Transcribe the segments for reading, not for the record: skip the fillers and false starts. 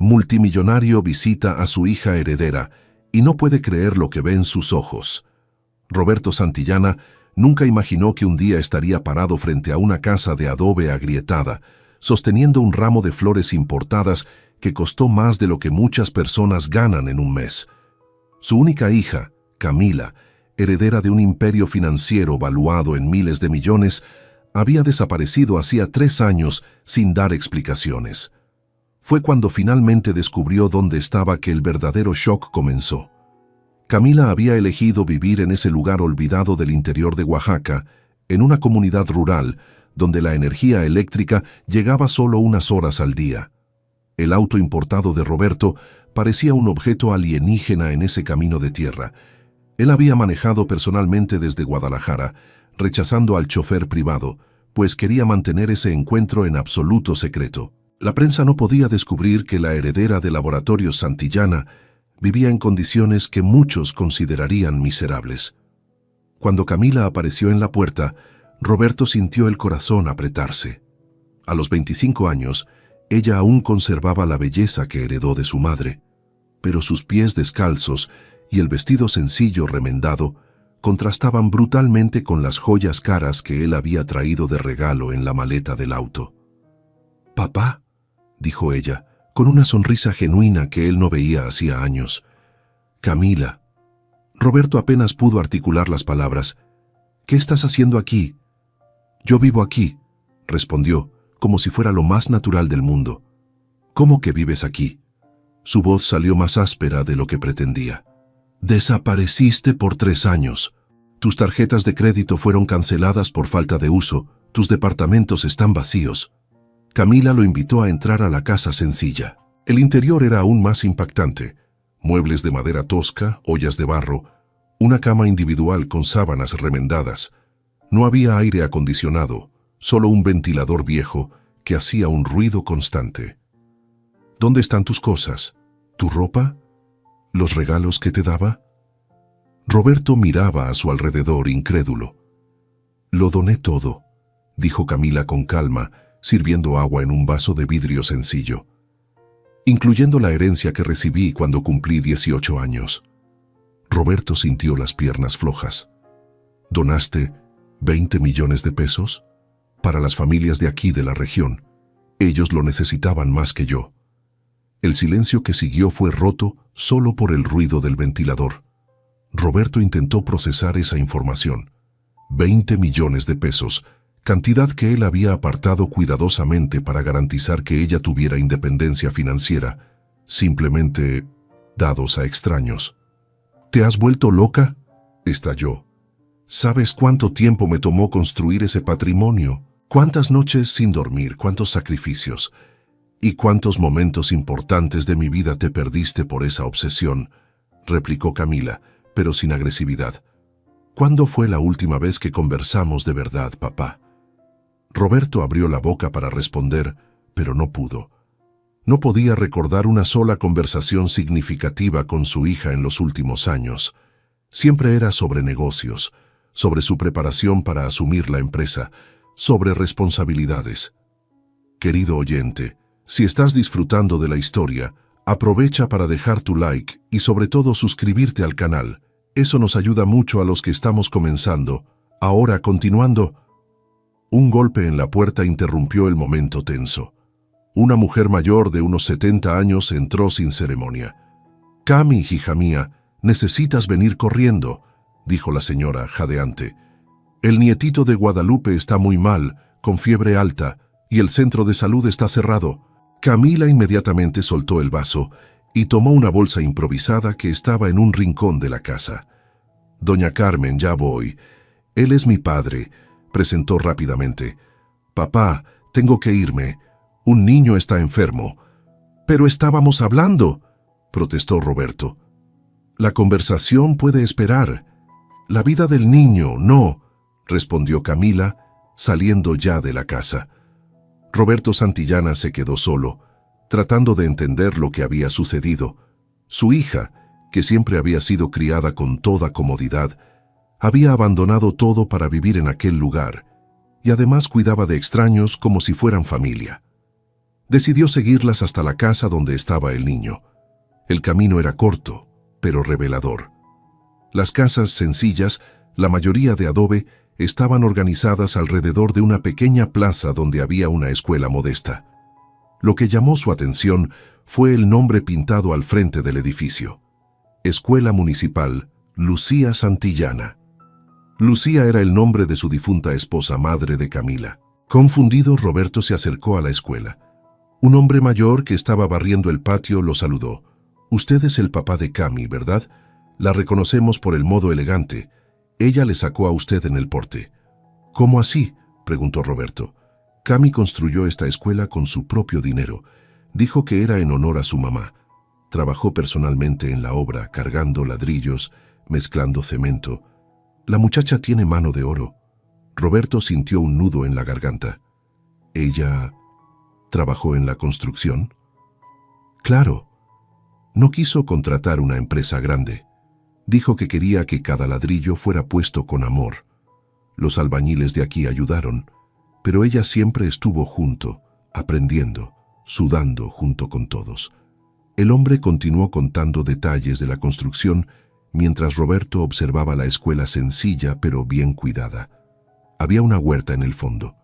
multimillonario visita a su hija heredera y no puede creer lo que ve en sus ojos. Roberto Santillana nunca imaginó que un día estaría parado frente a una casa de adobe agrietada, sosteniendo un ramo de flores importadas que costó más de lo que muchas personas ganan en un mes. Su única hija, Camila, heredera de un imperio financiero valuado en miles de millones, había desaparecido hacía 3 años sin dar explicaciones. Fue cuando finalmente descubrió dónde estaba que el verdadero shock comenzó. Camila había elegido vivir en ese lugar olvidado del interior de Oaxaca, en una comunidad rural, donde la energía eléctrica llegaba solo unas horas al día. El auto importado de Roberto parecía un objeto alienígena en ese camino de tierra. Él había manejado personalmente desde Guadalajara, rechazando al chofer privado, pues quería mantener ese encuentro en absoluto secreto. La prensa no podía descubrir que la heredera de Laboratorios Santillana vivía en condiciones que muchos considerarían miserables. Cuando Camila apareció en la puerta, Roberto sintió el corazón apretarse. A los 25 años, ella aún conservaba la belleza que heredó de su madre, pero sus pies descalzos y el vestido sencillo remendado contrastaban brutalmente con las joyas caras que él había traído de regalo en la maleta del auto. «Papá», dijo ella, con una sonrisa genuina que él no veía hacía años. «Camila». Roberto apenas pudo articular las palabras. «¿Qué estás haciendo aquí?» «Yo vivo aquí», respondió, como si fuera lo más natural del mundo. «¿Cómo que vives aquí?» Su voz salió más áspera de lo que pretendía. «Desapareciste por 3 años. Tus tarjetas de crédito fueron canceladas por falta de uso. Tus departamentos están vacíos». Camila lo invitó a entrar a la casa sencilla. El interior era aún más impactante. Muebles de madera tosca, ollas de barro, una cama individual con sábanas remendadas. No había aire acondicionado, solo un ventilador viejo que hacía un ruido constante. «¿Dónde están tus cosas? ¿Tu ropa? ¿Los regalos que te daba?» Roberto miraba a su alrededor incrédulo. «Lo doné todo», dijo Camila con calma, sirviendo agua en un vaso de vidrio sencillo. «Incluyendo la herencia que recibí cuando cumplí 18 años». Roberto sintió las piernas flojas. «¿Donaste 20 millones de pesos? Para las familias de aquí de la región. Ellos lo necesitaban más que yo». El silencio que siguió fue roto solo por el ruido del ventilador. Roberto intentó procesar esa información. 20 millones de pesos, cantidad que él había apartado cuidadosamente para garantizar que ella tuviera independencia financiera, simplemente dados a extraños. «¿Te has vuelto loca?», estalló. «¿Sabes cuánto tiempo me tomó construir ese patrimonio? ¿Cuántas noches sin dormir? ¿Cuántos sacrificios? ¿Y cuántos momentos importantes de mi vida te perdiste por esa obsesión?», replicó Camila, pero sin agresividad. «¿Cuándo fue la última vez que conversamos de verdad, papá?». Roberto abrió la boca para responder, pero no pudo. No podía recordar una sola conversación significativa con su hija en los últimos años. Siempre era sobre negocios, sobre su preparación para asumir la empresa, sobre responsabilidades. Querido oyente, si estás disfrutando de la historia, aprovecha para dejar tu like y sobre todo suscribirte al canal. Eso nos ayuda mucho a los que estamos comenzando. Ahora, continuando. Un golpe en la puerta interrumpió el momento tenso. Una mujer mayor de unos 70 años entró sin ceremonia. «Cami, hija mía, necesitas venir corriendo», dijo la señora, jadeante. «El nietito de Guadalupe está muy mal, con fiebre alta, y el centro de salud está cerrado». Camila inmediatamente soltó el vaso y tomó una bolsa improvisada que estaba en un rincón de la casa. «Doña Carmen, ya voy. Él es mi padre», presentó rápidamente. «Papá, tengo que irme. Un niño está enfermo». «Pero estábamos hablando», protestó Roberto. «La conversación puede esperar. La vida del niño, no», respondió Camila, saliendo ya de la casa. Roberto Santillana se quedó solo, tratando de entender lo que había sucedido. Su hija, que siempre había sido criada con toda comodidad, había abandonado todo para vivir en aquel lugar, y además cuidaba de extraños como si fueran familia. Decidió seguirlas hasta la casa donde estaba el niño. El camino era corto, pero revelador. Las casas sencillas, la mayoría de adobe, estaban organizadas alrededor de una pequeña plaza donde había una escuela modesta. Lo que llamó su atención fue el nombre pintado al frente del edificio. Escuela Municipal Lucía Santillana. Lucía era el nombre de su difunta esposa, madre de Camila. Confundido, Roberto se acercó a la escuela. Un hombre mayor que estaba barriendo el patio lo saludó. «Usted es el papá de Cami, ¿verdad? La reconocemos por el modo elegante. Ella le sacó a usted en el porte». «¿Cómo así?», preguntó Roberto. «Cami construyó esta escuela con su propio dinero. Dijo que era en honor a su mamá. Trabajó personalmente en la obra, cargando ladrillos, mezclando cemento. La muchacha tiene mano de oro». Roberto sintió un nudo en la garganta. «¿Ella trabajó en la construcción?». «Claro. No quiso contratar una empresa grande. Dijo que quería que cada ladrillo fuera puesto con amor. Los albañiles de aquí ayudaron, pero ella siempre estuvo junto, aprendiendo, sudando junto con todos». El hombre continuó contando detalles de la construcción mientras Roberto observaba la escuela sencilla pero bien cuidada. Había una huerta en el fondo,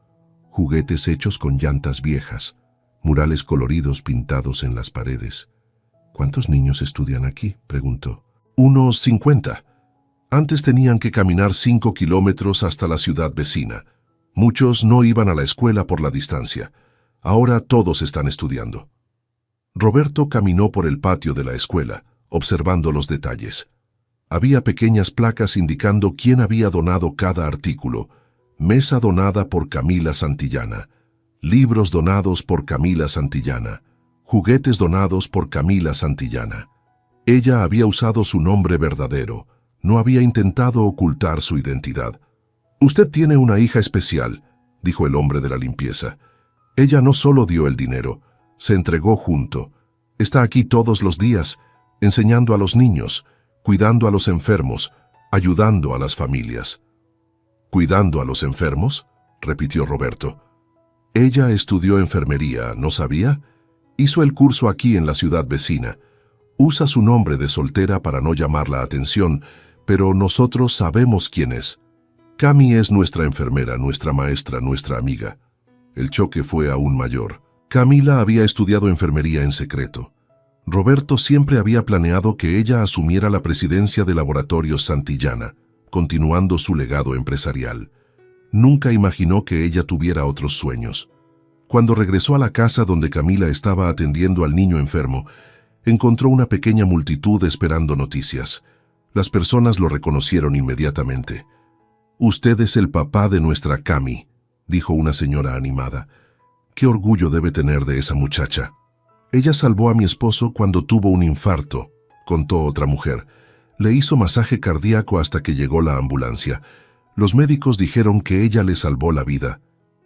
juguetes hechos con llantas viejas, murales coloridos pintados en las paredes. «¿Cuántos niños estudian aquí?», preguntó. «Unos 50. Antes tenían que caminar 5 kilómetros hasta la ciudad vecina. Muchos no iban a la escuela por la distancia. Ahora todos están estudiando». Roberto caminó por el patio de la escuela, observando los detalles. Había pequeñas placas indicando quién había donado cada artículo. Mesa donada por Camila Santillana. Libros donados por Camila Santillana. Juguetes donados por Camila Santillana. Ella había usado su nombre verdadero. No había intentado ocultar su identidad. «Usted tiene una hija especial», dijo el hombre de la limpieza. «Ella no solo dio el dinero, se entregó junto. Está aquí todos los días, enseñando a los niños, cuidando a los enfermos, ayudando a las familias». «¿Cuidando a los enfermos?», repitió Roberto. «Ella estudió enfermería, ¿no sabía? Hizo el curso aquí en la ciudad vecina. Usa su nombre de soltera para no llamar la atención, pero nosotros sabemos quién es. Cami es nuestra enfermera, nuestra maestra, nuestra amiga». El choque fue aún mayor. Camila había estudiado enfermería en secreto. Roberto siempre había planeado que ella asumiera la presidencia de Laboratorios Santillana, continuando su legado empresarial. Nunca imaginó que ella tuviera otros sueños. Cuando regresó a la casa donde Camila estaba atendiendo al niño enfermo, encontró una pequeña multitud esperando noticias. Las personas lo reconocieron inmediatamente. «Usted es el papá de nuestra Cami», dijo una señora animada. «Qué orgullo debe tener de esa muchacha». «Ella salvó a mi esposo cuando tuvo un infarto», contó otra mujer. «Le hizo masaje cardíaco hasta que llegó la ambulancia. Los médicos dijeron que ella le salvó la vida.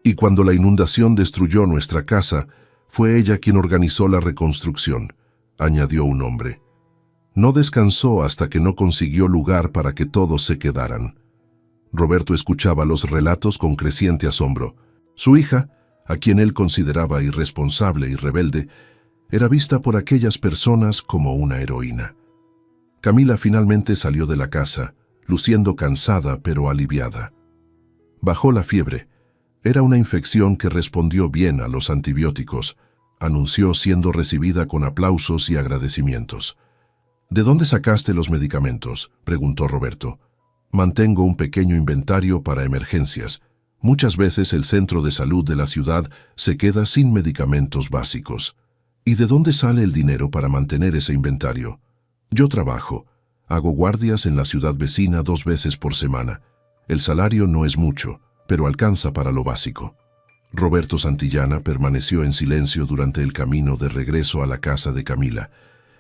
Y cuando la inundación destruyó nuestra casa, fue ella quien organizó la reconstrucción», añadió un hombre. No descansó hasta que no consiguió lugar para que todos se quedaran. Roberto escuchaba los relatos con creciente asombro. Su hija, a quien él consideraba irresponsable y rebelde, era vista por aquellas personas como una heroína. Camila finalmente salió de la casa, luciendo cansada pero aliviada. Bajó la fiebre. Era una infección que respondió bien a los antibióticos, anunció siendo recibida con aplausos y agradecimientos. «¿De dónde sacaste los medicamentos?», preguntó Roberto. «Mantengo un pequeño inventario para emergencias. Muchas veces el centro de salud de la ciudad se queda sin medicamentos básicos». «¿Y de dónde sale el dinero para mantener ese inventario?». «Yo trabajo. Hago guardias en la ciudad vecina 2 veces por semana. El salario no es mucho, pero alcanza para lo básico». Roberto Santillana permaneció en silencio durante el camino de regreso a la casa de Camila.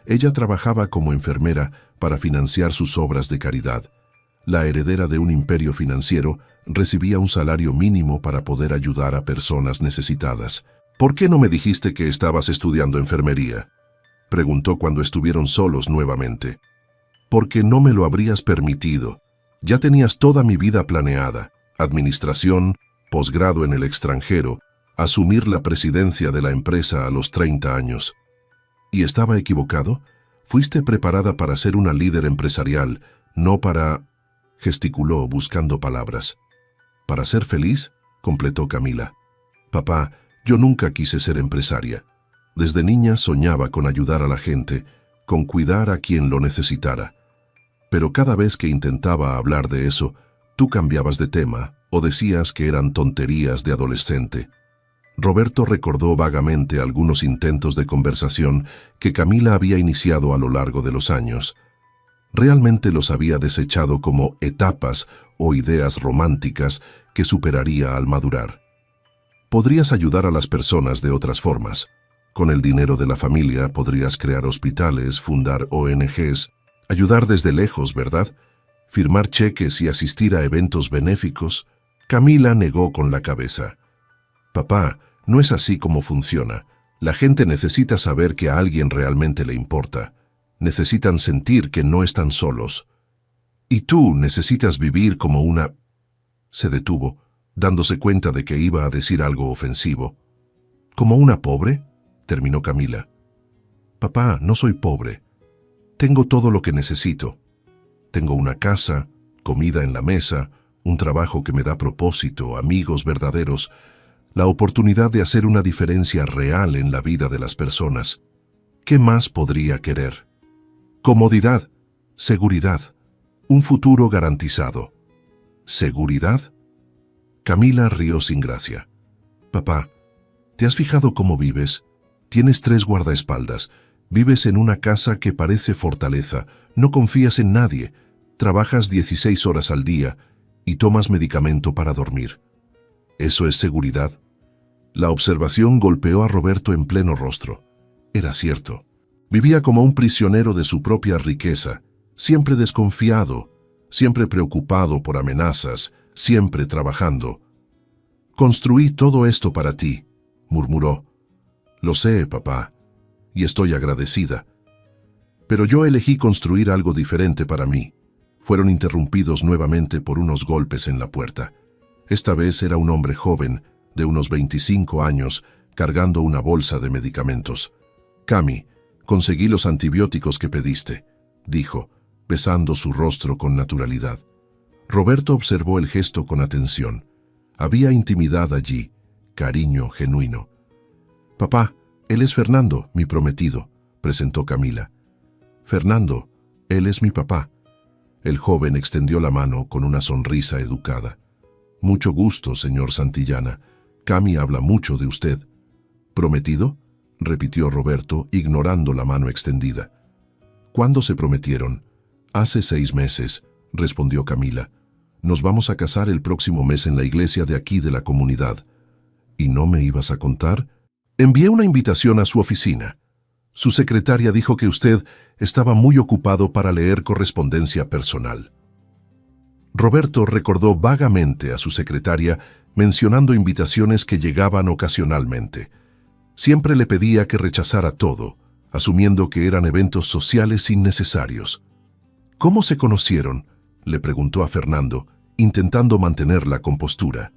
Ella trabajaba como enfermera para financiar sus obras de caridad. La heredera de un imperio financiero recibía un salario mínimo para poder ayudar a personas necesitadas. «¿Por qué no me dijiste que estabas estudiando enfermería?», preguntó cuando estuvieron solos nuevamente. «Porque no me lo habrías permitido. Ya tenías toda mi vida planeada: administración, posgrado en el extranjero, asumir la presidencia de la empresa a los 30 años. ¿Y estaba equivocado? Fuiste preparada para ser una líder empresarial, no para... gesticuló buscando palabras. ¿Para ser feliz?, completó Camila. Papá, yo nunca quise ser empresaria. Desde niña soñaba con ayudar a la gente, con cuidar a quien lo necesitara. Pero cada vez que intentaba hablar de eso, tú cambiabas de tema o decías que eran tonterías de adolescente. Roberto recordó vagamente algunos intentos de conversación que Camila había iniciado a lo largo de los años. Realmente los había desechado como etapas o ideas románticas que superaría al madurar. Podrías ayudar a las personas de otras formas. Con el dinero de la familia podrías crear hospitales, fundar ONGs, ayudar desde lejos, ¿verdad? Firmar cheques y asistir a eventos benéficos. Camila negó con la cabeza. Papá, no es así como funciona. La gente necesita saber que a alguien realmente le importa. Necesitan sentir que no están solos. Y tú necesitas vivir como una... Se detuvo, dándose cuenta de que iba a decir algo ofensivo. ¿Como una pobre?, terminó Camila. Papá, no soy pobre. Tengo todo lo que necesito. Tengo una casa, comida en la mesa, un trabajo que me da propósito, amigos verdaderos, la oportunidad de hacer una diferencia real en la vida de las personas. ¿Qué más podría querer? Comodidad, seguridad, un futuro garantizado. ¿Seguridad? Camila rió sin gracia. Papá, ¿te has fijado cómo vives? Tienes 3 guardaespaldas, vives en una casa que parece fortaleza, no confías en nadie, trabajas 16 horas al día y tomas medicamento para dormir. ¿Eso es seguridad? La observación golpeó a Roberto en pleno rostro. Era cierto. Vivía como un prisionero de su propia riqueza, siempre desconfiado, siempre preocupado por amenazas, siempre trabajando. Construí todo esto para ti, murmuró. Lo sé, papá, y estoy agradecida. Pero yo elegí construir algo diferente para mí. Fueron interrumpidos nuevamente por unos golpes en la puerta. Esta vez era un hombre joven, de unos 25 años, cargando una bolsa de medicamentos. Cami, conseguí los antibióticos que pediste, dijo, besando su rostro con naturalidad. Roberto observó el gesto con atención. Había intimidad allí, cariño genuino. Papá, él es Fernando, mi prometido, presentó Camila. Fernando, él es mi papá. El joven extendió la mano con una sonrisa educada. Mucho gusto, señor Santillana. Cami habla mucho de usted. ¿Prometido?, repitió Roberto, ignorando la mano extendida. ¿Cuándo se prometieron? Hace 6 meses, respondió Camila. Nos vamos a casar el próximo mes en la iglesia de aquí de la comunidad. ¿Y no me ibas a contar? Envié una invitación a su oficina. Su secretaria dijo que usted estaba muy ocupado para leer correspondencia personal. Roberto recordó vagamente a su secretaria mencionando invitaciones que llegaban ocasionalmente. Siempre le pedía que rechazara todo, asumiendo que eran eventos sociales innecesarios. ¿Cómo se conocieron?, le preguntó a Fernando, intentando mantener la compostura.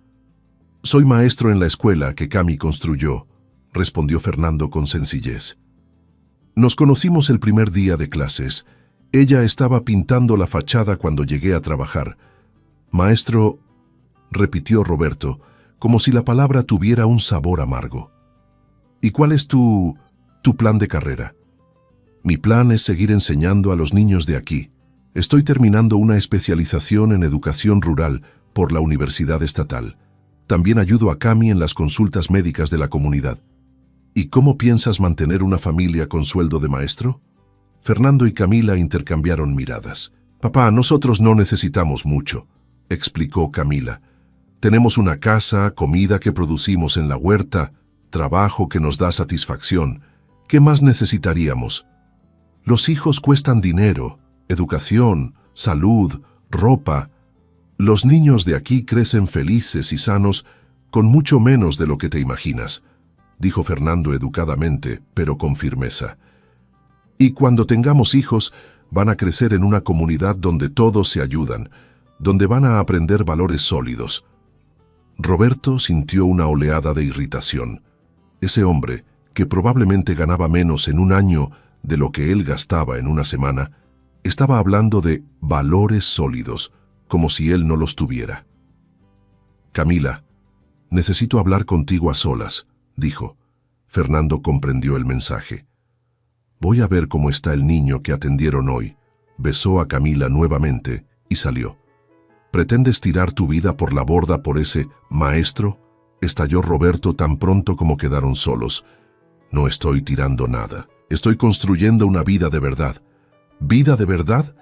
Soy maestro en la escuela que Cami construyó, respondió Fernando con sencillez. Nos conocimos el primer día de clases. Ella estaba pintando la fachada cuando llegué a trabajar. Maestro, repitió Roberto, como si la palabra tuviera un sabor amargo. ¿Y cuál es tu plan de carrera? Mi plan es seguir enseñando a los niños de aquí. Estoy terminando una especialización en educación rural por la Universidad Estatal. También ayudo a Cami en las consultas médicas de la comunidad. ¿Y cómo piensas mantener una familia con sueldo de maestro? Fernando y Camila intercambiaron miradas. Papá, nosotros no necesitamos mucho, explicó Camila. Tenemos una casa, comida que producimos en la huerta, trabajo que nos da satisfacción. ¿Qué más necesitaríamos? Los hijos cuestan dinero, educación, salud, ropa. Los niños de aquí crecen felices y sanos con mucho menos de lo que te imaginas, dijo Fernando educadamente, pero con firmeza. Y cuando tengamos hijos, van a crecer en una comunidad donde todos se ayudan, donde van a aprender valores sólidos. Roberto sintió una oleada de irritación. Ese hombre, que probablemente ganaba menos en un año de lo que él gastaba en una semana, estaba hablando de valores sólidos, como si él no los tuviera. «Camila, necesito hablar contigo a solas», dijo. Fernando comprendió el mensaje. «Voy a ver cómo está el niño que atendieron hoy». Besó a Camila nuevamente y salió. «¿Pretendes tirar tu vida por la borda por ese maestro?», estalló Roberto tan pronto como quedaron solos. «No estoy tirando nada. Estoy construyendo una vida de verdad». «¿Vida de verdad?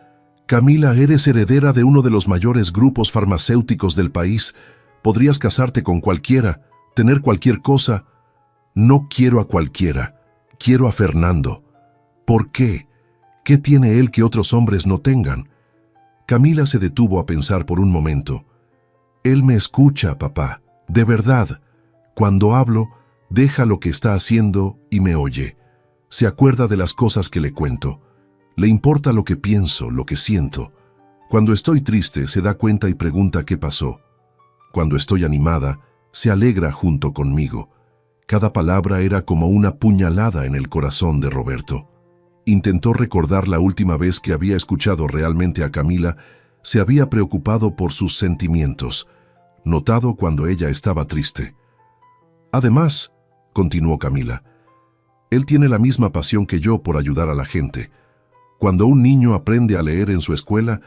Camila, eres heredera de uno de los mayores grupos farmacéuticos del país. Podrías casarte con cualquiera, tener cualquier cosa». «No quiero a cualquiera. Quiero a Fernando». «¿Por qué? ¿Qué tiene él que otros hombres no tengan?». Camila se detuvo a pensar por un momento. «Él me escucha, papá. De verdad. Cuando hablo, deja lo que está haciendo y me oye. Se acuerda de las cosas que le cuento. Le importa lo que pienso, lo que siento. Cuando estoy triste, se da cuenta y pregunta qué pasó. Cuando estoy animada, se alegra junto conmigo». Cada palabra era como una puñalada en el corazón de Roberto. Intentó recordar la última vez que había escuchado realmente a Camila. Se había preocupado por sus sentimientos, notado cuando ella estaba triste. «Además», continuó Camila, «él tiene la misma pasión que yo por ayudar a la gente. Cuando un niño aprende a leer en su escuela,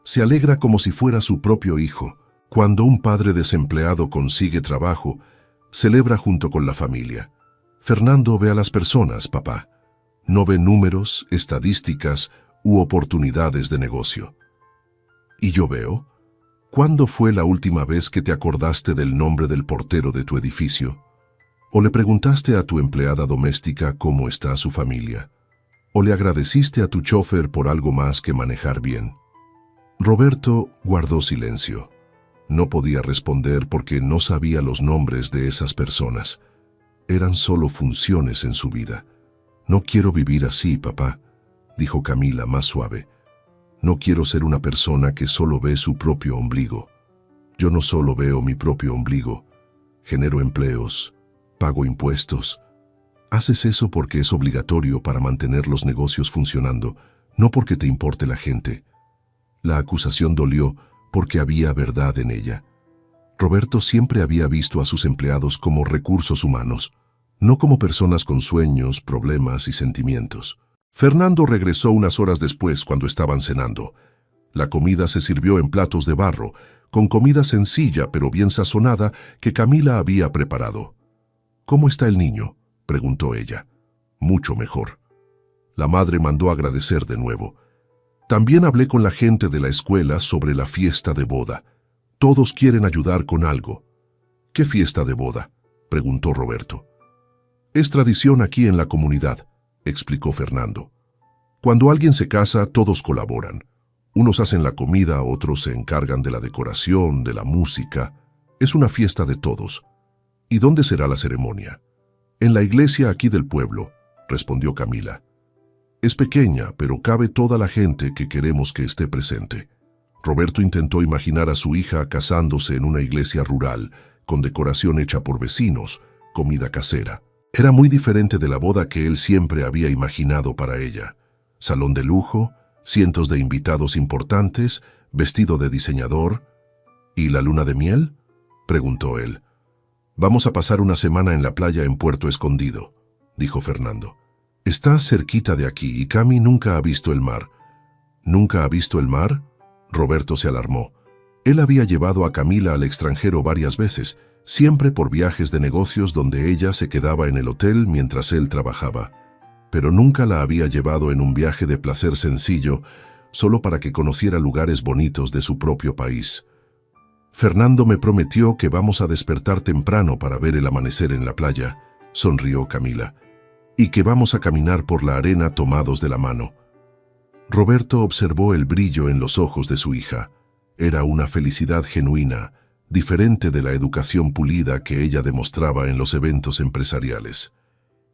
se alegra como si fuera su propio hijo. Cuando un padre desempleado consigue trabajo, celebra junto con la familia. Fernando ve a las personas, papá. No ve números, estadísticas u oportunidades de negocio». «¿Y yo veo? ¿Cuándo fue la última vez que te acordaste del nombre del portero de tu edificio? ¿O le preguntaste a tu empleada doméstica cómo está su familia? ¿O le agradeciste a tu chofer por algo más que manejar bien?». Roberto guardó silencio. No podía responder porque no sabía los nombres de esas personas. Eran solo funciones en su vida. «No quiero vivir así, papá», dijo Camila más suave. «No quiero ser una persona que solo ve su propio ombligo. Yo no solo veo mi propio ombligo. Genero empleos, pago impuestos. Haces eso porque es obligatorio para mantener los negocios funcionando, no porque te importe la gente». La acusación dolió porque había verdad en ella. Roberto siempre había visto a sus empleados como recursos humanos, no como personas con sueños, problemas y sentimientos. Fernando regresó unas horas después cuando estaban cenando. La comida se sirvió en platos de barro, con comida sencilla pero bien sazonada que Camila había preparado. «¿Cómo está el niño?», preguntó ella. «Mucho mejor». La madre mandó agradecer de nuevo. «También hablé con la gente de la escuela sobre la fiesta de boda. Todos quieren ayudar con algo». «¿Qué fiesta de boda?», preguntó Roberto. «Es tradición aquí en la comunidad», explicó Fernando. «Cuando alguien se casa, todos colaboran. Unos hacen la comida, otros se encargan de la decoración, de la música. Es una fiesta de todos». «¿Y dónde será la ceremonia?». «En la iglesia aquí del pueblo», respondió Camila. «Es pequeña, pero cabe toda la gente que queremos que esté presente». Roberto intentó imaginar a su hija casándose en una iglesia rural, con decoración hecha por vecinos, comida casera. Era muy diferente de la boda que él siempre había imaginado para ella. Salón de lujo, cientos de invitados importantes, vestido de diseñador. «¿Y la luna de miel?», preguntó él. «Vamos a pasar una semana en la playa en Puerto Escondido», dijo Fernando. «Está cerquita de aquí y Cami nunca ha visto el mar». «¿Nunca ha visto el mar?», Roberto se alarmó. Él había llevado a Camila al extranjero varias veces, siempre por viajes de negocios donde ella se quedaba en el hotel mientras él trabajaba. Pero nunca la había llevado en un viaje de placer sencillo, solo para que conociera lugares bonitos de su propio país. «Fernando me prometió que vamos a despertar temprano para ver el amanecer en la playa», sonrió Camila, «y que vamos a caminar por la arena tomados de la mano». Roberto observó el brillo en los ojos de su hija. Era una felicidad genuina, diferente de la educación pulida que ella demostraba en los eventos empresariales.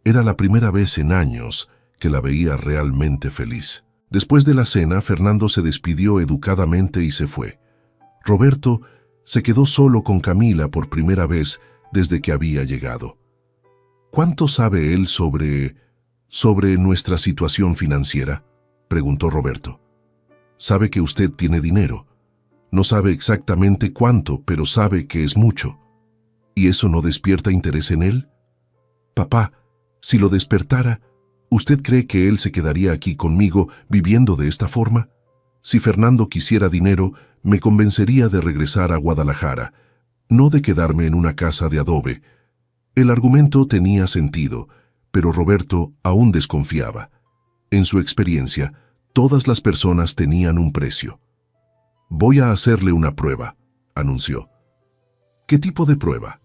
Era la primera vez en años que la veía realmente feliz. Después de la cena, Fernando se despidió educadamente y se fue. Roberto Se quedó solo con Camila por primera vez desde que había llegado. ¿Cuánto sabe él sobre nuestra situación financiera?, preguntó Roberto. Sabe que usted tiene dinero. No sabe exactamente cuánto, pero sabe que es mucho. ¿Y eso no despierta interés en él? Papá, si lo despertara, ¿usted cree que él se quedaría aquí conmigo viviendo de esta forma? Si Fernando quisiera dinero, me convencería de regresar a Guadalajara, no de quedarme en una casa de adobe. El argumento tenía sentido, pero Roberto aún desconfiaba. En su experiencia, todas las personas tenían un precio. Voy a hacerle una prueba, anunció. ¿Qué tipo de prueba?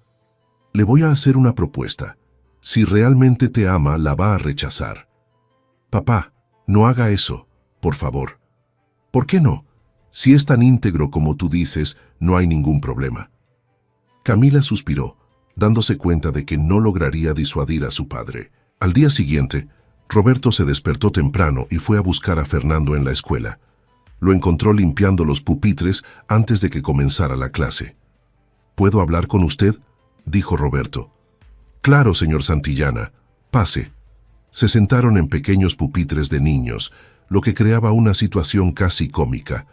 Le voy a hacer una propuesta. Si realmente te ama, la va a rechazar. Papá, no haga eso, por favor. ¿Por qué no? Si es tan íntegro como tú dices, no hay ningún problema. Camila suspiró, dándose cuenta de que no lograría disuadir a su padre. Al día siguiente, Roberto se despertó temprano y fue a buscar a Fernando en la escuela. Lo encontró limpiando los pupitres antes de que comenzara la clase. ¿Puedo hablar con usted?, dijo Roberto. Claro, señor Santillana. Pase. Se sentaron en pequeños pupitres de niños, lo que creaba una situación casi cómica.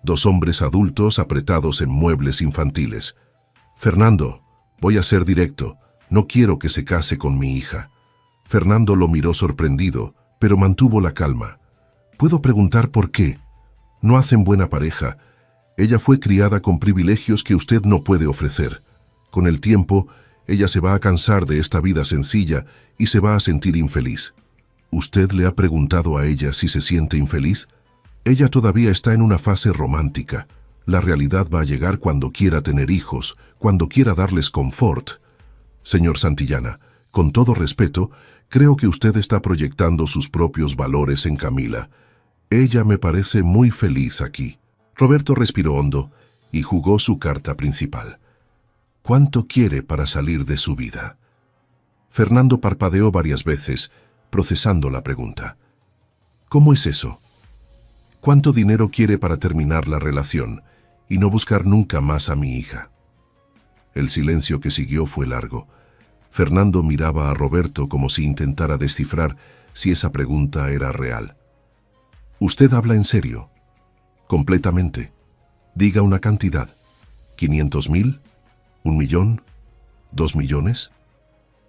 Dos hombres adultos apretados en muebles infantiles. Fernando, voy a ser directo. No quiero que se case con mi hija. Fernando lo miró sorprendido, pero mantuvo la calma. ¿Puedo preguntar por qué? No hacen buena pareja. Ella fue criada con privilegios que usted no puede ofrecer. Con el tiempo, ella se va a cansar de esta vida sencilla y se va a sentir infeliz. ¿Usted le ha preguntado a ella si se siente infeliz? Ella todavía está en una fase romántica. La realidad va a llegar cuando quiera tener hijos, cuando quiera darles confort. Señor Santillana, con todo respeto, creo que usted está proyectando sus propios valores en Camila. Ella me parece muy feliz aquí. Roberto respiró hondo y jugó su carta principal. ¿Cuánto quiere para salir de su vida? Fernando parpadeó varias veces, procesando la pregunta. ¿Cómo es eso? ¿Cuánto dinero quiere para terminar la relación y no buscar nunca más a mi hija? El silencio que siguió fue largo. Fernando miraba a Roberto como si intentara descifrar si esa pregunta era real. ¿Usted habla en serio? Completamente. Diga una cantidad. ¿500,000? ¿1 millón? ¿2 millones?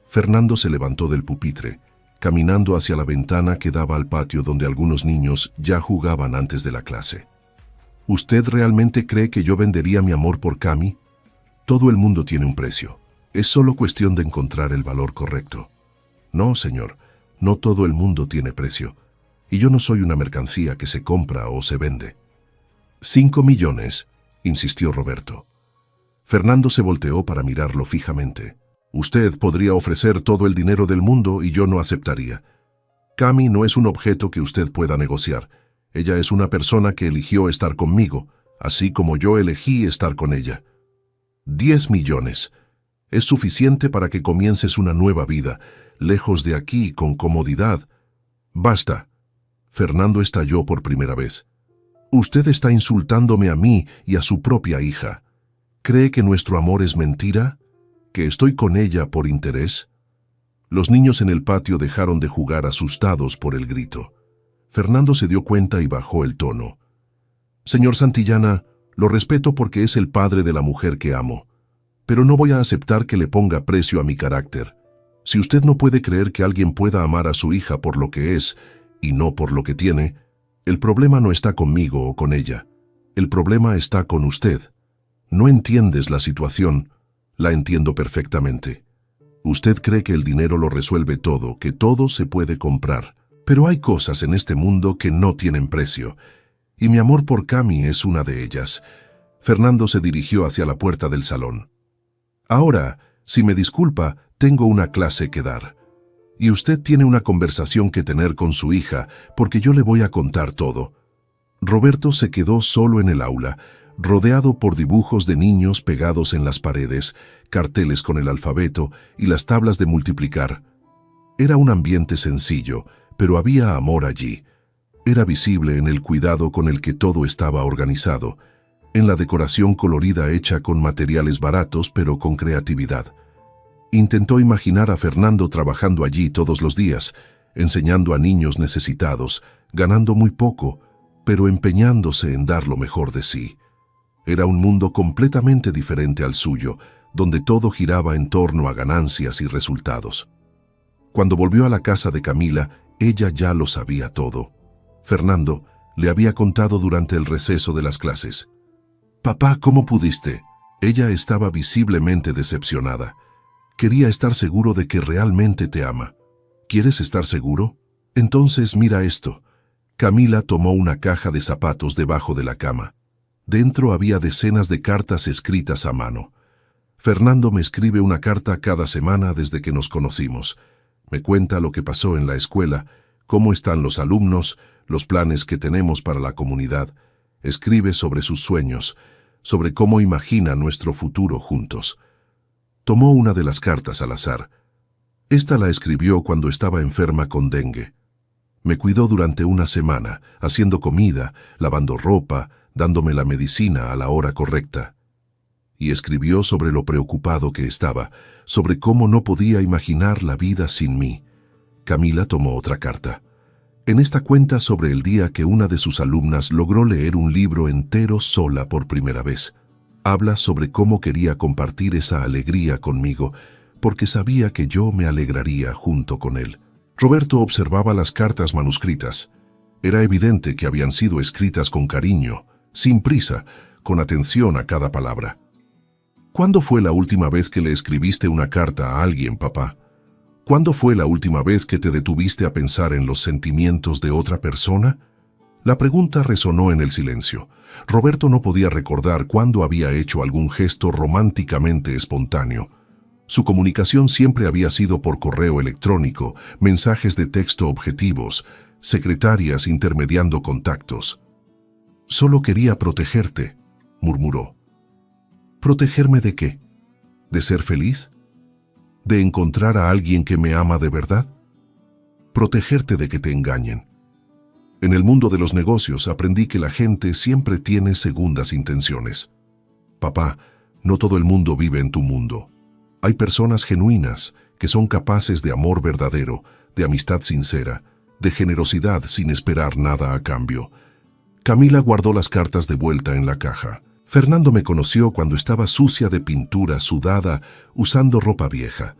Fernando se levantó del pupitre, caminando hacia la ventana que daba al patio donde algunos niños ya jugaban antes de la clase. ¿Usted realmente cree que yo vendería mi amor por Cami? Todo el mundo tiene un precio. Es solo cuestión de encontrar el valor correcto. No, señor, no todo el mundo tiene precio. Y yo no soy una mercancía que se compra o se vende. 5 millones, insistió Roberto. Fernando se volteó para mirarlo fijamente. Usted podría ofrecer todo el dinero del mundo y yo no aceptaría. Cami no es un objeto que usted pueda negociar. Ella es una persona que eligió estar conmigo, así como yo elegí estar con ella. 10 millones. Es suficiente para que comiences una nueva vida, lejos de aquí, con comodidad. Basta. Fernando estalló por primera vez. Usted está insultándome a mí y a su propia hija. ¿Cree que nuestro amor es mentira? ¿Que estoy con ella por interés? Los niños en el patio dejaron de jugar asustados por el grito. Fernando se dio cuenta y bajó el tono. Señor Santillana, lo respeto porque es el padre de la mujer que amo, pero no voy a aceptar que le ponga precio a mi carácter. Si usted no puede creer que alguien pueda amar a su hija por lo que es y no por lo que tiene, el problema no está conmigo o con ella. El problema está con usted. No entiendes la situación. La entiendo perfectamente. Usted cree que el dinero lo resuelve todo, que todo se puede comprar. Pero hay cosas en este mundo que no tienen precio, y mi amor por Cami es una de ellas. Fernando se dirigió hacia la puerta del salón. Ahora, si me disculpa, tengo una clase que dar. Y usted tiene una conversación que tener con su hija, porque yo le voy a contar todo. Roberto se quedó solo en el aula, rodeado por dibujos de niños pegados en las paredes, carteles con el alfabeto y las tablas de multiplicar. Era un ambiente sencillo, pero había amor allí. Era visible en el cuidado con el que todo estaba organizado. en la decoración colorida hecha con materiales baratos pero con creatividad. Intentó imaginar a Fernando trabajando allí todos los días, enseñando a niños necesitados, ganando muy poco, pero empeñándose en dar lo mejor de sí. Era un mundo completamente diferente al suyo, donde todo giraba en torno a ganancias y resultados. Cuando volvió a la casa de Camila, ella ya lo sabía todo. Fernando le había contado durante el receso de las clases. «Papá, ¿cómo pudiste?» Ella estaba visiblemente decepcionada. Quería estar seguro de que realmente te ama. ¿Quieres estar seguro? Entonces mira esto. Camila tomó una caja de zapatos debajo de la cama. Dentro había decenas de cartas escritas a mano. Fernando me escribe una carta cada semana desde que nos conocimos. Me cuenta lo que pasó en la escuela, cómo están los alumnos, los planes que tenemos para la comunidad. Escribe sobre sus sueños, sobre cómo imagina nuestro futuro juntos. Tomó una de las cartas al azar. Esta la escribió cuando estaba enferma con dengue. Me cuidó durante una semana, haciendo comida, lavando ropa, dándome la medicina a la hora correcta. Y escribió sobre lo preocupado que estaba, sobre cómo no podía imaginar la vida sin mí. Camila tomó otra carta. En esta cuenta sobre el día que una de sus alumnas logró leer un libro entero sola por primera vez. Habla sobre cómo quería compartir esa alegría conmigo, porque sabía que yo me alegraría junto con él. Roberto observaba las cartas manuscritas. Era evidente que habían sido escritas con cariño, sin prisa, con atención a cada palabra. ¿Cuándo fue la última vez que le escribiste una carta a alguien, papá? ¿Cuándo fue la última vez que te detuviste a pensar en los sentimientos de otra persona? La pregunta resonó en el silencio. Roberto no podía recordar cuándo había hecho algún gesto románticamente espontáneo. Su comunicación siempre había sido por correo electrónico, mensajes de texto objetivos, secretarias intermediando contactos. «Solo quería protegerte», murmuró. ¿Protegerme de qué? ¿De ser feliz? ¿De encontrar a alguien que me ama de verdad? Protegerte de que te engañen. En el mundo de los negocios aprendí que la gente siempre tiene segundas intenciones. Papá, no todo el mundo vive en tu mundo. Hay personas genuinas que son capaces de amor verdadero, de amistad sincera, de generosidad sin esperar nada a cambio. Camila guardó las cartas de vuelta en la caja. Fernando me conoció cuando estaba sucia de pintura, sudada, usando ropa vieja.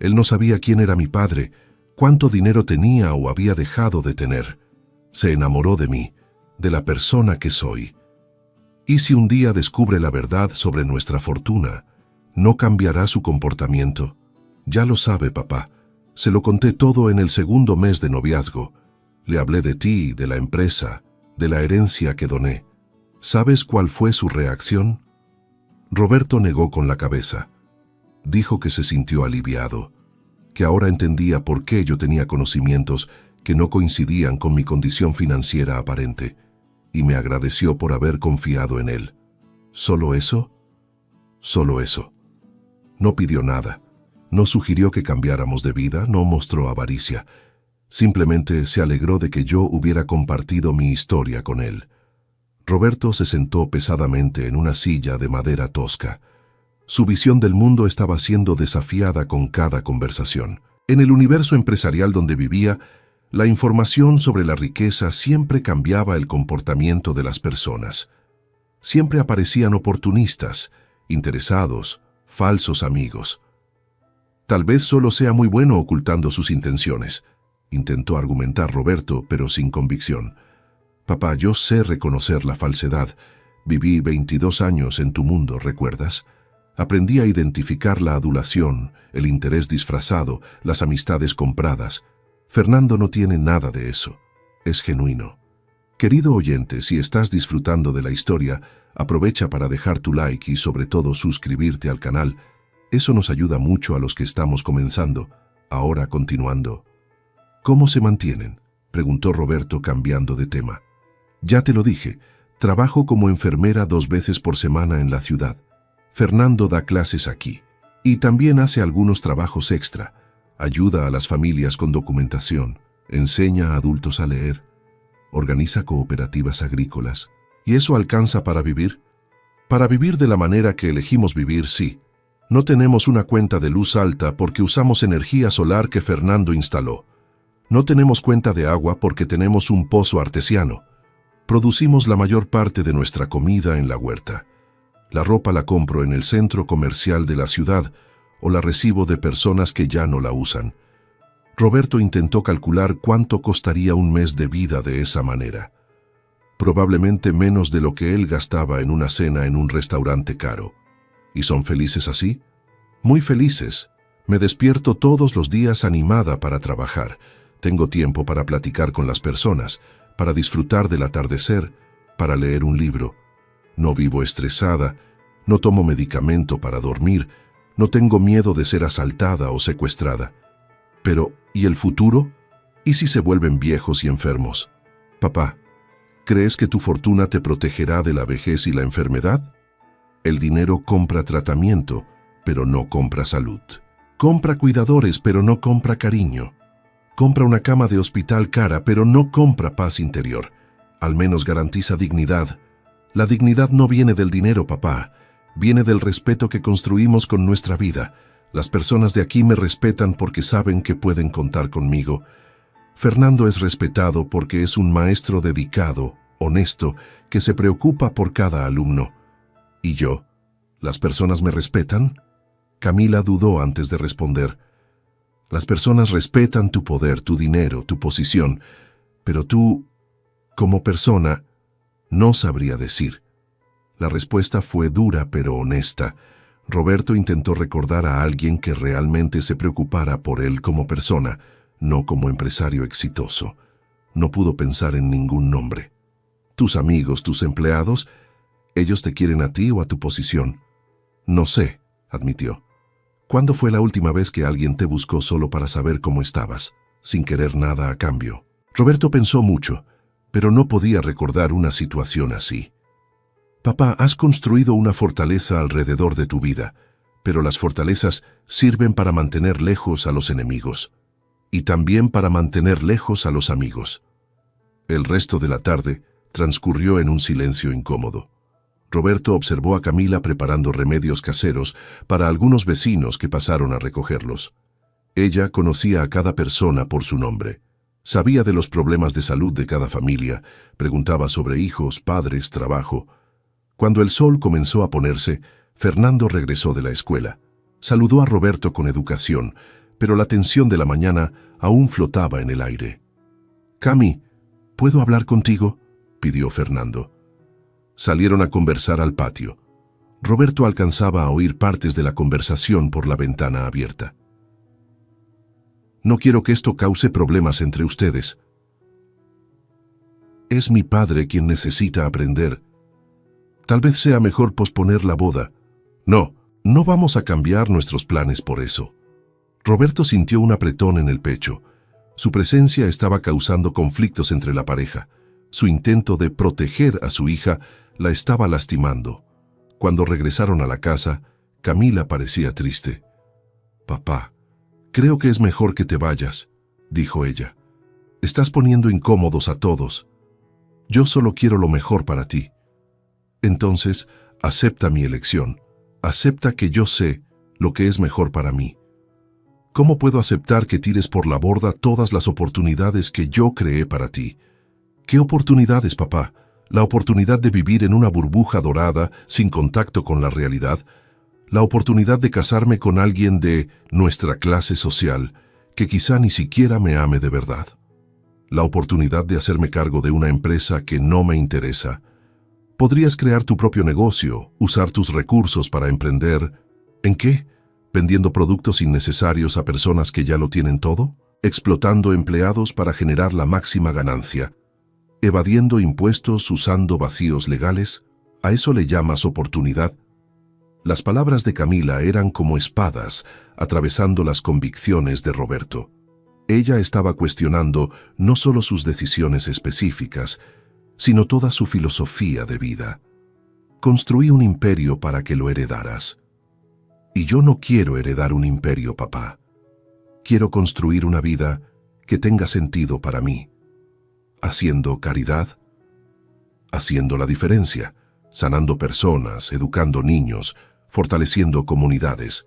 Él no sabía quién era mi padre, cuánto dinero tenía o había dejado de tener. Se enamoró de mí, de la persona que soy. ¿Y si un día descubre la verdad sobre nuestra fortuna? ¿No cambiará su comportamiento? Ya lo sabe, papá. Se lo conté todo en el segundo mes de noviazgo. Le hablé de ti, de la empresa, de la herencia que doné. ¿Sabes cuál fue su reacción? Roberto negó con la cabeza. Dijo que se sintió aliviado, que ahora entendía por qué yo tenía conocimientos que no coincidían con mi condición financiera aparente, y me agradeció por haber confiado en él. ¿Solo eso? Solo eso. No pidió nada, no sugirió que cambiáramos de vida, no mostró avaricia. Simplemente se alegró de que yo hubiera compartido mi historia con él. Roberto se sentó pesadamente en una silla de madera tosca. Su visión del mundo estaba siendo desafiada con cada conversación. En el universo empresarial donde vivía, la información sobre la riqueza siempre cambiaba el comportamiento de las personas. Siempre aparecían oportunistas, interesados, falsos amigos. Tal vez solo sea muy bueno ocultando sus intenciones, intentó argumentar Roberto, pero sin convicción. Papá, yo sé reconocer la falsedad. Viví 22 años en tu mundo, ¿recuerdas? Aprendí a identificar la adulación, el interés disfrazado, las amistades compradas. Fernando no tiene nada de eso. Es genuino. Querido oyente, si estás disfrutando de la historia, aprovecha para dejar tu like y sobre todo suscribirte al canal. Eso nos ayuda mucho a los que estamos comenzando. Ahora continuando. ¿Cómo se mantienen?, preguntó Roberto cambiando de tema. Ya te lo dije, trabajo como enfermera 2 veces por semana en la ciudad. Fernando da clases aquí y también hace algunos trabajos extra. Ayuda a las familias con documentación, enseña a adultos a leer, organiza cooperativas agrícolas. ¿Y eso alcanza para vivir? Para vivir de la manera que elegimos vivir, sí. No tenemos una cuenta de luz alta porque usamos energía solar que Fernando instaló. No tenemos cuenta de agua porque tenemos un pozo artesiano. Producimos la mayor parte de nuestra comida en la huerta. La ropa la compro en el centro comercial de la ciudad o la recibo de personas que ya no la usan. Roberto intentó calcular cuánto costaría un mes de vida de esa manera. Probablemente menos de lo que él gastaba en una cena en un restaurante caro. ¿Y son felices así? Muy felices. Me despierto todos los días animada para trabajar. Tengo tiempo para platicar con las personas, para disfrutar del atardecer, para leer un libro. No vivo estresada, no tomo medicamento para dormir, no tengo miedo de ser asaltada o secuestrada. Pero, ¿y el futuro? ¿Y si se vuelven viejos y enfermos? Papá, ¿crees que tu fortuna te protegerá de la vejez y la enfermedad? El dinero compra tratamiento, pero no compra salud. Compra cuidadores, pero no compra cariño. Compra una cama de hospital cara, pero no compra paz interior. Al menos garantiza dignidad. La dignidad no viene del dinero, papá. Viene del respeto que construimos con nuestra vida. Las personas de aquí me respetan porque saben que pueden contar conmigo. Fernando es respetado porque es un maestro dedicado, honesto, que se preocupa por cada alumno. ¿Y yo? ¿Las personas me respetan? Camila dudó antes de responder. Las personas respetan tu poder, tu dinero, tu posición, pero tú, como persona, no sabría decir. La respuesta fue dura pero honesta. Roberto intentó recordar a alguien que realmente se preocupara por él como persona, no como empresario exitoso. No pudo pensar en ningún nombre. Tus amigos, tus empleados, ¿ellos te quieren a ti o a tu posición? No sé, admitió. ¿Cuándo fue la última vez que alguien te buscó solo para saber cómo estabas, sin querer nada a cambio? Roberto pensó mucho, pero no podía recordar una situación así. Papá, has construido una fortaleza alrededor de tu vida, pero las fortalezas sirven para mantener lejos a los enemigos, y también para mantener lejos a los amigos. El resto de la tarde transcurrió en un silencio incómodo. Roberto observó a Camila preparando remedios caseros para algunos vecinos que pasaron a recogerlos. Ella conocía a cada persona por su nombre. Sabía de los problemas de salud de cada familia, preguntaba sobre hijos, padres, trabajo. Cuando el sol comenzó a ponerse, Fernando regresó de la escuela. Saludó a Roberto con educación, pero la tensión de la mañana aún flotaba en el aire. «Cami, ¿puedo hablar contigo?», pidió Fernando. Salieron a conversar al patio. Roberto alcanzaba a oír partes de la conversación por la ventana abierta. «No quiero que esto cause problemas entre ustedes. Es mi padre quien necesita aprender. Tal vez sea mejor posponer la boda. No, no vamos a cambiar nuestros planes por eso». Roberto sintió un apretón en el pecho. Su presencia estaba causando conflictos entre la pareja. Su intento de proteger a su hija la estaba lastimando. Cuando regresaron a la casa, Camila parecía triste. «Papá, creo que es mejor que te vayas», dijo ella. «Estás poniendo incómodos a todos. Yo solo quiero lo mejor para ti. Entonces, acepta mi elección. Acepta que yo sé lo que es mejor para mí. ¿Cómo puedo aceptar que tires por la borda todas las oportunidades que yo creé para ti? ¿Qué oportunidades, papá? La oportunidad de vivir en una burbuja dorada, sin contacto con la realidad. La oportunidad de casarme con alguien de nuestra clase social, que quizá ni siquiera me ame de verdad. La oportunidad de hacerme cargo de una empresa que no me interesa. Podrías crear tu propio negocio, usar tus recursos para emprender. ¿En qué? ¿Vendiendo productos innecesarios a personas que ya lo tienen todo? ¿Explotando empleados para generar la máxima ganancia? ¿Evadiendo impuestos usando vacíos legales? ¿A eso le llamas oportunidad? Las palabras de Camila eran como espadas, atravesando las convicciones de Roberto. Ella estaba cuestionando no solo sus decisiones específicas, sino toda su filosofía de vida. Construí un imperio para que lo heredaras. Y yo no quiero heredar un imperio, papá. Quiero construir una vida que tenga sentido para mí, haciendo caridad, haciendo la diferencia, sanando personas, educando niños, fortaleciendo comunidades.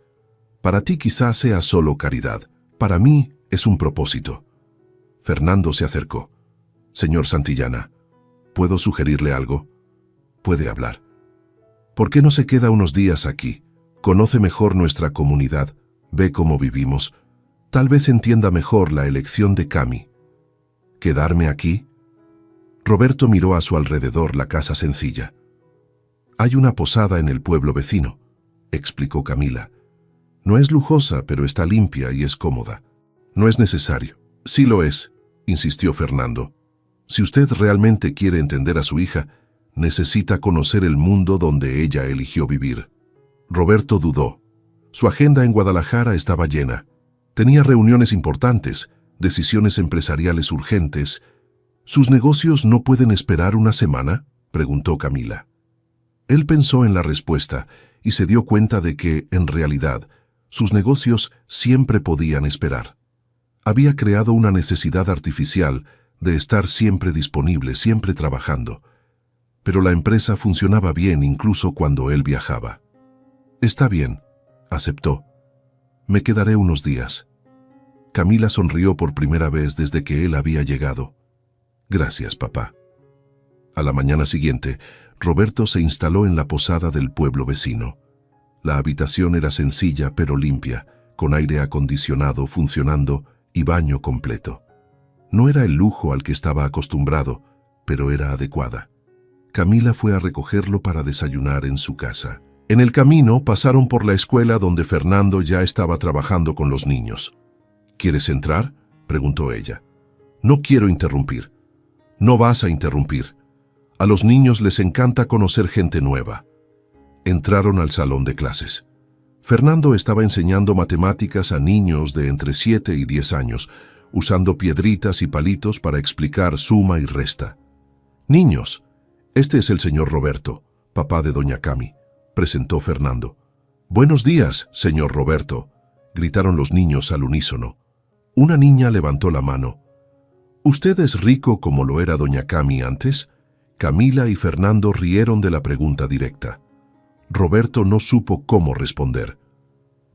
Para ti quizás sea solo caridad, para mí es un propósito. Fernando se acercó. Señor Santillana, ¿puedo sugerirle algo? Puede hablar. ¿Por qué no se queda unos días aquí? Conoce mejor nuestra comunidad, ve cómo vivimos. Tal vez entienda mejor la elección de Cami. ¿Quedarme aquí? Roberto miró a su alrededor la casa sencilla. Hay una posada en el pueblo vecino, explicó Camila. No es lujosa, pero está limpia y es cómoda. No es necesario. Sí lo es, insistió Fernando. Si usted realmente quiere entender a su hija, necesita conocer el mundo donde ella eligió vivir. Roberto dudó. Su agenda en Guadalajara estaba llena. Tenía reuniones importantes, decisiones empresariales urgentes. ¿Sus negocios no pueden esperar una semana?, preguntó Camila. Él pensó en la respuesta y se dio cuenta de que, en realidad, sus negocios siempre podían esperar. Había creado una necesidad artificial de estar siempre disponible, siempre trabajando. Pero la empresa funcionaba bien incluso cuando él viajaba. Está bien, aceptó. Me quedaré unos días. Camila sonrió por primera vez desde que él había llegado. Gracias, papá. A la mañana siguiente, Roberto se instaló en la posada del pueblo vecino. La habitación era sencilla pero limpia, con aire acondicionado funcionando y baño completo. No era el lujo al que estaba acostumbrado, pero era adecuada. Camila fue a recogerlo para desayunar en su casa. En el camino pasaron por la escuela donde Fernando ya estaba trabajando con los niños. ¿Quieres entrar?, preguntó ella. No quiero interrumpir. No vas a interrumpir. A los niños les encanta conocer gente nueva. Entraron al salón de clases. Fernando estaba enseñando matemáticas a niños de entre 7 y 10 años, usando piedritas y palitos para explicar suma y resta. Niños, este es el señor Roberto, papá de doña Cami, presentó Fernando. Buenos días, señor Roberto, gritaron los niños al unísono. Una niña levantó la mano. ¿Usted es rico como lo era doña Cami antes? Camila y Fernando rieron de la pregunta directa. Roberto no supo cómo responder.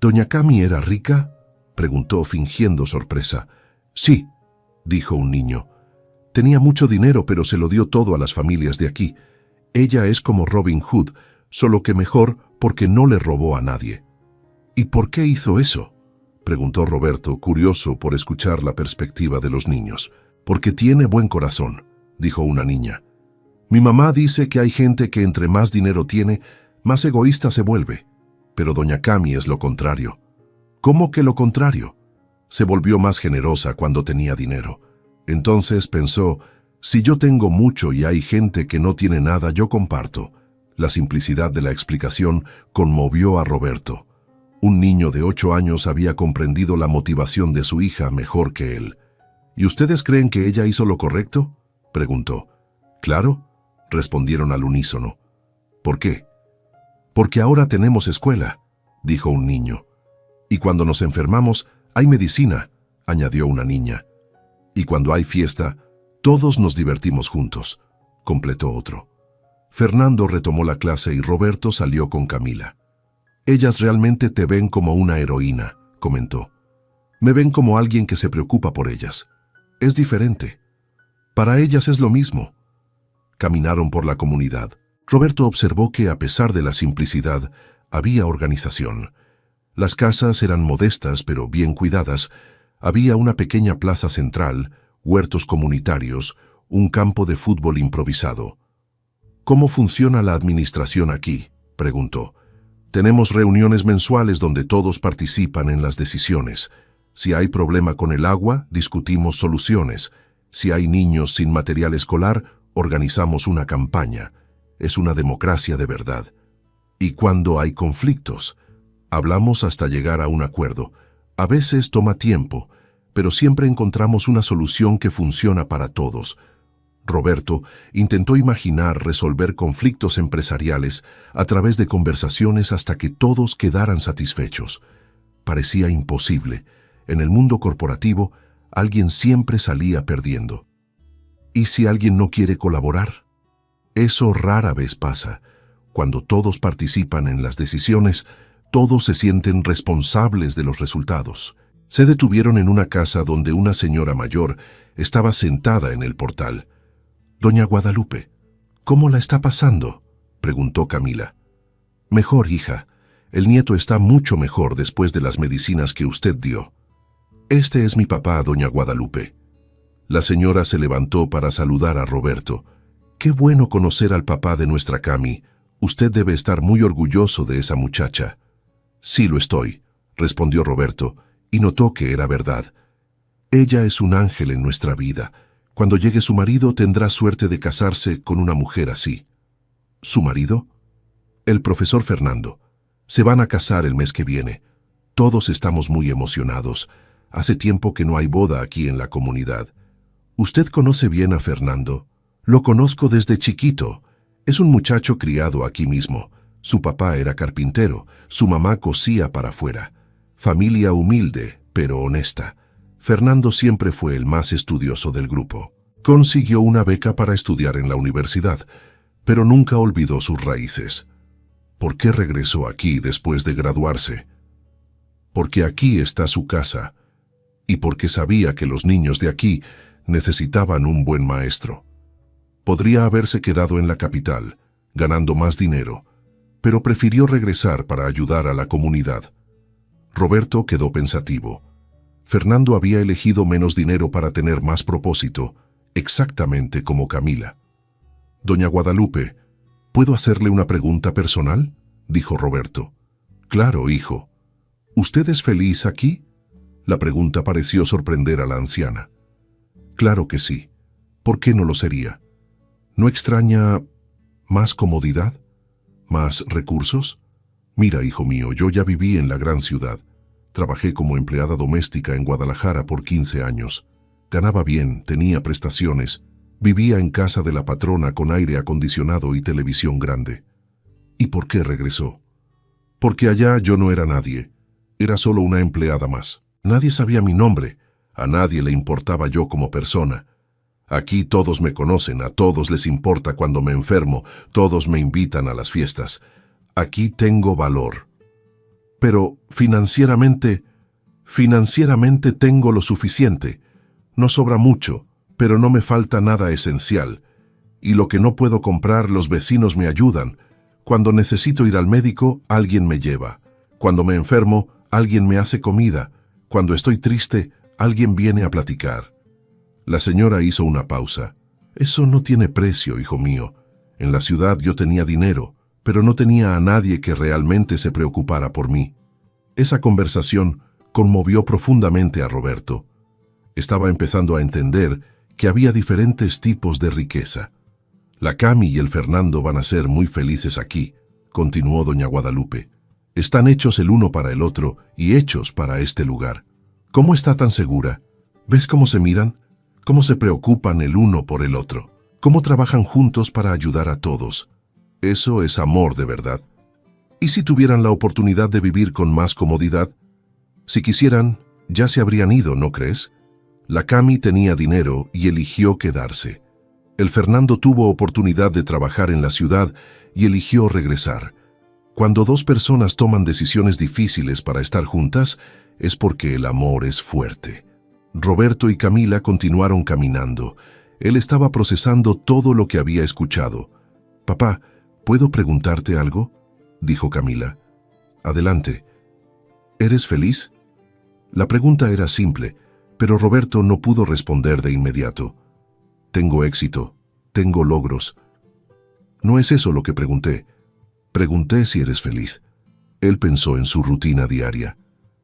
¿Doña Cami era rica?, preguntó fingiendo sorpresa. Sí, dijo un niño. Tenía mucho dinero, pero se lo dio todo a las familias de aquí. Ella es como Robin Hood, solo que mejor porque no le robó a nadie. ¿Y por qué hizo eso?, preguntó Roberto, curioso por escuchar la perspectiva de los niños. Porque tiene buen corazón, dijo una niña. Mi mamá dice que hay gente que entre más dinero tiene, más egoísta se vuelve. Pero doña Cami es lo contrario. ¿Cómo que lo contrario? Se volvió más generosa cuando tenía dinero. Entonces pensó, si yo tengo mucho y hay gente que no tiene nada, yo comparto. La simplicidad de la explicación conmovió a Roberto. Un niño de 8 años había comprendido la motivación de su hija mejor que él. ¿Y ustedes creen que ella hizo lo correcto?, preguntó. Claro, respondieron al unísono. ¿Por qué? Porque ahora tenemos escuela, dijo un niño. Y cuando nos enfermamos, hay medicina, añadió una niña. Y cuando hay fiesta, todos nos divertimos juntos, completó otro. Fernando retomó la clase y Roberto salió con Camila. Ellas realmente te ven como una heroína, comentó. Me ven como alguien que se preocupa por ellas. Es diferente. Para ellas es lo mismo. Caminaron por la comunidad. Roberto observó que, a pesar de la simplicidad, había organización. Las casas eran modestas pero bien cuidadas. Había una pequeña plaza central, huertos comunitarios, un campo de fútbol improvisado. ¿Cómo funciona la administración aquí?, preguntó. Tenemos reuniones mensuales donde todos participan en las decisiones. Si hay problema con el agua, discutimos soluciones. Si hay niños sin material escolar, organizamos una campaña. Es una democracia de verdad. Y cuando hay conflictos, hablamos hasta llegar a un acuerdo. A veces toma tiempo, pero siempre encontramos una solución que funciona para todos. Roberto intentó imaginar resolver conflictos empresariales a través de conversaciones hasta que todos quedaran satisfechos. Parecía imposible. En el mundo corporativo, alguien siempre salía perdiendo. ¿Y si alguien no quiere colaborar? Eso rara vez pasa. Cuando todos participan en las decisiones, todos se sienten responsables de los resultados. Se detuvieron en una casa donde una señora mayor estaba sentada en el portal. «Doña Guadalupe, ¿cómo la está pasando?», preguntó Camila. «Mejor, hija. El nieto está mucho mejor después de las medicinas que usted dio». «Este es mi papá, doña Guadalupe». La señora se levantó para saludar a Roberto. «Qué bueno conocer al papá de nuestra Cami. Usted debe estar muy orgulloso de esa muchacha». «Sí lo estoy», respondió Roberto, y notó que era verdad. «Ella es un ángel en nuestra vida. Cuando llegue su marido tendrá suerte de casarse con una mujer así». «¿Su marido?» «El profesor Fernando. Se van a casar el mes que viene. Todos estamos muy emocionados. Hace tiempo que no hay boda aquí en la comunidad». «¿Usted conoce bien a Fernando?» «Lo conozco desde chiquito. Es un muchacho criado aquí mismo. Su papá era carpintero, su mamá cosía para afuera. Familia humilde, pero honesta. Fernando siempre fue el más estudioso del grupo. Consiguió una beca para estudiar en la universidad, pero nunca olvidó sus raíces». «¿Por qué regresó aquí después de graduarse?» «Porque aquí está su casa, y porque sabía que los niños de aquí necesitaban un buen maestro. Podría haberse quedado en la capital, ganando más dinero, pero prefirió regresar para ayudar a la comunidad». Roberto quedó pensativo. Fernando había elegido menos dinero para tener más propósito, exactamente como Camila. «Doña Guadalupe, ¿puedo hacerle una pregunta personal?», dijo Roberto. «Claro, hijo. ¿Usted es feliz aquí?». La pregunta pareció sorprender a la anciana. «Claro que sí. ¿Por qué no lo sería? ¿No extraña más comodidad? ¿Más recursos? Mira, hijo mío, yo ya viví en la gran ciudad. Trabajé como empleada doméstica en Guadalajara por 15 años. Ganaba bien, tenía prestaciones. Vivía en casa de la patrona con aire acondicionado y televisión grande». «¿Y por qué regresó?». «Porque allá yo no era nadie. Era solo una empleada más. Nadie sabía mi nombre. A nadie le importaba yo como persona. Aquí todos me conocen, a todos les importa cuando me enfermo, todos me invitan a las fiestas. Aquí tengo valor. Pero financieramente tengo lo suficiente. No sobra mucho, pero no me falta nada esencial. Y lo que no puedo comprar, los vecinos me ayudan. Cuando necesito ir al médico, alguien me lleva. Cuando me enfermo, alguien me hace comida. Cuando estoy triste, alguien viene a platicar». La señora hizo una pausa. «Eso no tiene precio, hijo mío. En la ciudad yo tenía dinero, pero no tenía a nadie que realmente se preocupara por mí». Esa conversación conmovió profundamente a Roberto. Estaba empezando a entender que había diferentes tipos de riqueza. «La Cami y el Fernando van a ser muy felices aquí», continuó doña Guadalupe. «Están hechos el uno para el otro y hechos para este lugar». «¿Cómo está tan segura? ¿Ves cómo se miran? ¿Cómo se preocupan el uno por el otro? ¿Cómo trabajan juntos para ayudar a todos? Eso es amor de verdad. ¿Y si tuvieran la oportunidad de vivir con más comodidad? Si quisieran, ya se habrían ido, ¿no crees? La Cami tenía dinero y eligió quedarse. El Fernando tuvo oportunidad de trabajar en la ciudad y eligió regresar. Cuando dos personas toman decisiones difíciles para estar juntas, es porque el amor es fuerte». Roberto y Camila continuaron caminando. Él estaba procesando todo lo que había escuchado. «Papá, ¿puedo preguntarte algo?», dijo Camila. «Adelante. ¿Eres feliz?». La pregunta era simple, pero Roberto no pudo responder de inmediato. «Tengo éxito, tengo logros». «No es eso lo que pregunté. Pregunté si eres feliz». Él pensó en su rutina diaria.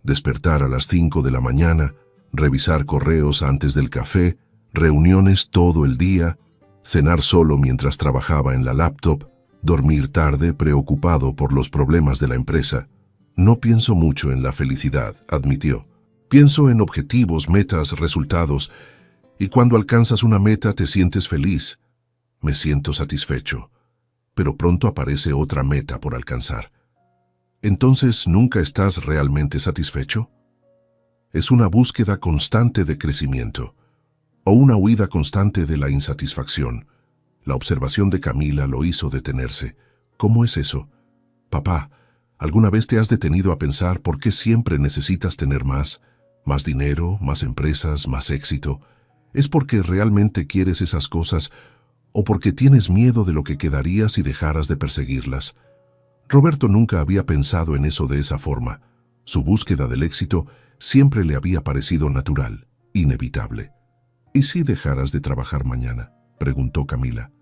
Despertar a las 5 de la mañana, revisar correos antes del café, reuniones todo el día, cenar solo mientras trabajaba en la laptop, dormir tarde preocupado por los problemas de la empresa. «No pienso mucho en la felicidad», admitió. «Pienso en objetivos, metas, resultados, y cuando alcanzas una meta te sientes feliz. Me siento satisfecho, pero pronto aparece otra meta por alcanzar». «Entonces, ¿nunca estás realmente satisfecho?». Es una búsqueda constante de crecimiento, o una huida constante de la insatisfacción. La observación de Camila lo hizo detenerse. ¿Cómo es eso? Papá, ¿alguna vez te has detenido a pensar por qué siempre necesitas tener más? Más dinero, más empresas, más éxito. ¿Es porque realmente quieres esas cosas o porque tienes miedo de lo que quedaría si dejaras de perseguirlas? Roberto nunca había pensado en eso de esa forma. Su búsqueda del éxito siempre le había parecido natural, inevitable. ¿Y si dejaras de trabajar mañana?, preguntó Camila.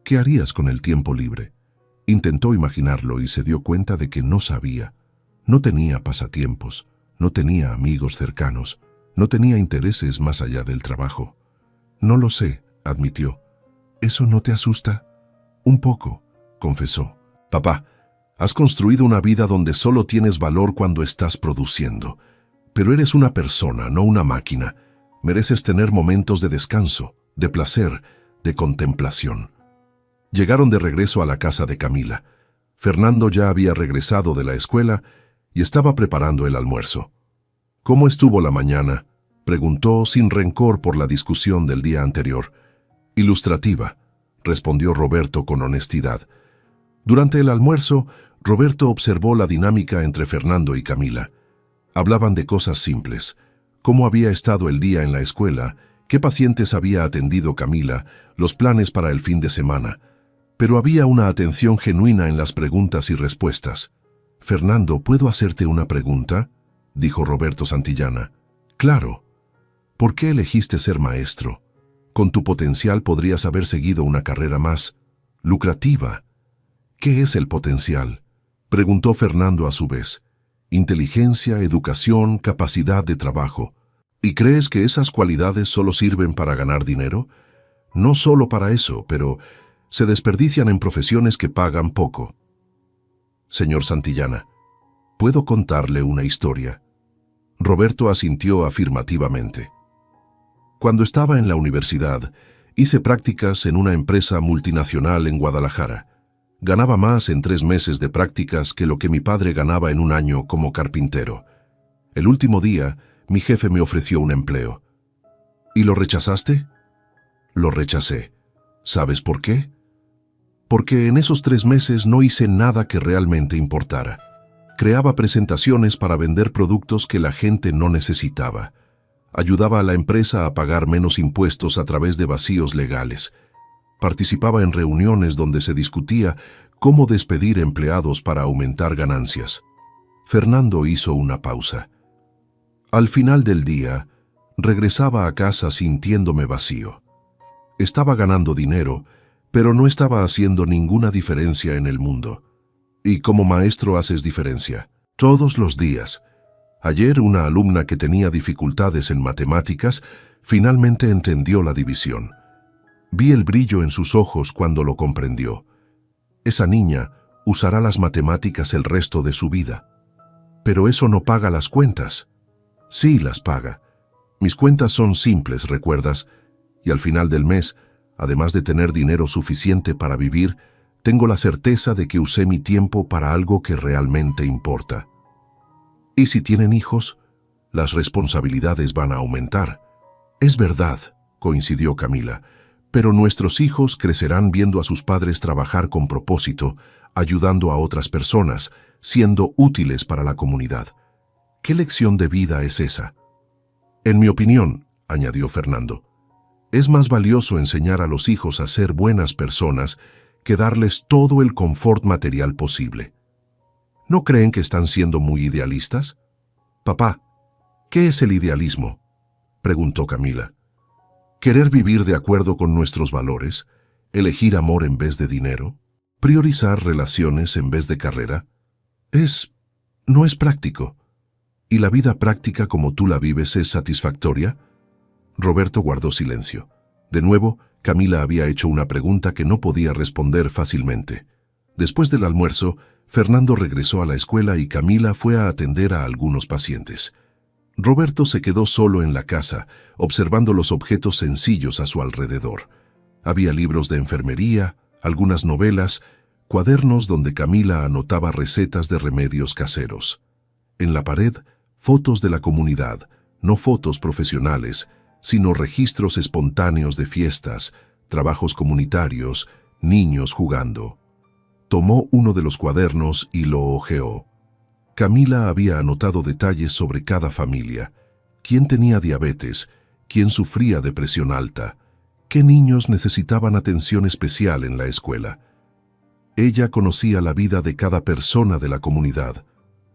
¿Qué harías con el tiempo libre? Intentó imaginarlo y se dio cuenta de que no sabía. No tenía pasatiempos, no tenía amigos cercanos, no tenía intereses más allá del trabajo. No lo sé, admitió. ¿Eso no te asusta? Un poco, confesó. Papá, has construido una vida donde solo tienes valor cuando estás produciendo. Pero eres una persona, no una máquina. Mereces tener momentos de descanso, de placer, de contemplación. Llegaron de regreso a la casa de Camila. Fernando ya había regresado de la escuela y estaba preparando el almuerzo. ¿Cómo estuvo la mañana?, preguntó sin rencor por la discusión del día anterior. Ilustrativa, respondió Roberto con honestidad. Durante el almuerzo, Roberto observó la dinámica entre Fernando y Camila. Hablaban de cosas simples: cómo había estado el día en la escuela, qué pacientes había atendido Camila, los planes para el fin de semana. Pero había una atención genuina en las preguntas y respuestas. «Fernando, ¿puedo hacerte una pregunta?», dijo Roberto Santillana. «Claro. ¿Por qué elegiste ser maestro? Con tu potencial podrías haber seguido una carrera más lucrativa». «¿Qué es el potencial?», preguntó Fernando a su vez. «Inteligencia, educación, capacidad de trabajo. ¿Y crees que esas cualidades solo sirven para ganar dinero? No solo para eso, pero se desperdician en profesiones que pagan poco». «Señor Santillana, ¿puedo contarle una historia?». Roberto asintió afirmativamente. «Cuando estaba en la universidad, hice prácticas en una empresa multinacional en Guadalajara. Ganaba más en 3 meses de prácticas que lo que mi padre ganaba en un año como carpintero. El último día, mi jefe me ofreció un empleo». «¿Y lo rechazaste?». «Lo rechacé. ¿Sabes por qué?». «Porque en esos 3 meses no hice nada que realmente importara. Creaba presentaciones para vender productos que la gente no necesitaba. Ayudaba a la empresa a pagar menos impuestos a través de vacíos legales. Participaba en reuniones donde se discutía cómo despedir empleados para aumentar ganancias». Fernando hizo una pausa. «Al final del día, regresaba a casa sintiéndome vacío. Estaba ganando dinero, pero no estaba haciendo ninguna diferencia en el mundo. Y como maestro haces diferencia, todos los días. Ayer una alumna que tenía dificultades en matemáticas finalmente entendió la división. Vi el brillo en sus ojos cuando lo comprendió. Esa niña usará las matemáticas el resto de su vida. Pero eso no paga las cuentas». «Sí las paga. Mis cuentas son simples, ¿recuerdas? Y al final del mes, además de tener dinero suficiente para vivir, tengo la certeza de que usé mi tiempo para algo que realmente importa». «Y si tienen hijos, las responsabilidades van a aumentar». «Es verdad», coincidió Camila, «pero nuestros hijos crecerán viendo a sus padres trabajar con propósito, ayudando a otras personas, siendo útiles para la comunidad. ¿Qué lección de vida es esa?». «En mi opinión», añadió Fernando, «es más valioso enseñar a los hijos a ser buenas personas que darles todo el confort material posible». «¿No creen que están siendo muy idealistas?». «Papá, ¿qué es el idealismo?», preguntó Camila. «¿Querer vivir de acuerdo con nuestros valores? ¿Elegir amor en vez de dinero? ¿Priorizar relaciones en vez de carrera? No es práctico». «¿Y la vida práctica como tú la vives es satisfactoria?». Roberto guardó silencio. De nuevo, Camila había hecho una pregunta que no podía responder fácilmente. Después del almuerzo, Fernando regresó a la escuela y Camila fue a atender a algunos pacientes. Roberto se quedó solo en la casa, observando los objetos sencillos a su alrededor. Había libros de enfermería, algunas novelas, cuadernos donde Camila anotaba recetas de remedios caseros. En la pared, fotos de la comunidad, no fotos profesionales, sino registros espontáneos de fiestas, trabajos comunitarios, niños jugando. Tomó uno de los cuadernos y lo hojeó. Camila había anotado detalles sobre cada familia: quién tenía diabetes, quién sufría de presión alta, qué niños necesitaban atención especial en la escuela. Ella conocía la vida de cada persona de la comunidad.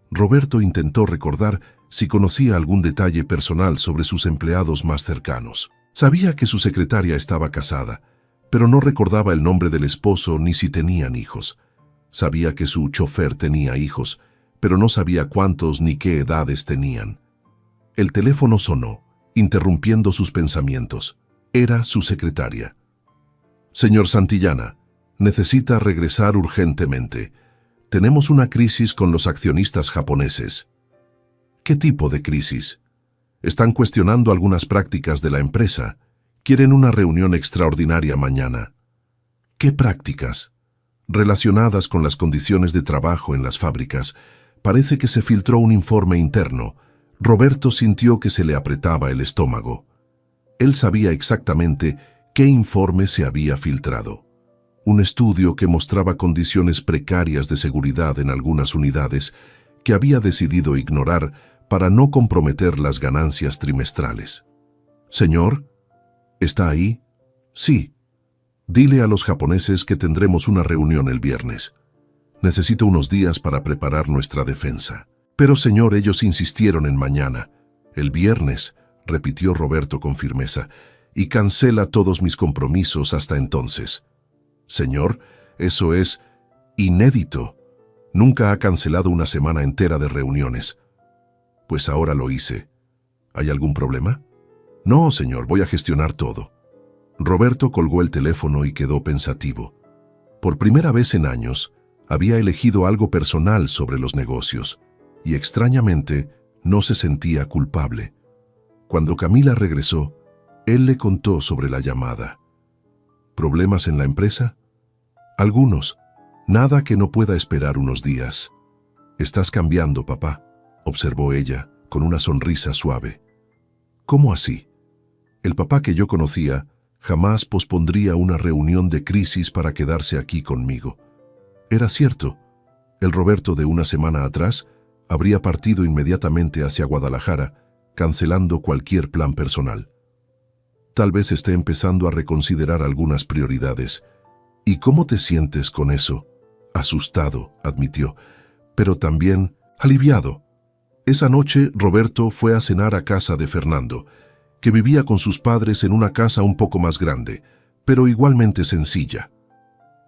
Roberto intentó recordar si conocía algún detalle personal sobre sus empleados más cercanos. Sabía que su secretaria estaba casada, pero no recordaba el nombre del esposo ni si tenían hijos. Sabía que su chofer tenía hijos, pero no sabía cuántos ni qué edades tenían. El teléfono sonó, interrumpiendo sus pensamientos. Era su secretaria. «Señor Santillana, necesita regresar urgentemente. Tenemos una crisis con los accionistas japoneses». «¿Qué tipo de crisis?» «Están cuestionando algunas prácticas de la empresa. Quieren una reunión extraordinaria mañana». «¿Qué prácticas?» «Relacionadas con las condiciones de trabajo en las fábricas. Parece que se filtró un informe interno». Roberto sintió que se le apretaba el estómago. Él sabía exactamente qué informe se había filtrado. Un estudio que mostraba condiciones precarias de seguridad en algunas unidades que había decidido ignorar para no comprometer las ganancias trimestrales. «Señor, ¿está ahí?» «Sí. Dile a los japoneses que tendremos una reunión el viernes. Necesito unos días para preparar nuestra defensa». «Pero, señor, ellos insistieron en mañana». «El viernes», repitió Roberto con firmeza, «y cancela todos mis compromisos hasta entonces». «Señor, eso es inédito. Nunca ha cancelado una semana entera de reuniones». «Pues ahora lo hice. ¿Hay algún problema?» «No, señor, voy a gestionar todo». Roberto colgó el teléfono y quedó pensativo. Por primera vez en años, había elegido algo personal sobre los negocios, y extrañamente no se sentía culpable. Cuando Camila regresó, él le contó sobre la llamada. «¿Problemas en la empresa?» «Algunos. Nada que no pueda esperar unos días». «Estás cambiando, papá», observó ella con una sonrisa suave. «¿Cómo así?» «El papá que yo conocía jamás pospondría una reunión de crisis para quedarse aquí conmigo». Era cierto. El Roberto de una semana atrás habría partido inmediatamente hacia Guadalajara, cancelando cualquier plan personal. Tal vez esté empezando a reconsiderar algunas prioridades. «¿Y cómo te sientes con eso?» «Asustado», admitió, «pero también aliviado». Esa noche Roberto fue a cenar a casa de Fernando, que vivía con sus padres en una casa un poco más grande, pero igualmente sencilla.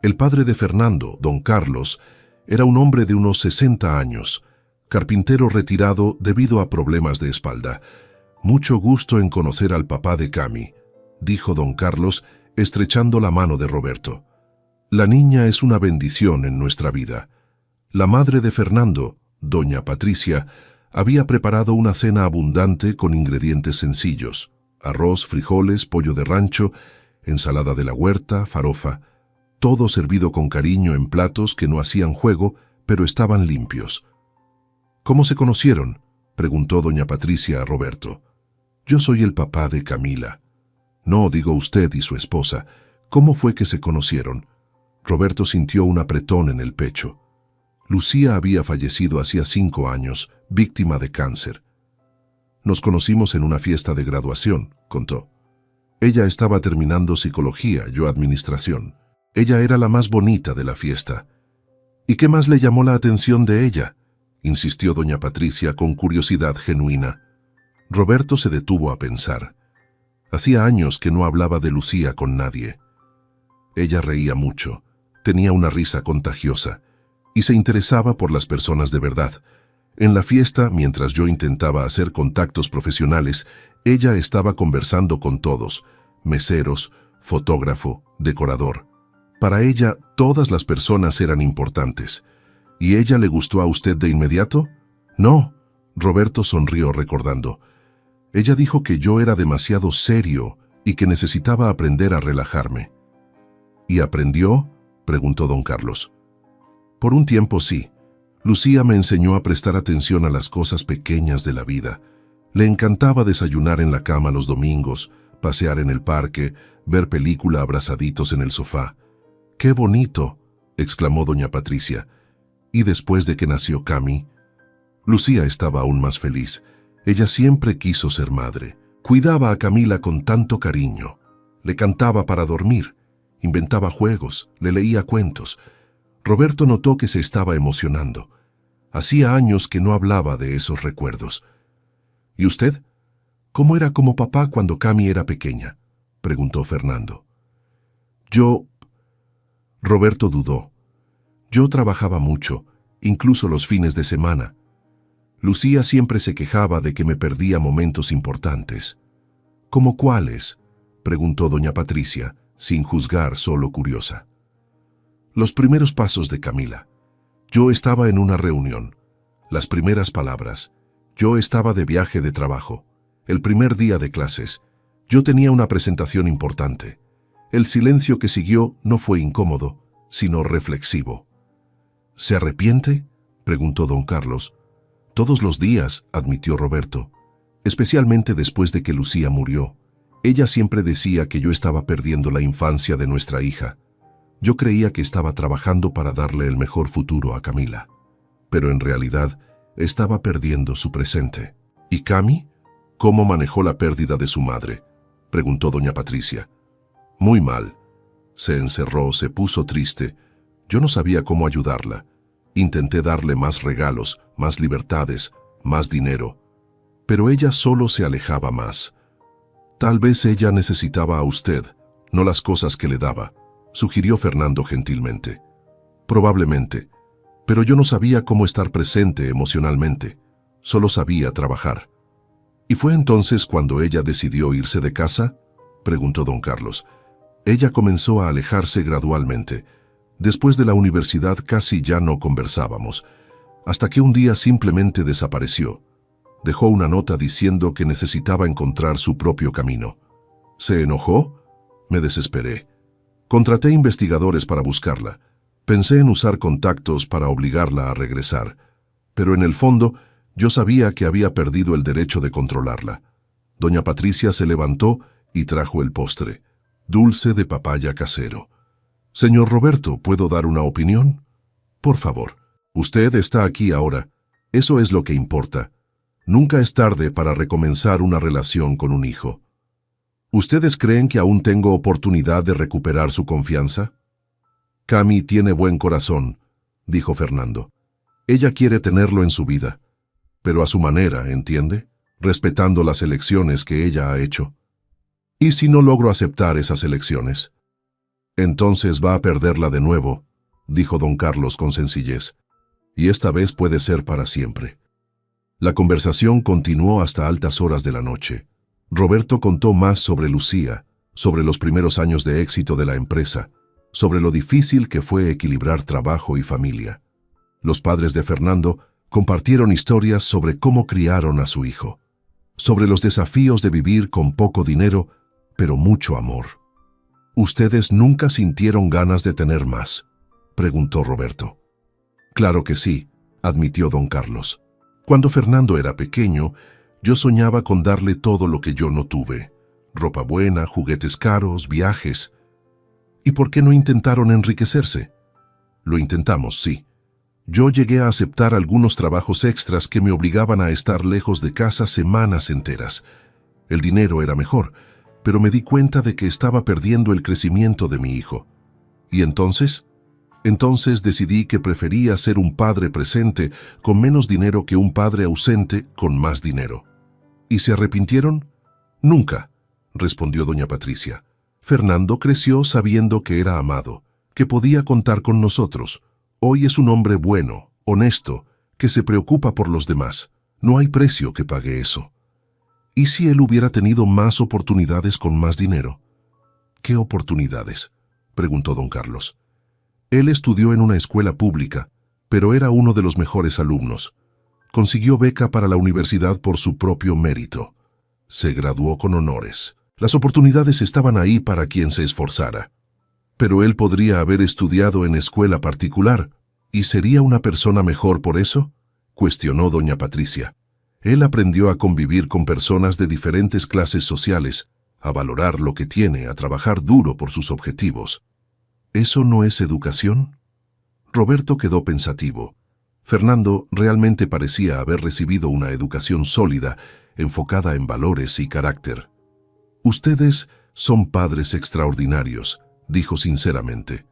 El padre de Fernando, don Carlos, era un hombre de unos 60 años, carpintero retirado debido a problemas de espalda. «Mucho gusto en conocer al papá de Cami», dijo don Carlos, estrechando la mano de Roberto. «La niña es una bendición en nuestra vida». La madre de Fernando, doña Patricia, había preparado una cena abundante con ingredientes sencillos: arroz, frijoles, pollo de rancho, ensalada de la huerta, farofa, todo servido con cariño en platos que no hacían juego, pero estaban limpios. «¿Cómo se conocieron?», preguntó doña Patricia a Roberto. «Yo soy el papá de Camila». «No, digo usted y su esposa. ¿Cómo fue que se conocieron?». Roberto sintió un apretón en el pecho. Lucía había fallecido hacía 5 años, víctima de cáncer. «Nos conocimos en una fiesta de graduación», contó. «Ella estaba terminando psicología, yo administración. Ella era la más bonita de la fiesta». «¿Y qué más le llamó la atención de ella?», insistió doña Patricia con curiosidad genuina. Roberto se detuvo a pensar. Hacía años que no hablaba de Lucía con nadie. Ella reía mucho, tenía una risa contagiosa, y se interesaba por las personas de verdad. En la fiesta, mientras yo intentaba hacer contactos profesionales, ella estaba conversando con todos: meseros, fotógrafo, decorador. Para ella, todas las personas eran importantes. «¿Y ella le gustó a usted de inmediato?». «No», Roberto sonrió recordando. «Ella dijo que yo era demasiado serio y que necesitaba aprender a relajarme». «¿Y aprendió?», preguntó don Carlos. «Por un tiempo sí. Lucía me enseñó a prestar atención a las cosas pequeñas de la vida. Le encantaba desayunar en la cama los domingos, pasear en el parque, ver película abrazaditos en el sofá. ¡Qué bonito!», exclamó doña Patricia. ¿Y después de que nació Cami? Lucía estaba aún más feliz. Ella siempre quiso ser madre. Cuidaba a Camila con tanto cariño. Le cantaba para dormir, inventaba juegos, le leía cuentos. Roberto notó que se estaba emocionando. Hacía años que no hablaba de esos recuerdos. ¿Y usted? ¿Cómo era como papá cuando Cami era pequeña?, preguntó Fernando. Roberto dudó. Yo trabajaba mucho, incluso los fines de semana. Lucía siempre se quejaba de que me perdía momentos importantes. ¿Cómo cuáles?, preguntó doña Patricia, sin juzgar, solo curiosa. Los primeros pasos de Camila. Yo estaba en una reunión. Las primeras palabras. Yo estaba de viaje de trabajo. El primer día de clases. Yo tenía una presentación importante. El silencio que siguió no fue incómodo, sino reflexivo. ¿Se arrepiente?, preguntó don Carlos. Todos los días, admitió Roberto, especialmente después de que Lucía murió. Ella siempre decía que yo estaba perdiendo la infancia de nuestra hija. Yo creía que estaba trabajando para darle el mejor futuro a Camila, pero en realidad estaba perdiendo su presente. ¿Y Cami? ¿Cómo manejó la pérdida de su madre?, preguntó doña Patricia. Muy mal. Se encerró, se puso triste. Yo no sabía cómo ayudarla. Intenté darle más regalos, más libertades, más dinero, pero ella solo se alejaba más. Tal vez ella necesitaba a usted, no las cosas que le daba, sugirió Fernando gentilmente. Probablemente, pero yo no sabía cómo estar presente emocionalmente, solo sabía trabajar. ¿Y fue entonces cuando ella decidió irse de casa?, preguntó don Carlos. Ella comenzó a alejarse gradualmente. Después de la universidad casi ya no conversábamos, hasta que un día simplemente desapareció. Dejó una nota diciendo que necesitaba encontrar su propio camino. ¿Se enojó? Me desesperé. Contraté investigadores para buscarla. Pensé en usar contactos para obligarla a regresar, pero en el fondo yo sabía que había perdido el derecho de controlarla. Doña Patricia se levantó y trajo el postre, dulce de papaya casero. Señor Roberto, ¿puedo dar una opinión? Por favor. Usted está aquí ahora. Eso es lo que importa. Nunca es tarde para recomenzar una relación con un hijo. ¿Ustedes creen que aún tengo oportunidad de recuperar su confianza? Cami tiene buen corazón, dijo Fernando. Ella quiere tenerlo en su vida, pero a su manera, ¿entiende? Respetando las elecciones que ella ha hecho. ¿Y si no logro aceptar esas elecciones? Entonces va a perderla de nuevo, dijo don Carlos con sencillez, y esta vez puede ser para siempre. La conversación continuó hasta altas horas de la noche. Roberto contó más sobre Lucía, sobre los primeros años de éxito de la empresa, sobre lo difícil que fue equilibrar trabajo y familia. Los padres de Fernando compartieron historias sobre cómo criaron a su hijo, sobre los desafíos de vivir con poco dinero, pero mucho amor. ¿Ustedes nunca sintieron ganas de tener más?, preguntó Roberto. Claro que sí, admitió don Carlos. Cuando Fernando era pequeño, yo soñaba con darle todo lo que yo no tuve. Ropa buena, juguetes caros, viajes. ¿Y por qué no intentaron enriquecerse? Lo intentamos, sí. Yo llegué a aceptar algunos trabajos extras que me obligaban a estar lejos de casa semanas enteras. El dinero era mejor, pero me di cuenta de que estaba perdiendo el crecimiento de mi hijo. ¿Y entonces? Entonces decidí que prefería ser un padre presente con menos dinero que un padre ausente con más dinero. ¿Y se arrepintieron? Nunca, respondió doña Patricia. Fernando creció sabiendo que era amado, que podía contar con nosotros. Hoy es un hombre bueno, honesto, que se preocupa por los demás. No hay precio que pague eso. ¿Y si él hubiera tenido más oportunidades con más dinero? ¿Qué oportunidades?, preguntó don Carlos. Él estudió en una escuela pública, pero era uno de los mejores alumnos. Consiguió beca para la universidad por su propio mérito. Se graduó con honores. Las oportunidades estaban ahí para quien se esforzara. Pero él podría haber estudiado en escuela particular, ¿y sería una persona mejor por eso?, cuestionó doña Patricia. Él aprendió a convivir con personas de diferentes clases sociales, a valorar lo que tiene, a trabajar duro por sus objetivos. ¿Eso no es educación? Roberto quedó pensativo. Fernando realmente parecía haber recibido una educación sólida, enfocada en valores y carácter. Ustedes son padres extraordinarios, dijo sinceramente.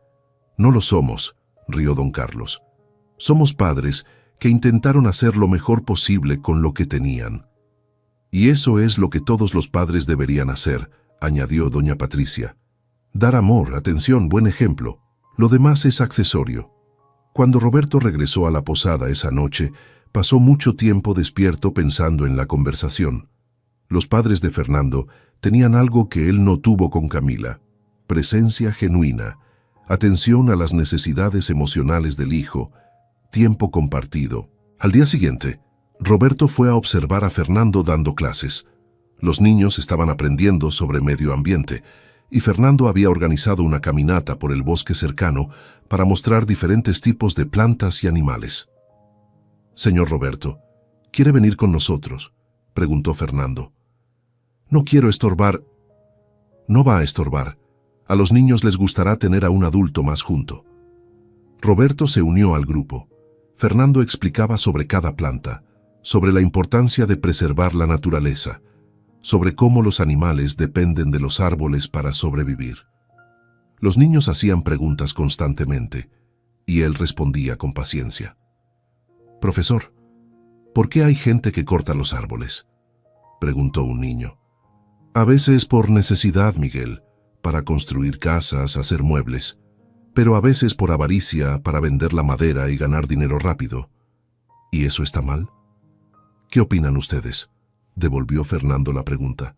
No lo somos, rió don Carlos. Somos padres que intentaron hacer lo mejor posible con lo que tenían. Y eso es lo que todos los padres deberían hacer, añadió doña Patricia. Dar amor, atención, buen ejemplo. Lo demás es accesorio. Cuando Roberto regresó a la posada esa noche, pasó mucho tiempo despierto pensando en la conversación. Los padres de Fernando tenían algo que él no tuvo con Camila: presencia genuina, atención a las necesidades emocionales del hijo, tiempo compartido. Al día siguiente, Roberto fue a observar a Fernando dando clases. Los niños estaban aprendiendo sobre medio ambiente, y Fernando había organizado una caminata por el bosque cercano para mostrar diferentes tipos de plantas y animales. «Señor Roberto, ¿quiere venir con nosotros?», preguntó Fernando. «No quiero estorbar». «No va a estorbar. A los niños les gustará tener a un adulto más junto». Roberto se unió al grupo. Fernando explicaba sobre cada planta, sobre la importancia de preservar la naturaleza, sobre cómo los animales dependen de los árboles para sobrevivir. Los niños hacían preguntas constantemente, y él respondía con paciencia. «Profesor, ¿por qué hay gente que corta los árboles?», preguntó un niño. «A veces por necesidad, Miguel, para construir casas, hacer muebles, pero a veces por avaricia, para vender la madera y ganar dinero rápido. ¿Y eso está mal?». «¿Qué opinan ustedes?», devolvió Fernando la pregunta.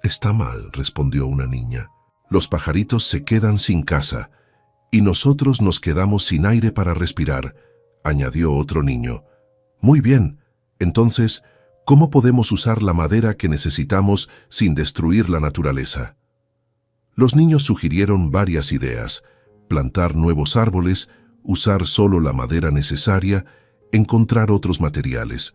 «Está mal», respondió una niña. «Los pajaritos se quedan sin casa y nosotros nos quedamos sin aire para respirar», añadió otro niño. «Muy bien, entonces, ¿cómo podemos usar la madera que necesitamos sin destruir la naturaleza?». Los niños sugirieron varias ideas: plantar nuevos árboles, usar solo la madera necesaria, encontrar otros materiales.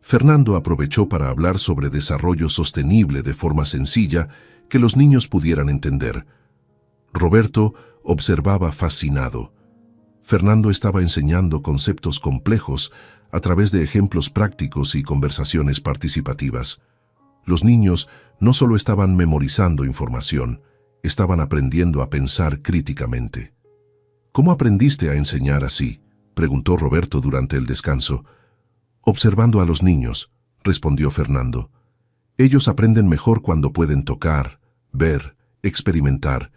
Fernando aprovechó para hablar sobre desarrollo sostenible de forma sencilla que los niños pudieran entender. Roberto observaba fascinado. Fernando estaba enseñando conceptos complejos a través de ejemplos prácticos y conversaciones participativas. Los niños no solo estaban memorizando información, estaban aprendiendo a pensar críticamente. «¿Cómo aprendiste a enseñar así?», preguntó Roberto durante el descanso. «Observando a los niños», respondió Fernando. «Ellos aprenden mejor cuando pueden tocar, ver, experimentar,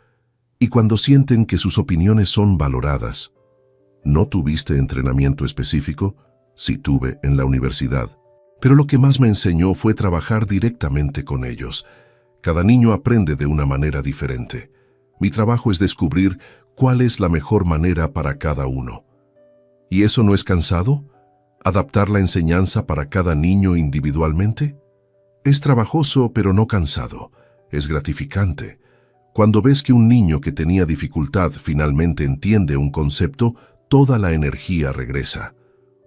y cuando sienten que sus opiniones son valoradas». «¿No tuviste entrenamiento específico?». «Sí tuve en la universidad, pero lo que más me enseñó fue trabajar directamente con ellos. Cada niño aprende de una manera diferente. Mi trabajo es descubrir cuál es la mejor manera para cada uno». «¿Y eso no es cansado? ¿Adaptar la enseñanza para cada niño individualmente?». «Es trabajoso, pero no cansado. Es gratificante. Cuando ves que un niño que tenía dificultad finalmente entiende un concepto, toda la energía regresa».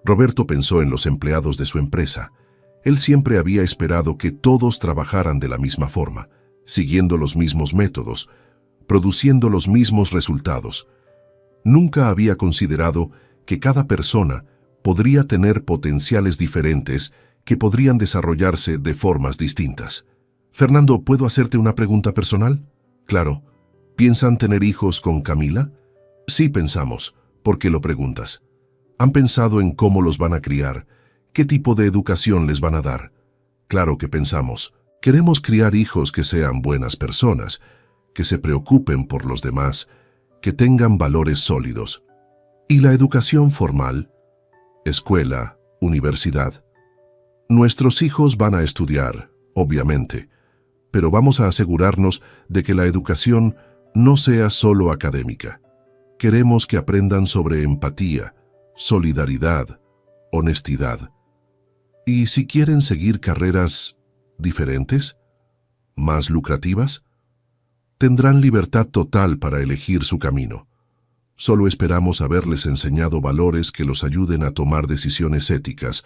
Roberto pensó en los empleados de su empresa. Él siempre había esperado que todos trabajaran de la misma forma, siguiendo los mismos métodos, produciendo los mismos resultados. Nunca había considerado que cada persona podría tener potenciales diferentes que podrían desarrollarse de formas distintas. «Fernando, ¿puedo hacerte una pregunta personal?». «Claro. ¿Piensan tener hijos con Camila?». «Sí, pensamos. ¿Por qué lo preguntas?». «¿Han pensado en cómo los van a criar? ¿Qué tipo de educación les van a dar?». «Claro que pensamos. Queremos criar hijos que sean buenas personas, que se preocupen por los demás, que tengan valores sólidos». «¿Y la educación formal?». «Escuela, universidad». «Nuestros hijos van a estudiar, obviamente, pero vamos a asegurarnos de que la educación no sea solo académica. Queremos que aprendan sobre empatía, solidaridad, honestidad. ¿Y si quieren seguir carreras diferentes, más lucrativas? Tendrán libertad total para elegir su camino. Solo esperamos haberles enseñado valores que los ayuden a tomar decisiones éticas,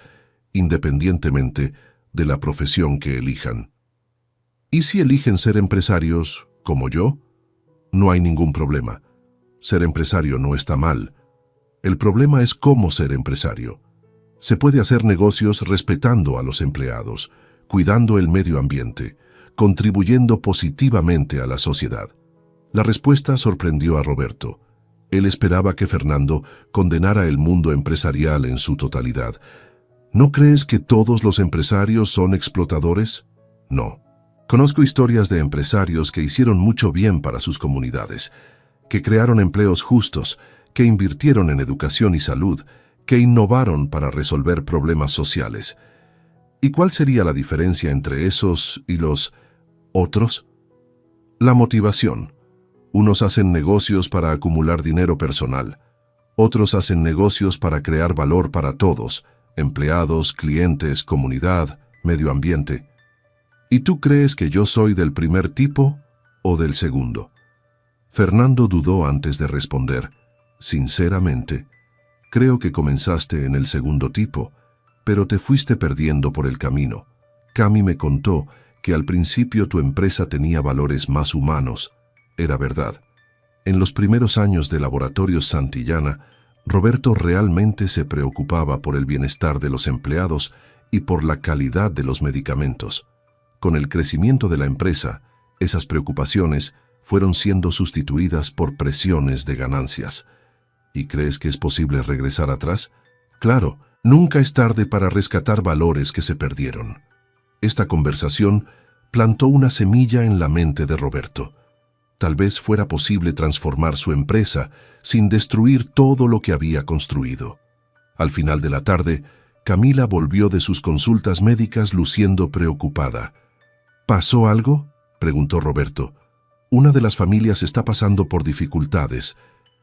independientemente de la profesión que elijan. ¿Y si eligen ser empresarios, como yo? No hay ningún problema. Ser empresario no está mal. El problema es cómo ser empresario. Se puede hacer negocios respetando a los empleados, cuidando el medio ambiente, contribuyendo positivamente a la sociedad. La respuesta sorprendió a Roberto. Él esperaba que Fernando condenara el mundo empresarial en su totalidad. ¿No crees que todos los empresarios son explotadores? No. Conozco historias de empresarios que hicieron mucho bien para sus comunidades, que crearon empleos justos, que invirtieron en educación y salud, que innovaron para resolver problemas sociales. ¿Y cuál sería la diferencia entre esos y los otros? La motivación. Unos hacen negocios para acumular dinero personal. Otros hacen negocios para crear valor para todos, empleados, clientes, comunidad, medio ambiente. ¿Y tú crees que yo soy del primer tipo o del segundo? Fernando dudó antes de responder. Sinceramente, creo que comenzaste en el segundo tipo, pero te fuiste perdiendo por el camino. Cami me contó que al principio tu empresa tenía valores más humanos. Era verdad. En los primeros años de Laboratorios Santillana, Roberto realmente se preocupaba por el bienestar de los empleados y por la calidad de los medicamentos. Con el crecimiento de la empresa, esas preocupaciones fueron siendo sustituidas por presiones de ganancias. ¿Y crees que es posible regresar atrás? Claro, nunca es tarde para rescatar valores que se perdieron. Esta conversación plantó una semilla en la mente de Roberto. Tal vez fuera posible transformar su empresa sin destruir todo lo que había construido. Al final de la tarde, Camila volvió de sus consultas médicas luciendo preocupada. ¿Pasó algo?, preguntó Roberto. Una de las familias está pasando por dificultades.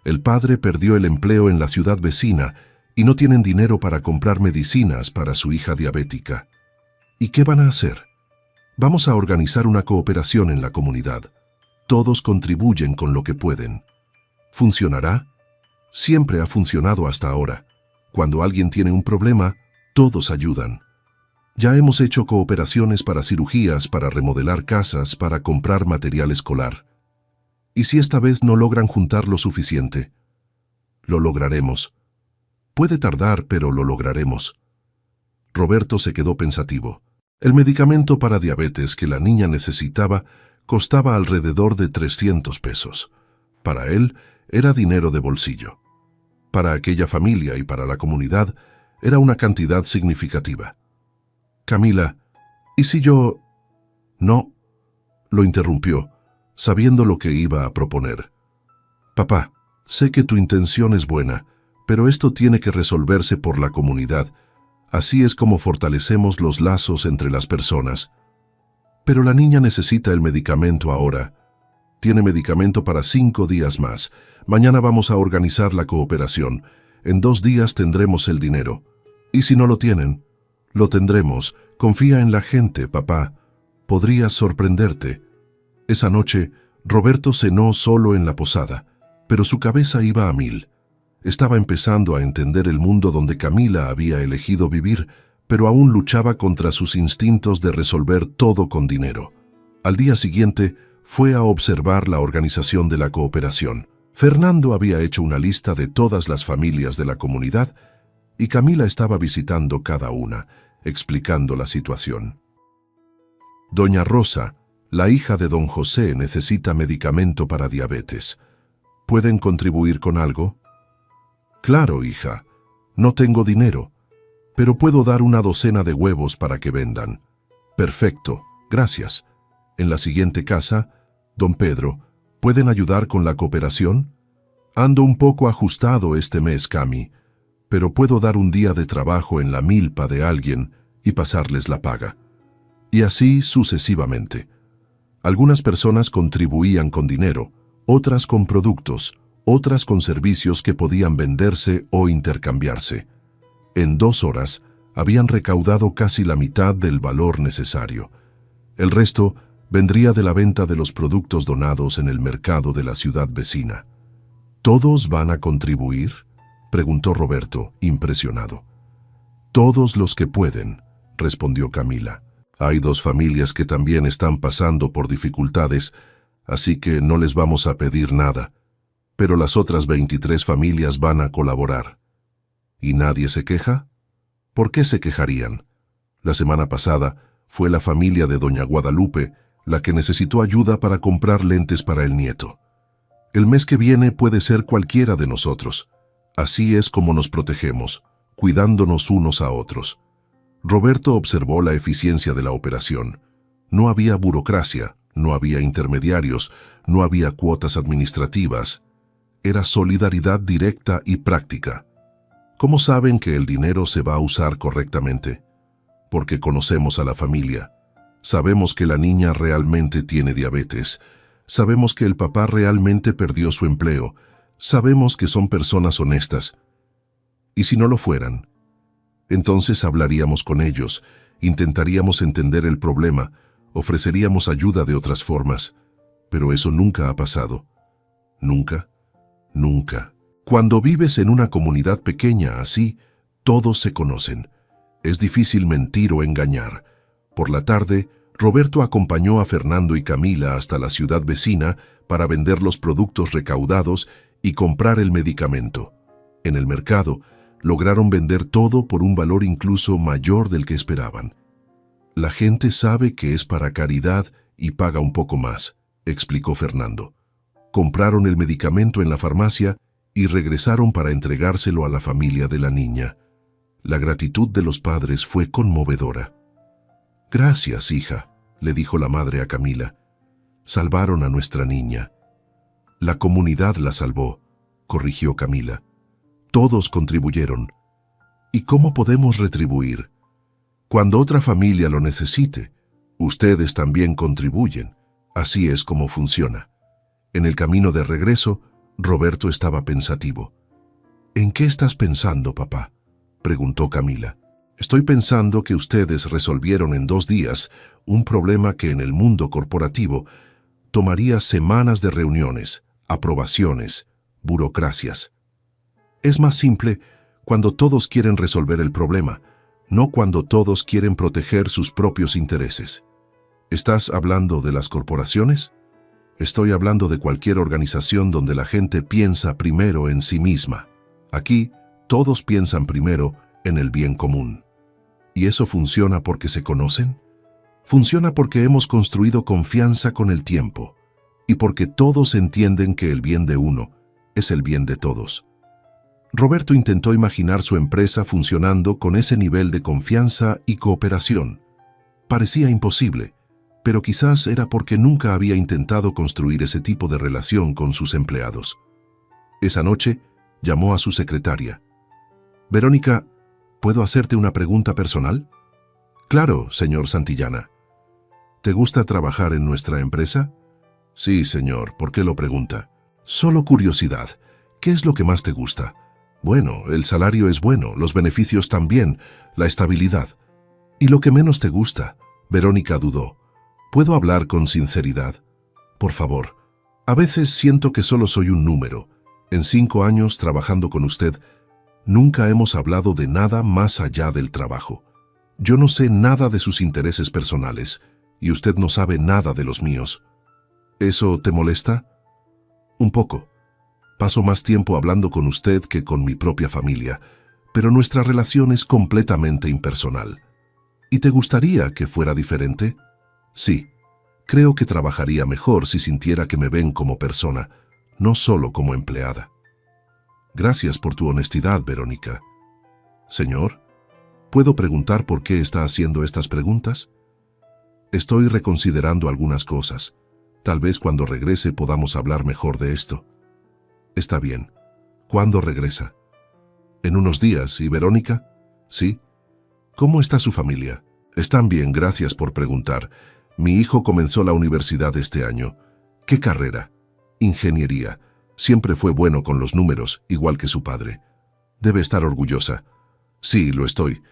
El padre perdió el empleo en la ciudad vecina y no tienen dinero para comprar medicinas para su hija diabética. ¿Y qué van a hacer? Vamos a organizar una cooperación en la comunidad. Todos contribuyen con lo que pueden. ¿Funcionará? Siempre ha funcionado hasta ahora. Cuando alguien tiene un problema, todos ayudan. Ya hemos hecho cooperaciones para cirugías, para remodelar casas, para comprar material escolar. ¿Y si esta vez no logran juntar lo suficiente? Lo lograremos. Puede tardar, pero lo lograremos. Roberto se quedó pensativo. El medicamento para diabetes que la niña necesitaba costaba alrededor de 300 pesos. Para él, era dinero de bolsillo. Para aquella familia y para la comunidad, era una cantidad significativa. Camila, ¿y si yo...? No, lo interrumpió, sabiendo lo que iba a proponer. Papá, sé que tu intención es buena, pero esto tiene que resolverse por la comunidad. Así es como fortalecemos los lazos entre las personas. Pero la niña necesita el medicamento ahora. Tiene medicamento para 5 días más. Mañana vamos a organizar la cooperación. En 2 días tendremos el dinero. ¿Y si no lo tienen? Lo tendremos. Confía en la gente, papá. Podrías sorprenderte. Esa noche, Roberto cenó solo en la posada, pero su cabeza iba a mil. Estaba empezando a entender el mundo donde Camila había elegido vivir, pero aún luchaba contra sus instintos de resolver todo con dinero. Al día siguiente, fue a observar la organización de la cooperación. Fernando había hecho una lista de todas las familias de la comunidad y Camila estaba visitando cada una, explicando la situación. Doña Rosa, la hija de don José, necesita medicamento para diabetes. ¿Pueden contribuir con algo? Claro, hija. No tengo dinero, pero puedo dar una docena de huevos para que vendan. Perfecto, gracias. En la siguiente casa, don Pedro, ¿pueden ayudar con la cooperación? Ando un poco ajustado este mes, Cami, pero puedo dar un día de trabajo en la milpa de alguien y pasarles la paga. Y así sucesivamente. Algunas personas contribuían con dinero, otras con productos, otras con servicios que podían venderse o intercambiarse. En 2 horas, habían recaudado casi la mitad del valor necesario. El resto vendría de la venta de los productos donados en el mercado de la ciudad vecina. ¿Todos van a contribuir?, preguntó Roberto, impresionado. Todos los que pueden, respondió Camila. Hay 2 familias que también están pasando por dificultades, así que no les vamos a pedir nada. pero las otras 23 familias van a colaborar. ¿Y nadie se queja? ¿Por qué se quejarían? La semana pasada fue la familia de doña Guadalupe la que necesitó ayuda para comprar lentes para el nieto. El mes que viene puede ser cualquiera de nosotros. Así es como nos protegemos, cuidándonos unos a otros. Roberto observó la eficiencia de la operación. No había burocracia, no había intermediarios, no había cuotas administrativas. Era solidaridad directa y práctica. ¿Cómo saben que el dinero se va a usar correctamente? Porque conocemos a la familia. Sabemos que la niña realmente tiene diabetes. Sabemos que el papá realmente perdió su empleo. Sabemos que son personas honestas. ¿Y si no lo fueran? Entonces hablaríamos con ellos, intentaríamos entender el problema, ofreceríamos ayuda de otras formas. Pero eso nunca ha pasado. Nunca, nunca. Cuando vives en una comunidad pequeña así, todos se conocen. Es difícil mentir o engañar. Por la tarde, Roberto acompañó a Fernando y Camila hasta la ciudad vecina para vender los productos recaudados y comprar el medicamento. En el mercado, lograron vender todo por un valor incluso mayor del que esperaban. La gente sabe que es para caridad y paga un poco más, explicó Fernando. Compraron el medicamento en la farmacia y regresaron para entregárselo a la familia de la niña. La gratitud de los padres fue conmovedora. «Gracias, hija», le dijo la madre a Camila. «Salvaron a nuestra niña». «La comunidad la salvó», corrigió Camila. «Todos contribuyeron». «¿Y cómo podemos retribuir?» «Cuando otra familia lo necesite, ustedes también contribuyen. Así es como funciona». En el camino de regreso, Roberto estaba pensativo. «¿En qué estás pensando, papá?», preguntó Camila. «Estoy pensando que ustedes resolvieron en 2 días un problema que en el mundo corporativo tomaría semanas de reuniones, aprobaciones, burocracias. Es más simple cuando todos quieren resolver el problema, no cuando todos quieren proteger sus propios intereses». ¿Estás hablando de las corporaciones? Estoy hablando de cualquier organización donde la gente piensa primero en sí misma. Aquí, todos piensan primero en el bien común. ¿Y eso funciona porque se conocen? Funciona porque hemos construido confianza con el tiempo y porque todos entienden que el bien de uno es el bien de todos. Roberto intentó imaginar su empresa funcionando con ese nivel de confianza y cooperación. Parecía imposible, pero quizás era porque nunca había intentado construir ese tipo de relación con sus empleados. Esa noche, llamó a su secretaria. «Verónica, ¿puedo hacerte una pregunta personal?» «Claro, señor Santillana». «¿Te gusta trabajar en nuestra empresa?» «Sí, señor. ¿Por qué lo pregunta?» «Solo curiosidad. ¿Qué es lo que más te gusta?» «Bueno, el salario es bueno, los beneficios también, la estabilidad». «¿Y lo que menos te gusta?» Verónica dudó. «¿Puedo hablar con sinceridad?» «Por favor. A veces siento que solo soy un número. En 5 años trabajando con usted, nunca hemos hablado de nada más allá del trabajo. Yo no sé nada de sus intereses personales, y usted no sabe nada de los míos. ¿Eso te molesta?» «Un poco. Paso más tiempo hablando con usted que con mi propia familia, pero nuestra relación es completamente impersonal. ¿Y te gustaría que fuera diferente?» «Sí. Creo que trabajaría mejor si sintiera que me ven como persona, no solo como empleada». «Gracias por tu honestidad, Verónica». «Señor, ¿puedo preguntar por qué está haciendo estas preguntas?» «Estoy reconsiderando algunas cosas. Tal vez cuando regrese podamos hablar mejor de esto». «Está bien. ¿Cuándo regresa?» «En unos días. ¿Y Verónica?» «Sí». «¿Cómo está su familia?» «Están bien, gracias por preguntar. Mi hijo comenzó la universidad este año». «¿Qué carrera?» «Ingeniería. Siempre fue bueno con los números, igual que su padre». «Debe estar orgullosa». «Sí, lo estoy.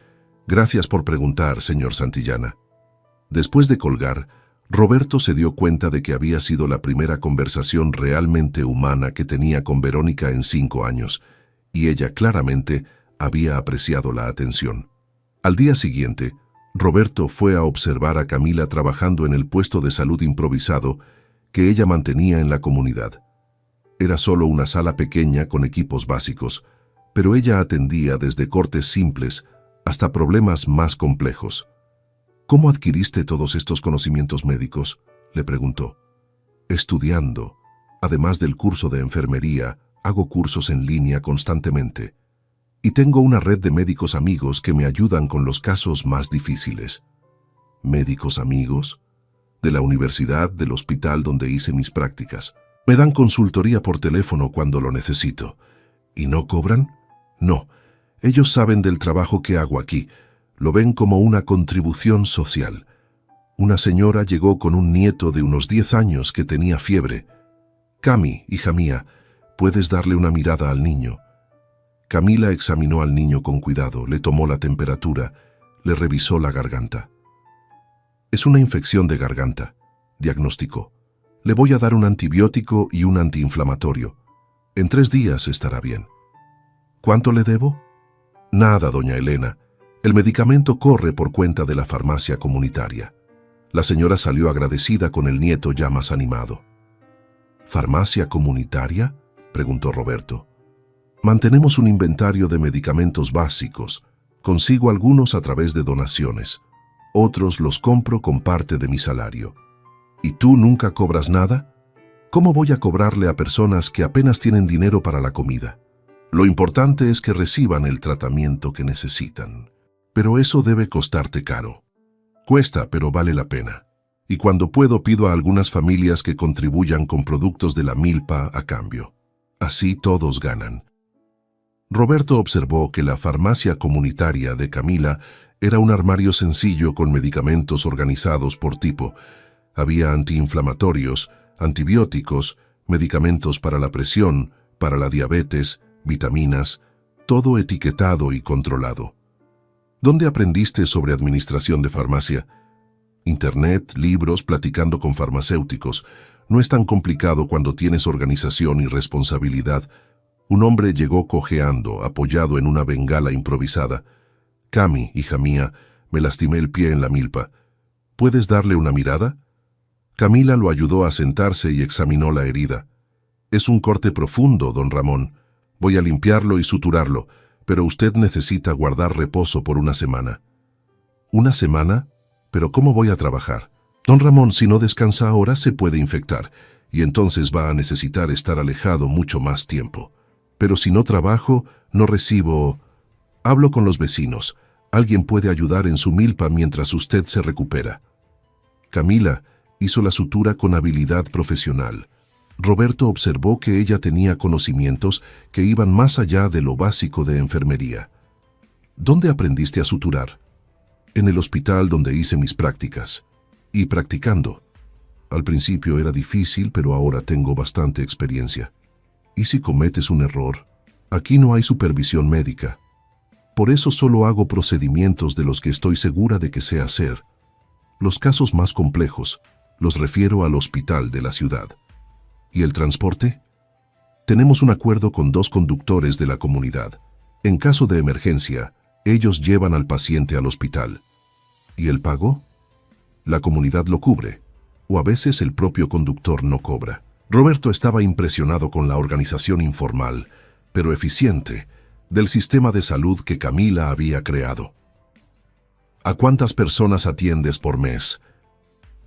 Gracias por preguntar, señor Santillana». Después de colgar, Roberto se dio cuenta de que había sido la primera conversación realmente humana que tenía con Verónica en 5 años, y ella claramente había apreciado la atención. Al día siguiente, Roberto fue a observar a Camila trabajando en el puesto de salud improvisado que ella mantenía en la comunidad. Era solo una sala pequeña con equipos básicos, pero ella atendía desde cortes simples hasta problemas más complejos. ¿Cómo adquiriste todos estos conocimientos médicos?, le preguntó. Estudiando. Además del curso de enfermería, hago cursos en línea constantemente. Y tengo una red de médicos amigos que me ayudan con los casos más difíciles. ¿Médicos amigos? De la universidad, del hospital donde hice mis prácticas. Me dan consultoría por teléfono cuando lo necesito. ¿Y no cobran? No. Ellos saben del trabajo que hago aquí. Lo ven como una contribución social. Una señora llegó con un nieto de unos 10 años que tenía fiebre. Cami, hija mía, ¿puedes darle una mirada al niño? Camila examinó al niño con cuidado, le tomó la temperatura, le revisó la garganta. Es una infección de garganta, diagnosticó. Le voy a dar un antibiótico y un antiinflamatorio. En 3 días estará bien. ¿Cuánto le debo? Nada, doña Elena. El medicamento corre por cuenta de la farmacia comunitaria. La señora salió agradecida con el nieto ya más animado. ¿Farmacia comunitaria?, preguntó Roberto. Mantenemos un inventario de medicamentos básicos. Consigo algunos a través de donaciones. Otros los compro con parte de mi salario. ¿Y tú nunca cobras nada? ¿Cómo voy a cobrarle a personas que apenas tienen dinero para la comida? Lo importante es que reciban el tratamiento que necesitan. Pero eso debe costarte caro. Cuesta, pero vale la pena. Y cuando puedo pido a algunas familias que contribuyan con productos de la milpa a cambio. Así todos ganan. Roberto observó que la farmacia comunitaria de Camila era un armario sencillo con medicamentos organizados por tipo. Había antiinflamatorios, antibióticos, medicamentos para la presión, para la diabetes, vitaminas, todo etiquetado y controlado. ¿Dónde aprendiste sobre administración de farmacia? Internet, libros, platicando con farmacéuticos. No es tan complicado cuando tienes organización y responsabilidad. Un hombre llegó cojeando, apoyado en una bengala improvisada. Cami, hija mía, me lastimé el pie en la milpa. ¿Puedes darle una mirada? Camila lo ayudó a sentarse y examinó la herida. Es un corte profundo, don Ramón. Voy a limpiarlo y suturarlo, pero usted necesita guardar reposo por 1 semana. ¿1 semana? ¿Pero cómo voy a trabajar? Don Ramón, si no descansa ahora, se puede infectar, y entonces va a necesitar estar alejado mucho más tiempo. Pero si no trabajo, no recibo... Hablo con los vecinos. Alguien puede ayudar en su milpa mientras usted se recupera. Camila hizo la sutura con habilidad profesional. Roberto observó que ella tenía conocimientos que iban más allá de lo básico de enfermería. ¿Dónde aprendiste a suturar? En el hospital donde hice mis prácticas. Y practicando. Al principio era difícil, pero ahora tengo bastante experiencia. ¿Y si cometes un error? Aquí no hay supervisión médica. Por eso solo hago procedimientos de los que estoy segura de que sé hacer. Los casos más complejos los refiero al hospital de la ciudad. ¿Y el transporte? Tenemos un acuerdo con 2 conductores de la comunidad. En caso de emergencia, ellos llevan al paciente al hospital. ¿Y el pago? La comunidad lo cubre, o a veces el propio conductor no cobra. Roberto estaba impresionado con la organización informal, pero eficiente, del sistema de salud que Camila había creado. ¿A cuántas personas atiendes por mes?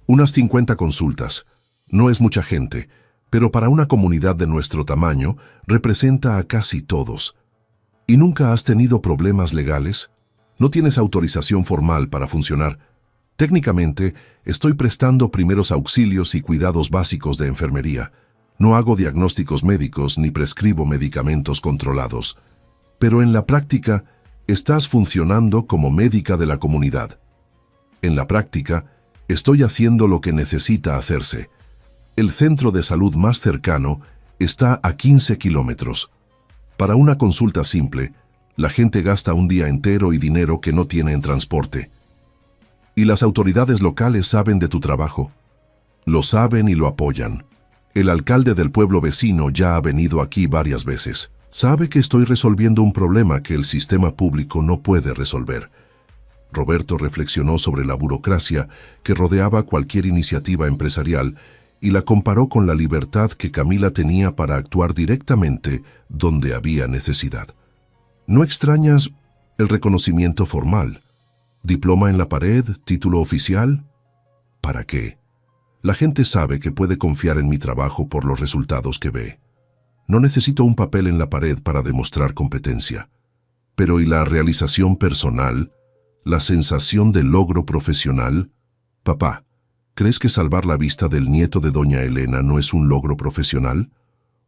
Unas 50 consultas. No es mucha gente, pero para una comunidad de nuestro tamaño representa a casi todos. ¿Y nunca has tenido problemas legales? No tienes autorización formal para funcionar. Técnicamente, estoy prestando primeros auxilios y cuidados básicos de enfermería. No hago diagnósticos médicos ni prescribo medicamentos controlados. Pero en la práctica, estás funcionando como médica de la comunidad. En la práctica, estoy haciendo lo que necesita hacerse. El centro de salud más cercano está a 15 kilómetros. Para una consulta simple, la gente gasta un día entero y dinero que no tiene en transporte. Y las autoridades locales saben de tu trabajo. Lo saben y lo apoyan. El alcalde del pueblo vecino ya ha venido aquí varias veces. Sabe que estoy resolviendo un problema que el sistema público no puede resolver. Roberto reflexionó sobre la burocracia que rodeaba cualquier iniciativa empresarial y la comparó con la libertad que Camila tenía para actuar directamente donde había necesidad. ¿No extrañas el reconocimiento formal? ¿Diploma en la pared? ¿Título oficial? ¿Para qué? La gente sabe que puede confiar en mi trabajo por los resultados que ve. No necesito un papel en la pared para demostrar competencia. Pero ¿y la realización personal? ¿La sensación de logro profesional? Papá, ¿crees que salvar la vista del nieto de doña Elena no es un logro profesional?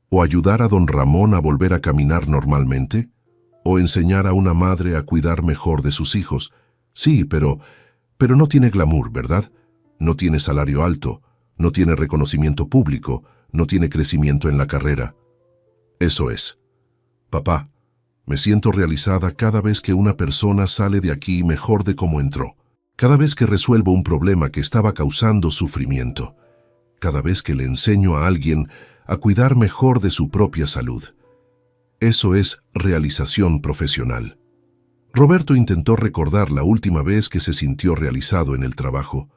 ¿O ayudar a don Ramón a volver a caminar normalmente? ¿O enseñar a una madre a cuidar mejor de sus hijos? Sí, pero no tiene glamour, ¿verdad? No tiene salario alto, no tiene reconocimiento público, no tiene crecimiento en la carrera. Eso es. Papá, me siento realizada cada vez que una persona sale de aquí mejor de cómo entró. Cada vez que resuelvo un problema que estaba causando sufrimiento. Cada vez que le enseño a alguien a cuidar mejor de su propia salud. Eso es realización profesional. Roberto intentó recordar la última vez que se sintió realizado en el trabajo.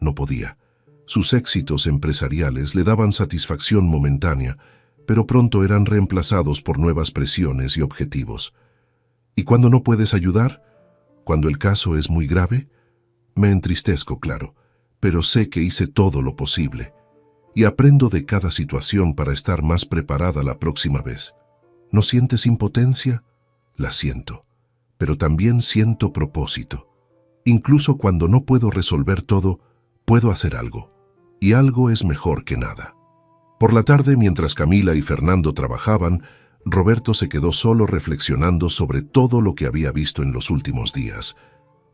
No podía. Sus éxitos empresariales le daban satisfacción momentánea, pero pronto eran reemplazados por nuevas presiones y objetivos. ¿Y cuando no puedes ayudar? ¿Cuando el caso es muy grave? Me entristezco, claro, pero sé que hice todo lo posible. Y aprendo de cada situación para estar más preparada la próxima vez. ¿No sientes impotencia? La siento, pero también siento propósito. Incluso cuando no puedo resolver todo, puedo hacer algo. Y algo es mejor que nada. Por la tarde, mientras Camila y Fernando trabajaban, Roberto se quedó solo reflexionando sobre todo lo que había visto en los últimos días.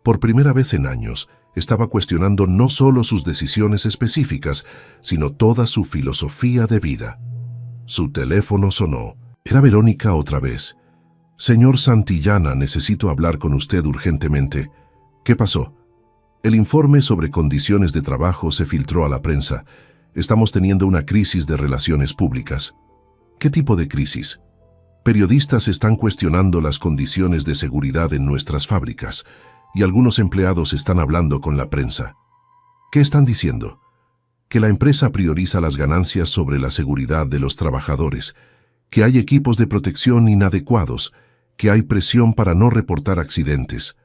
Por primera vez en años, estaba cuestionando no solo sus decisiones específicas, sino toda su filosofía de vida. Su teléfono sonó. Era Verónica otra vez. «Señor Santillana, necesito hablar con usted urgentemente». «¿Qué pasó?» «El informe sobre condiciones de trabajo se filtró a la prensa. Estamos teniendo una crisis de relaciones públicas». «¿Qué tipo de crisis?» «Periodistas están cuestionando las condiciones de seguridad en nuestras fábricas y algunos empleados están hablando con la prensa». «¿Qué están diciendo?» «Que la empresa prioriza las ganancias sobre la seguridad de los trabajadores, que hay equipos de protección inadecuados, que hay presión para no reportar accidentes».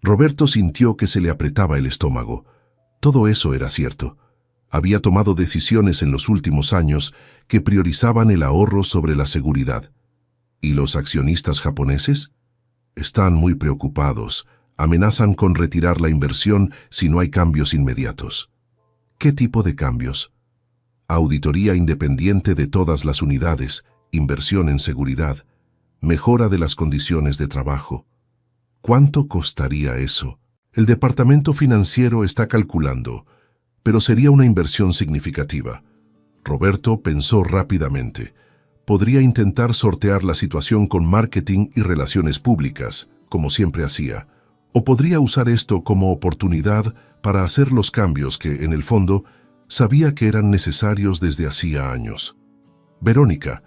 Roberto sintió que se le apretaba el estómago. Todo eso era cierto. Había tomado decisiones en los últimos años que priorizaban el ahorro sobre la seguridad. ¿Y los accionistas japoneses? Están muy preocupados. Amenazan con retirar la inversión si no hay cambios inmediatos. ¿Qué tipo de cambios? Auditoría independiente de todas las unidades, inversión en seguridad, mejora de las condiciones de trabajo. ¿Cuánto costaría eso? El departamento financiero está calculando, pero sería una inversión significativa. Roberto pensó rápidamente. Podría intentar sortear la situación con marketing y relaciones públicas, como siempre hacía, o podría usar esto como oportunidad para hacer los cambios que, en el fondo, sabía que eran necesarios desde hacía años. Verónica,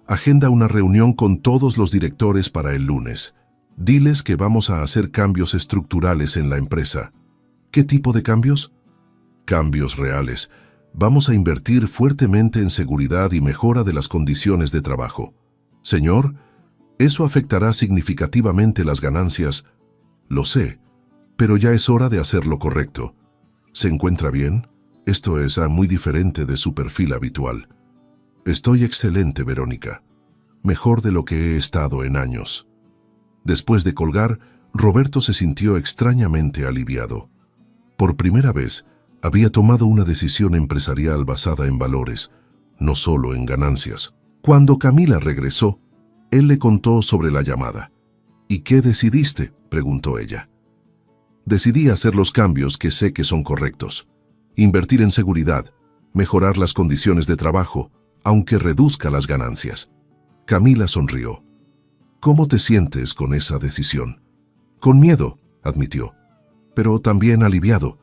agenda una reunión con todos los directores para el lunes. Diles que vamos a hacer cambios estructurales en la empresa. ¿Qué tipo de cambios? Cambios reales. Vamos a invertir fuertemente en seguridad y mejora de las condiciones de trabajo. Señor, eso afectará significativamente las ganancias. Lo sé, pero ya es hora de hacer lo correcto. ¿Se encuentra bien? Esto es muy diferente de su perfil habitual. Estoy excelente, Verónica. Mejor de lo que he estado en años. Después de colgar, Roberto se sintió extrañamente aliviado. Por primera vez, había tomado una decisión empresarial basada en valores, no solo en ganancias. Cuando Camila regresó, él le contó sobre la llamada. ¿Y qué decidiste?, preguntó ella. Decidí hacer los cambios que sé que son correctos. Invertir en seguridad, mejorar las condiciones de trabajo, aunque reduzca las ganancias. Camila sonrió. ¿Cómo te sientes con esa decisión? Con miedo, admitió, pero también aliviado.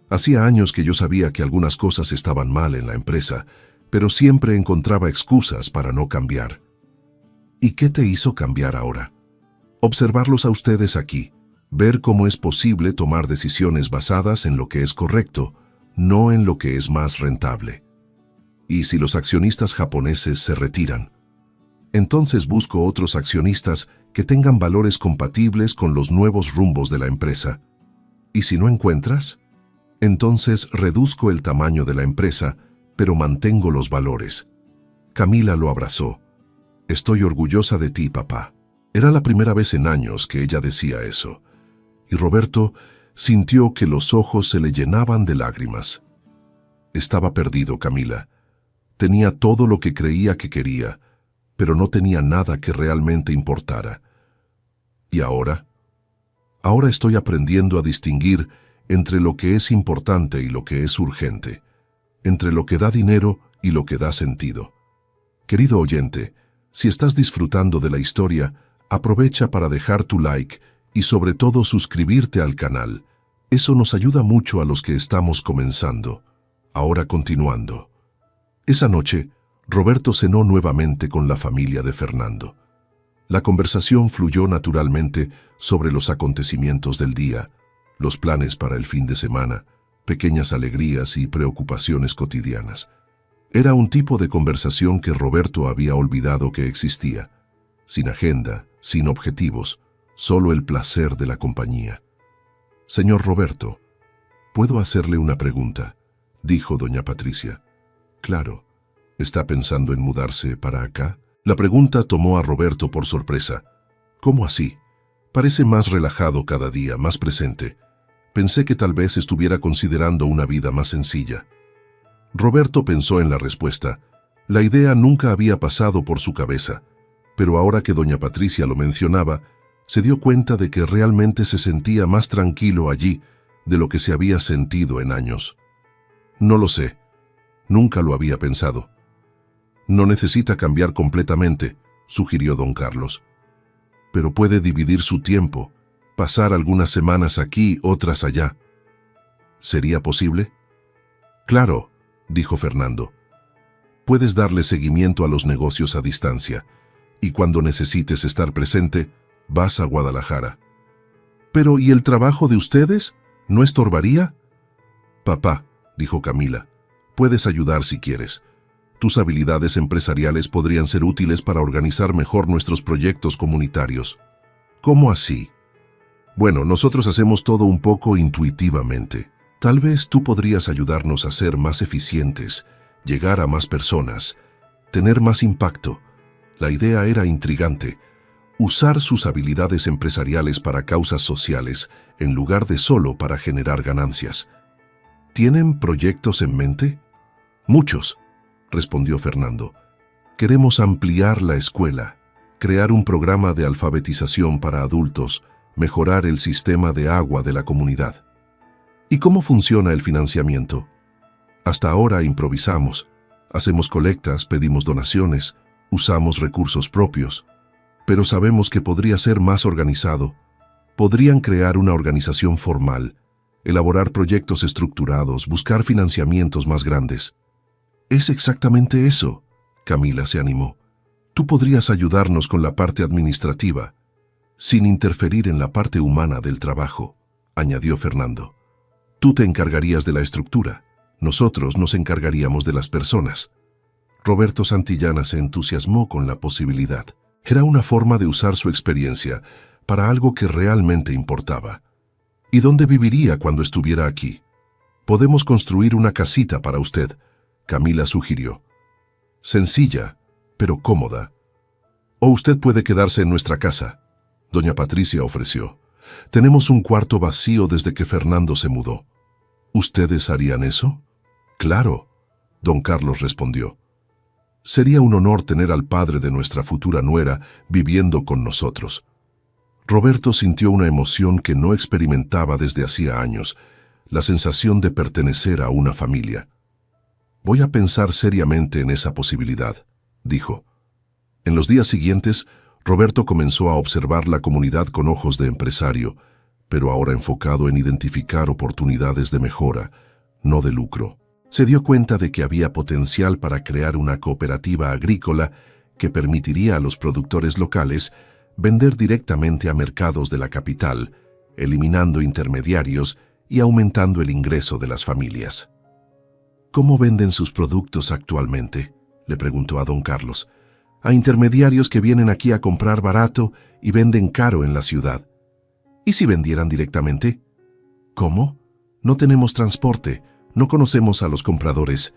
Hacía años que yo sabía que algunas cosas estaban mal en la empresa, pero siempre encontraba excusas para no cambiar. ¿Y qué te hizo cambiar ahora? Observarlos a ustedes aquí, ver cómo es posible tomar decisiones basadas en lo que es correcto, no en lo que es más rentable. ¿Y si los accionistas japoneses se retiran? Entonces busco otros accionistas que tengan valores compatibles con los nuevos rumbos de la empresa. ¿Y si no encuentras? Entonces reduzco el tamaño de la empresa, pero mantengo los valores. Camila lo abrazó. Estoy orgullosa de ti, papá. Era la primera vez en años que ella decía eso. Y Roberto sintió que los ojos se le llenaban de lágrimas. Estaba perdido, Camila. Tenía todo lo que creía que quería, pero no tenía nada que realmente importara. ¿Y ahora? Ahora estoy aprendiendo a distinguir entre lo que es importante y lo que es urgente, entre lo que da dinero y lo que da sentido. Querido oyente, si estás disfrutando de la historia, aprovecha para dejar tu like y sobre todo suscribirte al canal. Eso nos ayuda mucho a los que estamos comenzando. Ahora continuando. Esa noche, Roberto cenó nuevamente con la familia de Fernando. La conversación fluyó naturalmente sobre los acontecimientos del día, los planes para el fin de semana, pequeñas alegrías y preocupaciones cotidianas. Era un tipo de conversación que Roberto había olvidado que existía, sin agenda, sin objetivos, solo el placer de la compañía. «Señor Roberto, ¿puedo hacerle una pregunta?», dijo doña Patricia. «Claro. ¿Está pensando en mudarse para acá?». La pregunta tomó a Roberto por sorpresa. «¿Cómo así? Parece más relajado cada día, más presente. Pensé que tal vez estuviera considerando una vida más sencilla». Roberto pensó en la respuesta. La idea nunca había pasado por su cabeza, pero ahora que doña Patricia lo mencionaba, se dio cuenta de que realmente se sentía más tranquilo allí de lo que se había sentido en años. «No lo sé. Nunca lo había pensado». «No necesita cambiar completamente», sugirió don Carlos. «Pero puede dividir su tiempo, pasar algunas semanas aquí, otras allá». «¿Sería posible?». «Claro», dijo Fernando. «Puedes darle seguimiento a los negocios a distancia, y cuando necesites estar presente, vas a Guadalajara». «Pero, ¿y el trabajo de ustedes? ¿No estorbaría?». «Papá», dijo Camila, «puedes ayudar si quieres. Tus habilidades empresariales podrían ser útiles para organizar mejor nuestros proyectos comunitarios». «¿Cómo así?». «Bueno, nosotros hacemos todo un poco intuitivamente. Tal vez tú podrías ayudarnos a ser más eficientes, llegar a más personas, tener más impacto». La idea era intrigante. Usar sus habilidades empresariales para causas sociales en lugar de solo para generar ganancias. ¿Tienen proyectos en mente? «Muchos», respondió Fernando. «Queremos ampliar la escuela, crear un programa de alfabetización para adultos, mejorar el sistema de agua de la comunidad». «¿Y cómo funciona el financiamiento?». «Hasta ahora improvisamos. Hacemos colectas, pedimos donaciones, usamos recursos propios. Pero sabemos que podría ser más organizado. Podrían crear una organización formal, elaborar proyectos estructurados, buscar financiamientos más grandes». «Es exactamente eso», Camila se animó. «Tú podrías ayudarnos con la parte administrativa, sin interferir en la parte humana del trabajo», añadió Fernando. «Tú te encargarías de la estructura, nosotros nos encargaríamos de las personas». Roberto Santillana se entusiasmó con la posibilidad. Era una forma de usar su experiencia para algo que realmente importaba. «¿Y dónde viviría cuando estuviera aquí?». «Podemos construir una casita para usted», Camila sugirió. «Sencilla, pero cómoda. O usted puede quedarse en nuestra casa», doña Patricia ofreció. «Tenemos un cuarto vacío desde que Fernando se mudó». «¿Ustedes harían eso?». «Claro», don Carlos respondió. «Sería un honor tener al padre de nuestra futura nuera viviendo con nosotros». Roberto sintió una emoción que no experimentaba desde hacía años, la sensación de pertenecer a una familia. «Voy a pensar seriamente en esa posibilidad», dijo. En los días siguientes, Roberto comenzó a observar la comunidad con ojos de empresario, pero ahora enfocado en identificar oportunidades de mejora, no de lucro. Se dio cuenta de que había potencial para crear una cooperativa agrícola que permitiría a los productores locales vender directamente a mercados de la capital, eliminando intermediarios y aumentando el ingreso de las familias. ¿Cómo venden sus productos actualmente?, le preguntó a don Carlos. A intermediarios que vienen aquí a comprar barato y venden caro en la ciudad. ¿Y si vendieran directamente? ¿Cómo? No tenemos transporte, no conocemos a los compradores.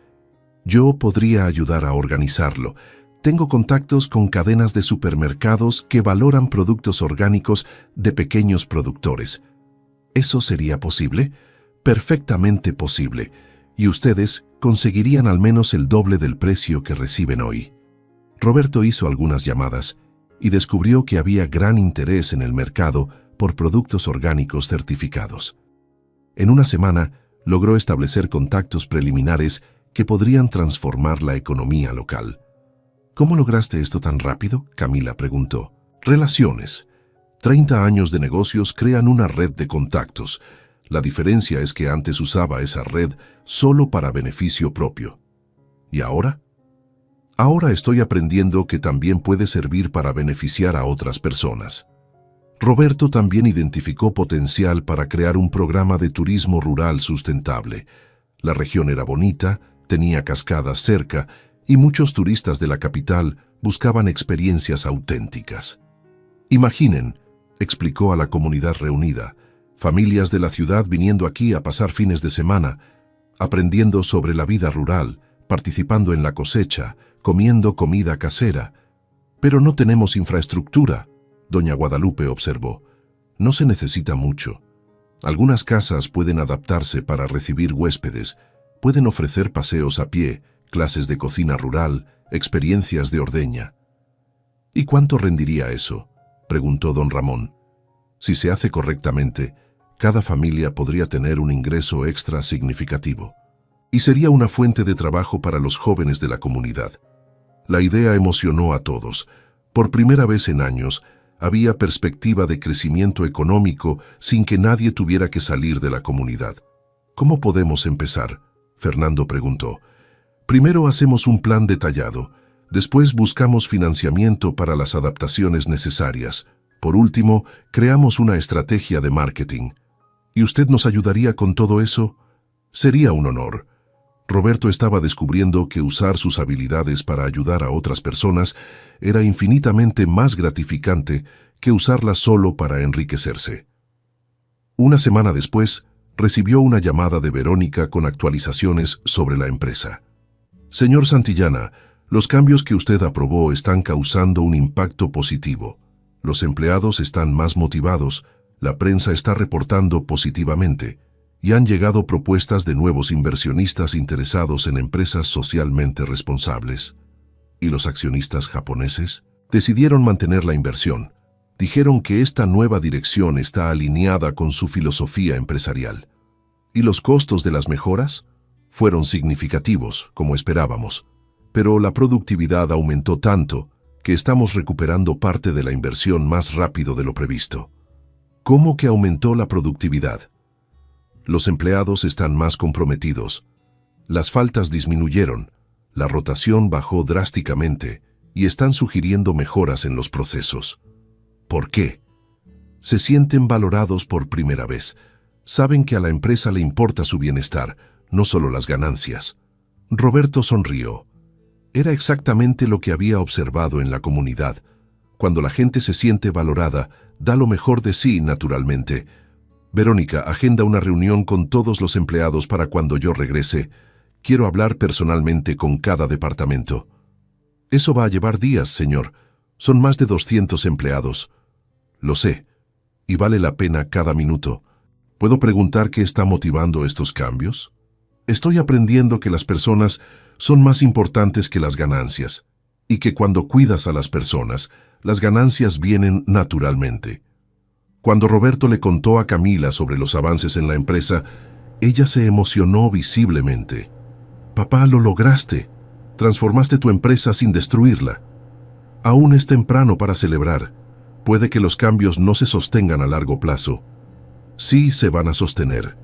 Yo podría ayudar a organizarlo. Tengo contactos con cadenas de supermercados que valoran productos orgánicos de pequeños productores. ¿Eso sería posible? Perfectamente posible. Y ustedes conseguirían al menos el doble del precio que reciben hoy. Roberto hizo algunas llamadas y descubrió que había gran interés en el mercado por productos orgánicos certificados. En una semana logró establecer contactos preliminares que podrían transformar la economía local. ¿Cómo lograste esto tan rápido?, Camila preguntó. Relaciones. 30 años de negocios crean una red de contactos. La diferencia es que antes usaba esa red solo para beneficio propio. ¿Y ahora? Ahora estoy aprendiendo que también puede servir para beneficiar a otras personas. Roberto también identificó potencial para crear un programa de turismo rural sustentable. La región era bonita, tenía cascadas cerca y muchos turistas de la capital buscaban experiencias auténticas. Imaginen, explicó a la comunidad reunida, familias de la ciudad viniendo aquí a pasar fines de semana, aprendiendo sobre la vida rural, participando en la cosecha, comiendo comida casera. Pero no tenemos infraestructura, doña Guadalupe observó. No se necesita mucho. Algunas casas pueden adaptarse para recibir huéspedes, pueden ofrecer paseos a pie, clases de cocina rural, experiencias de ordeña. ¿Y cuánto rendiría eso?, preguntó don Ramón. Si se hace correctamente, cada familia podría tener un ingreso extra significativo. Y sería una fuente de trabajo para los jóvenes de la comunidad. La idea emocionó a todos. Por primera vez en años, había perspectiva de crecimiento económico sin que nadie tuviera que salir de la comunidad. ¿Cómo podemos empezar?, Fernando preguntó. Primero hacemos un plan detallado, después buscamos financiamiento para las adaptaciones necesarias. Por último, creamos una estrategia de marketing. ¿Y usted nos ayudaría con todo eso? Sería un honor. Roberto estaba descubriendo que usar sus habilidades para ayudar a otras personas era infinitamente más gratificante que usarlas solo para enriquecerse. Una semana después, recibió una llamada de Verónica con actualizaciones sobre la empresa. Señor Santillana, los cambios que usted aprobó están causando un impacto positivo. Los empleados están más motivados, la prensa está reportando positivamente, y han llegado propuestas de nuevos inversionistas interesados en empresas socialmente responsables. ¿Y los accionistas japoneses? Decidieron mantener la inversión. Dijeron que esta nueva dirección está alineada con su filosofía empresarial. ¿Y los costos de las mejoras? Fueron significativos, como esperábamos, pero la productividad aumentó tanto que estamos recuperando parte de la inversión más rápido de lo previsto. ¿Cómo que aumentó la productividad? Los empleados están más comprometidos. Las faltas disminuyeron, la rotación bajó drásticamente y están sugiriendo mejoras en los procesos. ¿Por qué? Se sienten valorados por primera vez. Saben que a la empresa le importa su bienestar, no solo las ganancias. Roberto sonrió. Era exactamente lo que había observado en la comunidad. Cuando la gente se siente valorada, da lo mejor de sí naturalmente. Verónica, agenda una reunión con todos los empleados para cuando yo regrese. Quiero hablar personalmente con cada departamento. Eso va a llevar días, señor. Son más de 200 empleados. Lo sé, y vale la pena cada minuto. ¿Puedo preguntar qué está motivando estos cambios? Estoy aprendiendo que las personas son más importantes que las ganancias, y que cuando cuidas a las personas, las ganancias vienen naturalmente. Cuando Roberto le contó a Camila sobre los avances en la empresa, ella se emocionó visiblemente. «Papá, lo lograste. Transformaste tu empresa sin destruirla. Aún es temprano para celebrar. Puede que los cambios no se sostengan a largo plazo. Sí se van a sostener,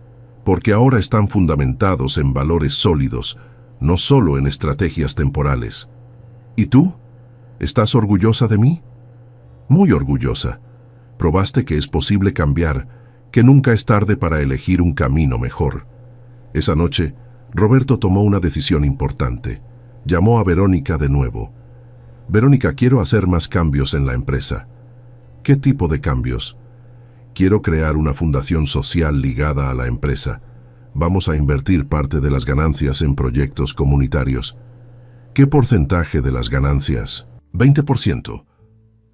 porque ahora están fundamentados en valores sólidos, no solo en estrategias temporales. ¿Y tú? ¿Estás orgullosa de mí?» «Muy orgullosa. Probaste que es posible cambiar, que nunca es tarde para elegir un camino mejor». Esa noche, Roberto tomó una decisión importante. Llamó a Verónica de nuevo. Verónica, quiero hacer más cambios en la empresa. ¿Qué tipo de cambios? Quiero crear una fundación social ligada a la empresa. Vamos a invertir parte de las ganancias en proyectos comunitarios. ¿Qué porcentaje de las ganancias? 20%.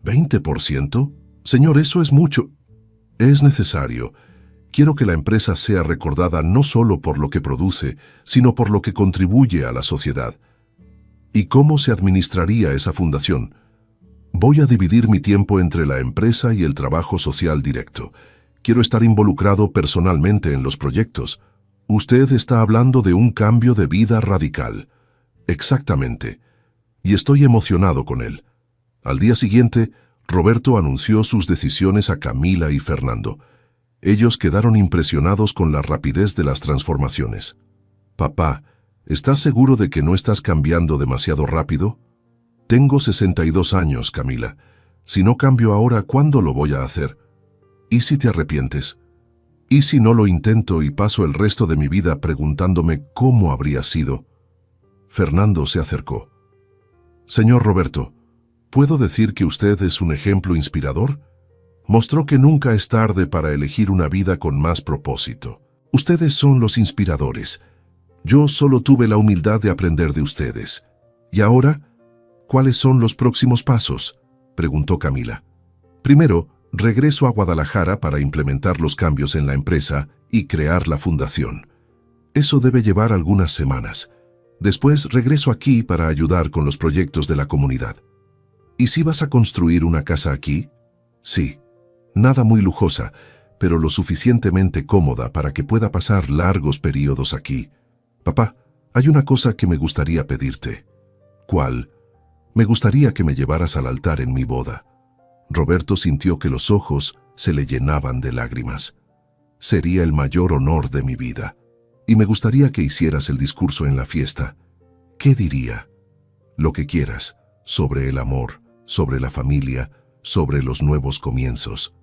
¿20%? Señor, eso es mucho. Es necesario. Quiero que la empresa sea recordada no solo por lo que produce, sino por lo que contribuye a la sociedad. ¿Y cómo se administraría esa fundación? Voy a dividir mi tiempo entre la empresa y el trabajo social directo. Quiero estar involucrado personalmente en los proyectos. Usted está hablando de un cambio de vida radical. Exactamente. Y estoy emocionado con él. Al día siguiente, Roberto anunció sus decisiones a Camila y Fernando. Ellos quedaron impresionados con la rapidez de las transformaciones. Papá, ¿estás seguro de que no estás cambiando demasiado rápido? Tengo 62 años, Camila. Si no cambio ahora, ¿cuándo lo voy a hacer? ¿Y si te arrepientes? ¿Y si no lo intento y paso el resto de mi vida preguntándome cómo habría sido? Fernando se acercó. Señor Roberto, ¿puedo decir que usted es un ejemplo inspirador? Mostró que nunca es tarde para elegir una vida con más propósito. Ustedes son los inspiradores. Yo solo tuve la humildad de aprender de ustedes. ¿Y ahora? ¿Cuáles son los próximos pasos?, preguntó Camila. Primero, regreso a Guadalajara para implementar los cambios en la empresa y crear la fundación. Eso debe llevar algunas semanas. Después regreso aquí para ayudar con los proyectos de la comunidad. ¿Y si vas a construir una casa aquí? Sí. Nada muy lujosa, pero lo suficientemente cómoda para que pueda pasar largos periodos aquí. Papá, hay una cosa que me gustaría pedirte. ¿Cuál? Me gustaría que me llevaras al altar en mi boda. Roberto sintió que los ojos se le llenaban de lágrimas. Sería el mayor honor de mi vida. Y me gustaría que hicieras el discurso en la fiesta. ¿Qué diría? Lo que quieras, sobre el amor, sobre la familia, sobre los nuevos comienzos,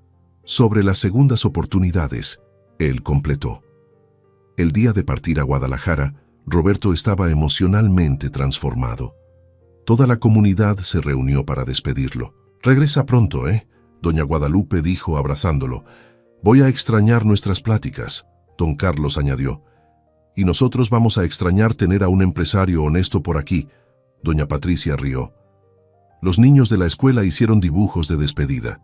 sobre las segundas oportunidades, él completó. El día de partir a Guadalajara, Roberto estaba emocionalmente transformado. Toda la comunidad se reunió para despedirlo. Regresa pronto, Doña Guadalupe dijo abrazándolo. Voy a extrañar nuestras pláticas, don Carlos añadió. Y nosotros vamos a extrañar tener a un empresario honesto por aquí, doña Patricia rió. Los niños de la escuela hicieron dibujos de despedida.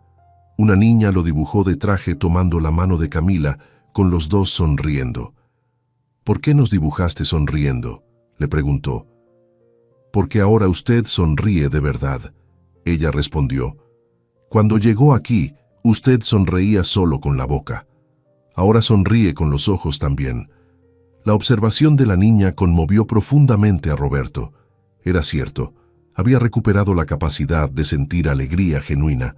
Una niña lo dibujó de traje tomando la mano de Camila, con los dos sonriendo. ¿Por qué nos dibujaste sonriendo?, le preguntó. Porque ahora usted sonríe de verdad, ella respondió. Cuando llegó aquí, usted sonreía solo con la boca. Ahora sonríe con los ojos también. La observación de la niña conmovió profundamente a Roberto. Era cierto, había recuperado la capacidad de sentir alegría genuina.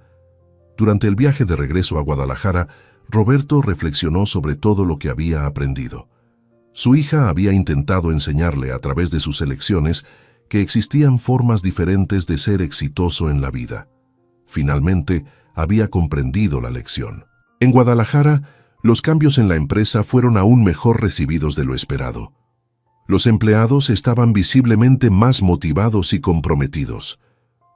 Durante el viaje de regreso a Guadalajara, Roberto reflexionó sobre todo lo que había aprendido. Su hija había intentado enseñarle a través de sus elecciones que existían formas diferentes de ser exitoso en la vida. Finalmente, había comprendido la lección. En Guadalajara, los cambios en la empresa fueron aún mejor recibidos de lo esperado. Los empleados estaban visiblemente más motivados y comprometidos.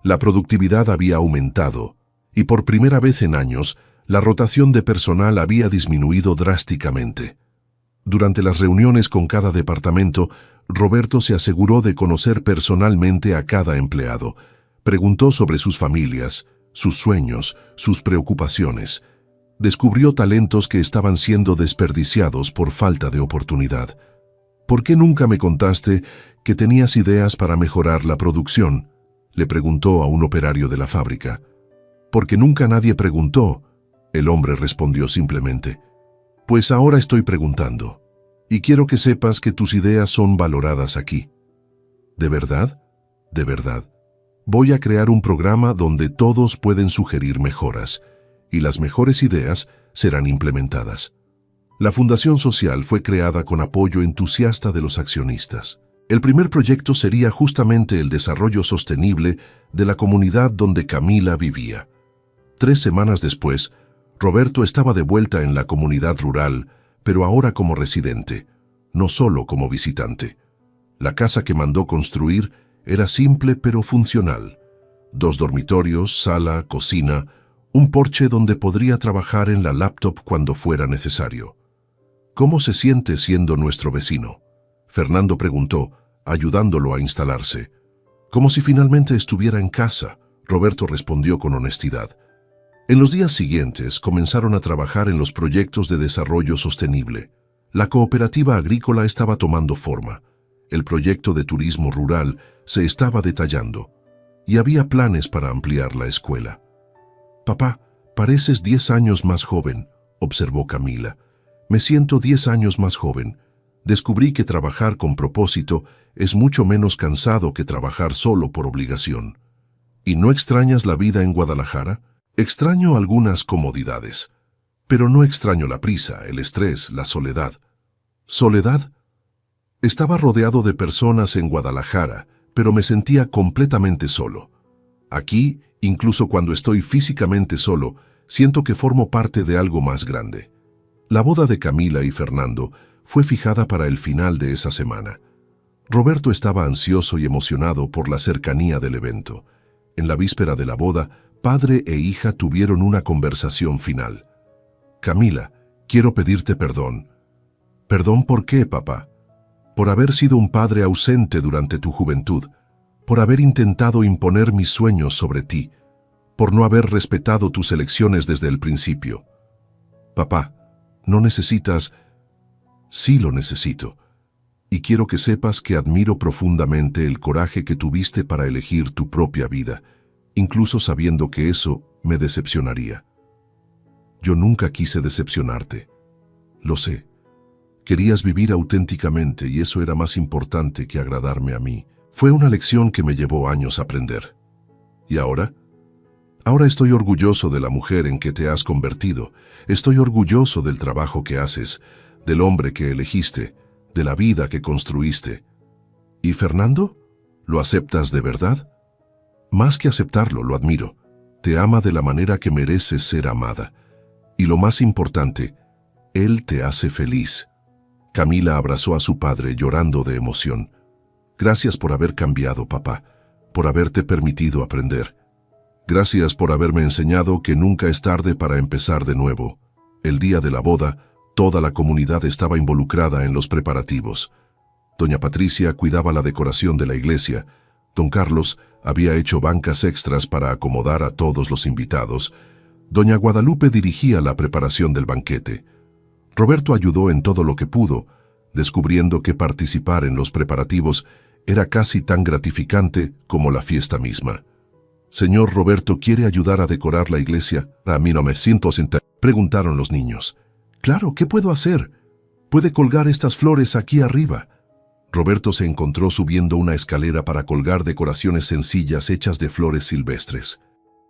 La productividad había aumentado, y por primera vez en años, la rotación de personal había disminuido drásticamente. Durante las reuniones con cada departamento, Roberto se aseguró de conocer personalmente a cada empleado. Preguntó sobre sus familias, sus sueños, sus preocupaciones. Descubrió talentos que estaban siendo desperdiciados por falta de oportunidad. ¿Por qué nunca me contaste que tenías ideas para mejorar la producción?, le preguntó a un operario de la fábrica. Porque nunca nadie preguntó, el hombre respondió simplemente. Pues ahora estoy preguntando, y quiero que sepas que tus ideas son valoradas aquí. ¿De verdad? De verdad. Voy a crear un programa donde todos pueden sugerir mejoras, y las mejores ideas serán implementadas. La Fundación Social fue creada con apoyo entusiasta de los accionistas. El primer proyecto sería justamente el desarrollo sostenible de la comunidad donde Camila vivía. 3 semanas después, Roberto estaba de vuelta en la comunidad rural, pero ahora como residente. no solo como visitante. La casa que mandó construir era simple pero funcional. 2 dormitorios, sala, cocina, un porche donde podría trabajar en la laptop cuando fuera necesario. ¿Cómo se siente siendo nuestro vecino?, Fernando preguntó, ayudándolo a instalarse. Como si finalmente estuviera en casa, Roberto respondió con honestidad. En los días siguientes comenzaron a trabajar en los proyectos de desarrollo sostenible. La cooperativa agrícola estaba tomando forma. El proyecto de turismo rural se estaba detallando y había planes para ampliar la escuela. «Papá, pareces 10 años más joven», observó Camila. «Me siento 10 años más joven. Descubrí que trabajar con propósito es mucho menos cansado que trabajar solo por obligación». «¿Y no extrañas la vida en Guadalajara?». «Extraño algunas comodidades, pero no extraño la prisa, el estrés, la soledad». «¿Soledad?». «Estaba rodeado de personas en Guadalajara, pero me sentía completamente solo. Aquí, incluso cuando estoy físicamente solo, siento que formo parte de algo más grande». La boda de Camila y Fernando fue fijada para el final de esa semana. Roberto estaba ansioso y emocionado por la cercanía del evento. En la víspera de la boda, padre e hija tuvieron una conversación final. «Camila, quiero pedirte perdón». «¿Perdón por qué, papá?». «Por haber sido un padre ausente durante tu juventud, por haber intentado imponer mis sueños sobre ti, por no haber respetado tus elecciones desde el principio». «Papá, no necesitas...». «Sí lo necesito. Y quiero que sepas que admiro profundamente el coraje que tuviste para elegir tu propia vida, incluso sabiendo que eso me decepcionaría». «Yo nunca quise decepcionarte. Lo sé. Querías vivir auténticamente y eso era más importante que agradarme a mí. Fue una lección que me llevó años aprender. ¿Y ahora? Ahora estoy orgulloso de la mujer en que te has convertido. Estoy orgulloso del trabajo que haces, del hombre que elegiste, de la vida que construiste». «¿Y Fernando? ¿Lo aceptas de verdad?». «Más que aceptarlo, lo admiro. Te ama de la manera que mereces ser amada. Y lo más importante, él te hace feliz». Camila abrazó a su padre llorando de emoción. «Gracias por haber cambiado, papá, por haberte permitido aprender. Gracias por haberme enseñado que nunca es tarde para empezar de nuevo». El día de la boda, toda la comunidad estaba involucrada en los preparativos. Doña Patricia cuidaba la decoración de la iglesia. Don Carlos había hecho bancas extras para acomodar a todos los invitados. Doña Guadalupe dirigía la preparación del banquete. Roberto ayudó en todo lo que pudo, descubriendo que participar en los preparativos era casi tan gratificante como la fiesta misma. «Señor Roberto, ¿quiere ayudar a decorar la iglesia?». «A mí no me siento sentar», preguntaron los niños. «Claro, ¿qué puedo hacer?». «Puede colgar estas flores aquí arriba». Roberto se encontró subiendo una escalera para colgar decoraciones sencillas hechas de flores silvestres.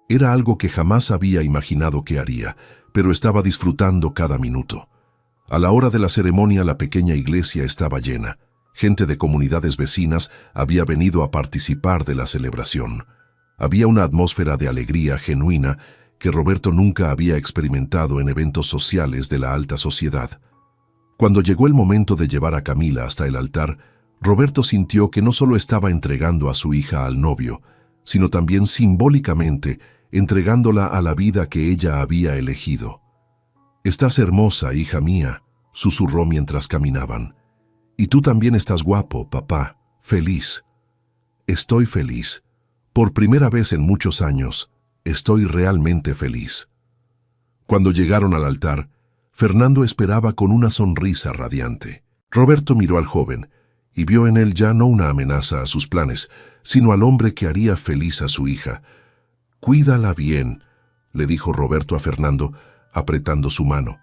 Era algo que jamás había imaginado que haría, pero estaba disfrutando cada minuto. A la hora de la ceremonia, la pequeña iglesia estaba llena. Gente de comunidades vecinas había venido a participar de la celebración. Había una atmósfera de alegría genuina que Roberto nunca había experimentado en eventos sociales de la alta sociedad. Cuando llegó el momento de llevar a Camila hasta el altar, Roberto sintió que no solo estaba entregando a su hija al novio, sino también simbólicamente entregándola a la vida que ella había elegido. «Estás hermosa, hija mía», susurró mientras caminaban. «Y tú también estás guapo, papá, feliz». «Estoy feliz. Por primera vez en muchos años, estoy realmente feliz». Cuando llegaron al altar, Fernando esperaba con una sonrisa radiante. Roberto miró al joven y vio en él ya no una amenaza a sus planes, sino al hombre que haría feliz a su hija. «Cuídala bien», le dijo Roberto a Fernando, apretando su mano.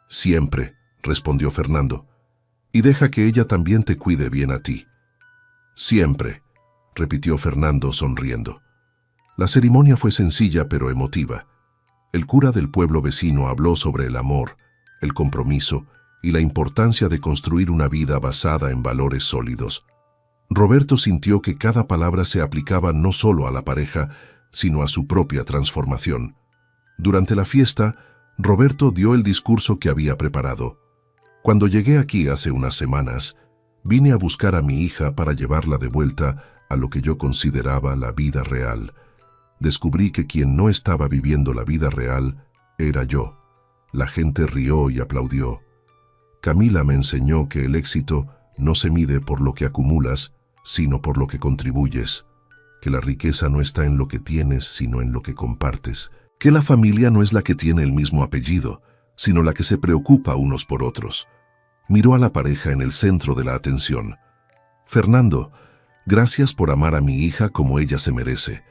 «Siempre», respondió Fernando. «Y deja que ella también te cuide bien a ti». «Siempre», repitió Fernando sonriendo. La ceremonia fue sencilla pero emotiva. El cura del pueblo vecino habló sobre el amor, el compromiso y la importancia de construir una vida basada en valores sólidos. Roberto sintió que cada palabra se aplicaba no solo a la pareja, sino a su propia transformación. Durante la fiesta, Roberto dio el discurso que había preparado. Cuando llegué aquí hace unas semanas, vine a buscar a mi hija para llevarla de vuelta a lo que yo consideraba la vida real. Descubrí que quien no estaba viviendo la vida real era yo. La gente rió y aplaudió. Camila me enseñó que el éxito no se mide por lo que acumulas, sino por lo que contribuyes. Que la riqueza no está en lo que tienes, sino en lo que compartes. Que la familia no es la que tiene el mismo apellido, sino la que se preocupa unos por otros. Miró a la pareja en el centro de la atención. Fernando, gracias por amar a mi hija como ella se merece.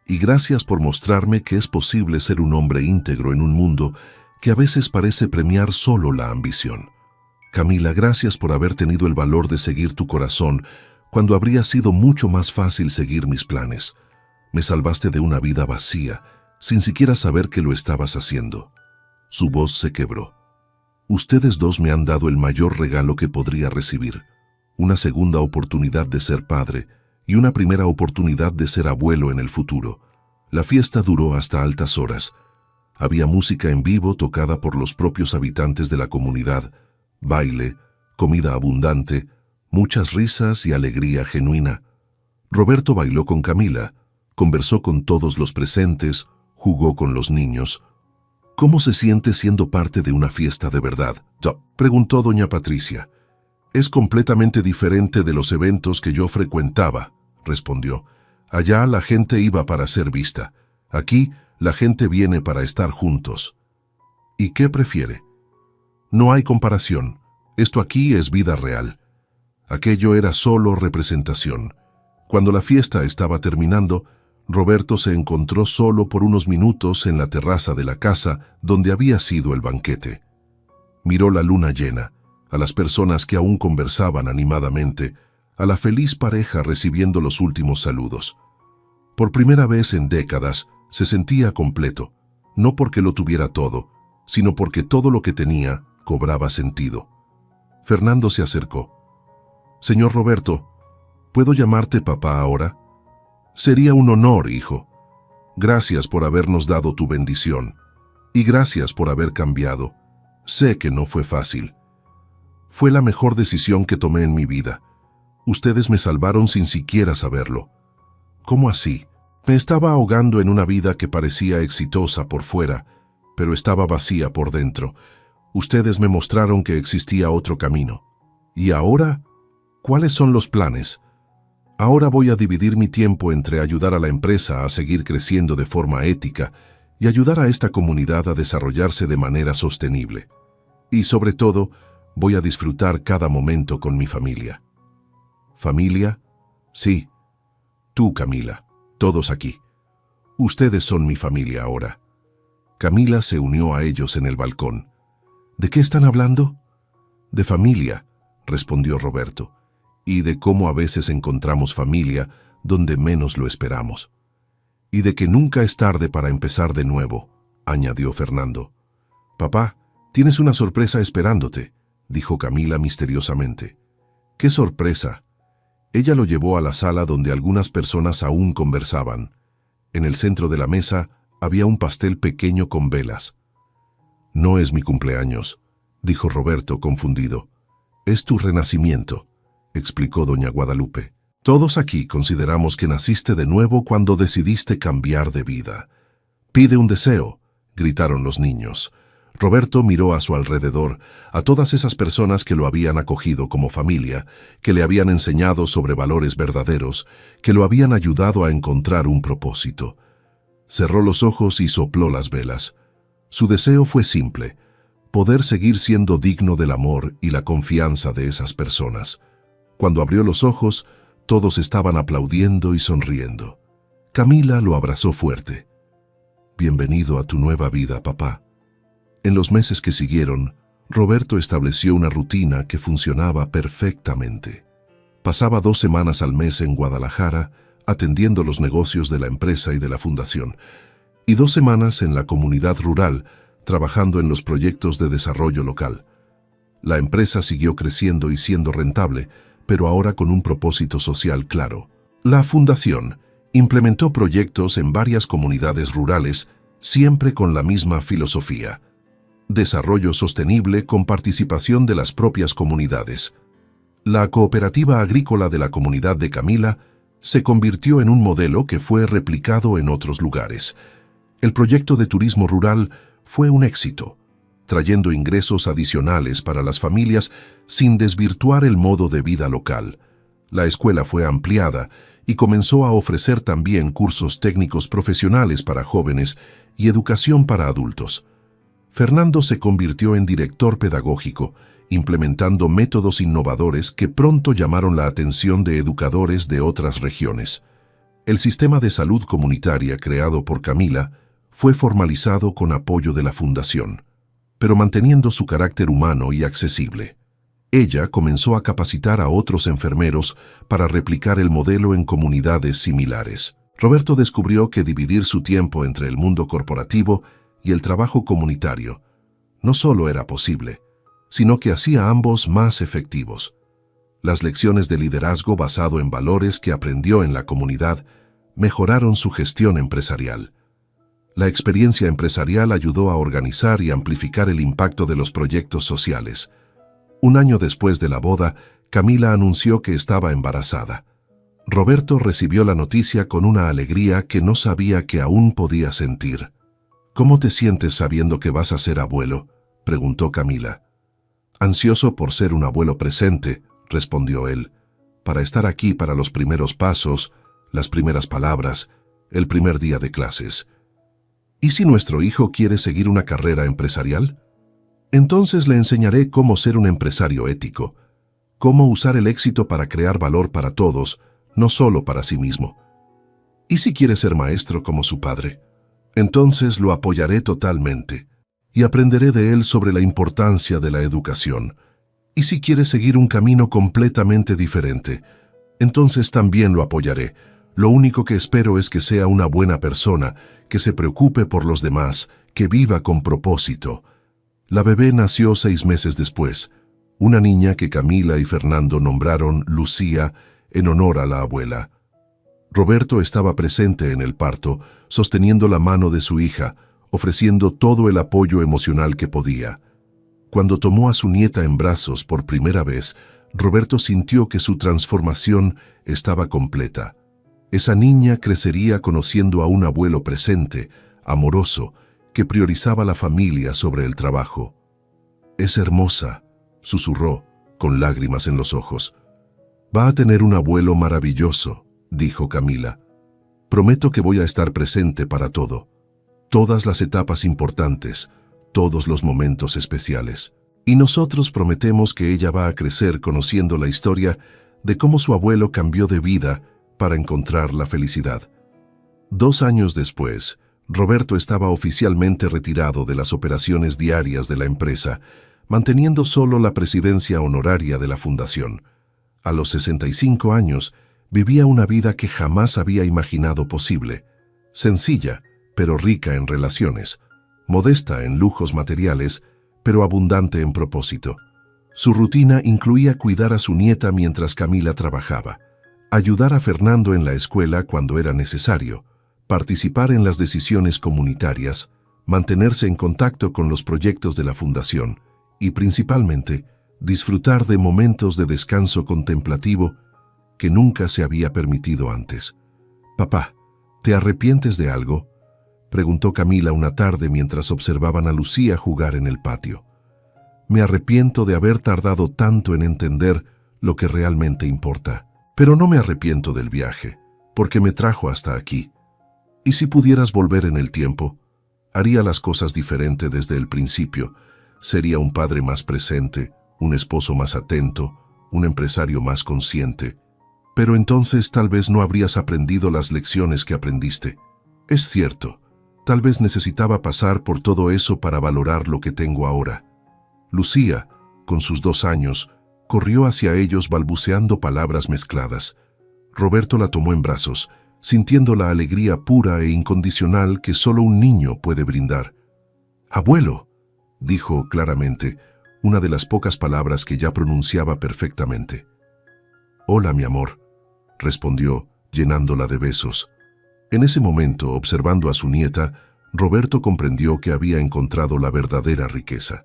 Y gracias por mostrarme que es posible ser un hombre íntegro en un mundo que a veces parece premiar solo la ambición. Camila, gracias por haber tenido el valor de seguir tu corazón cuando habría sido mucho más fácil seguir mis planes. Me salvaste de una vida vacía, sin siquiera saber que lo estabas haciendo. Su voz se quebró. Ustedes dos me han dado el mayor regalo que podría recibir. Una segunda oportunidad de ser padre y una primera oportunidad de ser abuelo en el futuro. La fiesta duró hasta altas horas. Había música en vivo tocada por los propios habitantes de la comunidad, baile, comida abundante, muchas risas y alegría genuina. Roberto bailó con Camila, conversó con todos los presentes, jugó con los niños. ¿Cómo se siente siendo parte de una fiesta de verdad?, preguntó doña Patricia. Es completamente diferente de los eventos que yo frecuentaba, respondió. Allá la gente iba para ser vista. Aquí la gente viene para estar juntos. ¿Y qué prefiere? No hay comparación. Esto aquí es vida real. Aquello era solo representación. Cuando la fiesta estaba terminando, Roberto se encontró solo por unos minutos en la terraza de la casa donde había sido el banquete. Miró la luna llena, a las personas que aún conversaban animadamente, a la feliz pareja recibiendo los últimos saludos. Por primera vez en décadas se sentía completo, no porque lo tuviera todo, sino porque todo lo que tenía cobraba sentido. Fernando se acercó. Señor Roberto, ¿puedo llamarte papá ahora? Sería un honor, hijo. Gracias por habernos dado tu bendición. Y gracias por haber cambiado. Sé que no fue fácil. Fue la mejor decisión que tomé en mi vida. Ustedes me salvaron sin siquiera saberlo. ¿Cómo así? Me estaba ahogando en una vida que parecía exitosa por fuera, pero estaba vacía por dentro. Ustedes me mostraron que existía otro camino. ¿Y ahora? ¿Cuáles son los planes? Ahora voy a dividir mi tiempo entre ayudar a la empresa a seguir creciendo de forma ética y ayudar a esta comunidad a desarrollarse de manera sostenible. Y sobre todo, voy a disfrutar cada momento con mi familia. ¿Familia? Sí. Tú, Camila. Todos aquí. Ustedes son mi familia ahora. Camila se unió a ellos en el balcón. ¿De qué están hablando? De familia, respondió Roberto, y de cómo a veces encontramos familia donde menos lo esperamos. Y de que nunca es tarde para empezar de nuevo, añadió Fernando. Papá, tienes una sorpresa esperándote, dijo Camila misteriosamente. ¿Qué sorpresa? Ella lo llevó a la sala donde algunas personas aún conversaban. En el centro de la mesa había un pastel pequeño con velas. No es mi cumpleaños, dijo Roberto confundido. Es tu renacimiento, explicó doña Guadalupe. Todos aquí consideramos que naciste de nuevo cuando decidiste cambiar de vida. Pide un deseo, gritaron los niños. Roberto miró a su alrededor, a todas esas personas que lo habían acogido como familia, que le habían enseñado sobre valores verdaderos, que lo habían ayudado a encontrar un propósito. Cerró los ojos y sopló las velas. Su deseo fue simple, poder seguir siendo digno del amor y la confianza de esas personas. Cuando abrió los ojos, todos estaban aplaudiendo y sonriendo. Camila lo abrazó fuerte. Bienvenido a tu nueva vida, papá. En los meses que siguieron, Roberto estableció una rutina que funcionaba perfectamente. Pasaba 2 semanas al mes en Guadalajara, atendiendo los negocios de la empresa y de la fundación, y 2 semanas en la comunidad rural, trabajando en los proyectos de desarrollo local. La empresa siguió creciendo y siendo rentable, pero ahora con un propósito social claro. La fundación implementó proyectos en varias comunidades rurales, siempre con la misma filosofía: Desarrollo sostenible con participación de las propias comunidades. La cooperativa agrícola de la comunidad de Camila se convirtió en un modelo que fue replicado en otros lugares. El proyecto de turismo rural fue un éxito, trayendo ingresos adicionales para las familias sin desvirtuar el modo de vida local. La escuela fue ampliada y comenzó a ofrecer también cursos técnicos profesionales para jóvenes y educación para adultos. Fernando se convirtió en director pedagógico, implementando métodos innovadores que pronto llamaron la atención de educadores de otras regiones. El sistema de salud comunitaria creado por Camila fue formalizado con apoyo de la Fundación, pero manteniendo su carácter humano y accesible. Ella comenzó a capacitar a otros enfermeros para replicar el modelo en comunidades similares. Roberto descubrió que dividir su tiempo entre el mundo corporativo y el trabajo comunitario no solo era posible, sino que hacía ambos más efectivos. Las lecciones de liderazgo basado en valores que aprendió en la comunidad mejoraron su gestión empresarial. La experiencia empresarial ayudó a organizar y amplificar el impacto de los proyectos sociales. Un año después de la boda, Camila anunció que estaba embarazada. Roberto recibió la noticia con una alegría que no sabía que aún podía sentir. «¿Cómo te sientes sabiendo que vas a ser abuelo?», preguntó Camila. «Ansioso por ser un abuelo presente», respondió él, «para estar aquí para los primeros pasos, las primeras palabras, el primer día de clases». «¿Y si nuestro hijo quiere seguir una carrera empresarial? Entonces le enseñaré cómo ser un empresario ético, cómo usar el éxito para crear valor para todos, no solo para sí mismo. ¿Y si quiere ser maestro como su padre? Entonces lo apoyaré totalmente y aprenderé de él sobre la importancia de la educación. Y si quiere seguir un camino completamente diferente, entonces también lo apoyaré. Lo único que espero es que sea una buena persona, que se preocupe por los demás, que viva con propósito». La bebé nació 6 meses después, una niña que Camila y Fernando nombraron Lucía en honor a la abuela. Roberto estaba presente en el parto, sosteniendo la mano de su hija, ofreciendo todo el apoyo emocional que podía. Cuando tomó a su nieta en brazos por primera vez, Roberto sintió que su transformación estaba completa. Esa niña crecería conociendo a un abuelo presente, amoroso, que priorizaba la familia sobre el trabajo. «Es hermosa», susurró, con lágrimas en los ojos. «Va a tener un abuelo maravilloso», dijo Camila. «Prometo que voy a estar presente para todo, todas las etapas importantes, todos los momentos especiales. Y nosotros prometemos que ella va a crecer conociendo la historia de cómo su abuelo cambió de vida para encontrar la felicidad». 2 años después, Roberto estaba oficialmente retirado de las operaciones diarias de la empresa, manteniendo solo la presidencia honoraria de la fundación. A los 65 años, vivía una vida que jamás había imaginado posible, sencilla, pero rica en relaciones, modesta en lujos materiales, pero abundante en propósito. Su rutina incluía cuidar a su nieta mientras Camila trabajaba, ayudar a Fernando en la escuela cuando era necesario, participar en las decisiones comunitarias, mantenerse en contacto con los proyectos de la fundación y, principalmente, disfrutar de momentos de descanso contemplativo que nunca se había permitido antes. «Papá, ¿te arrepientes de algo?», preguntó Camila una tarde mientras observaban a Lucía jugar en el patio. «Me arrepiento de haber tardado tanto en entender lo que realmente importa, pero no me arrepiento del viaje, porque me trajo hasta aquí. Y si pudieras volver en el tiempo, haría las cosas diferente desde el principio. Sería un padre más presente, un esposo más atento, un empresario más consciente. Pero entonces tal vez no habrías aprendido las lecciones que aprendiste. Es cierto, tal vez necesitaba pasar por todo eso para valorar lo que tengo ahora». Lucía, con sus 2 años, corrió hacia ellos balbuceando palabras mezcladas. Roberto la tomó en brazos, sintiendo la alegría pura e incondicional que solo un niño puede brindar. «Abuelo», dijo claramente, una de las pocas palabras que ya pronunciaba perfectamente. «Hola, mi amor», respondió, llenándola de besos. En ese momento, observando a su nieta, Roberto comprendió que había encontrado la verdadera riqueza.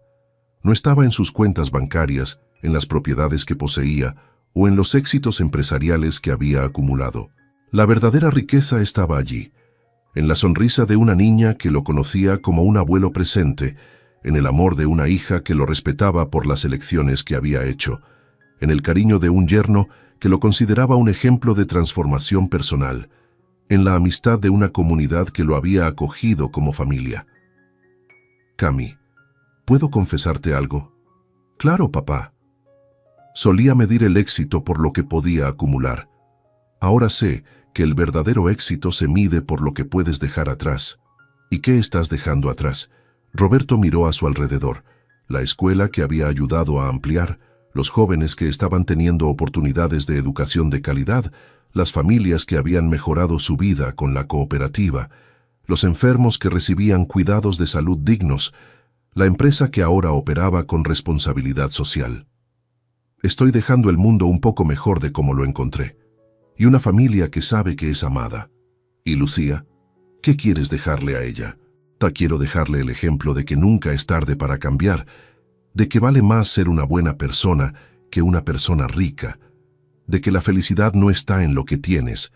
No estaba en sus cuentas bancarias, en las propiedades que poseía o en los éxitos empresariales que había acumulado. La verdadera riqueza estaba allí, en la sonrisa de una niña que lo conocía como un abuelo presente, en el amor de una hija que lo respetaba por las elecciones que había hecho, en el cariño de un yerno que lo consideraba un ejemplo de transformación personal, en la amistad de una comunidad que lo había acogido como familia. Cami, ¿puedo confesarte algo? Claro, papá. Solía medir el éxito por lo que podía acumular. Ahora sé que el verdadero éxito se mide por lo que puedes dejar atrás. ¿Y qué estás dejando atrás? Roberto miró a su alrededor, la escuela que había ayudado a ampliar, los jóvenes que estaban teniendo oportunidades de educación de calidad, las familias que habían mejorado su vida con la cooperativa, los enfermos que recibían cuidados de salud dignos, la empresa que ahora operaba con responsabilidad social. Estoy dejando el mundo un poco mejor de como lo encontré, y una familia que sabe que es amada. ¿Y Lucía? ¿Qué quieres dejarle a ella? Quiero dejarle el ejemplo de que nunca es tarde para cambiar, de que vale más ser una buena persona que una persona rica, de que la felicidad no está en lo que tienes,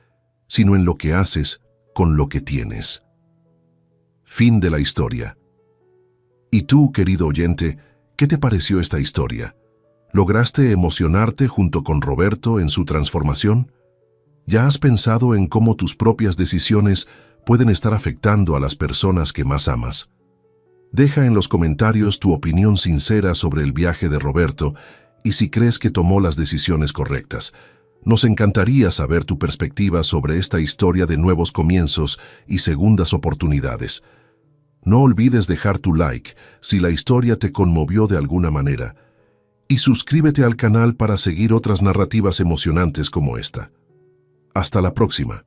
sino en lo que haces con lo que tienes. Fin de la historia. ¿Y tú, querido oyente, qué te pareció esta historia? ¿Lograste emocionarte junto con Roberto en su transformación? ¿Ya has pensado en cómo tus propias decisiones pueden estar afectando a las personas que más amas? Deja en los comentarios tu opinión sincera sobre el viaje de Roberto y si crees que tomó las decisiones correctas. Nos encantaría saber tu perspectiva sobre esta historia de nuevos comienzos y segundas oportunidades. No olvides dejar tu like si la historia te conmovió de alguna manera y suscríbete al canal para seguir otras narrativas emocionantes como esta. Hasta la próxima.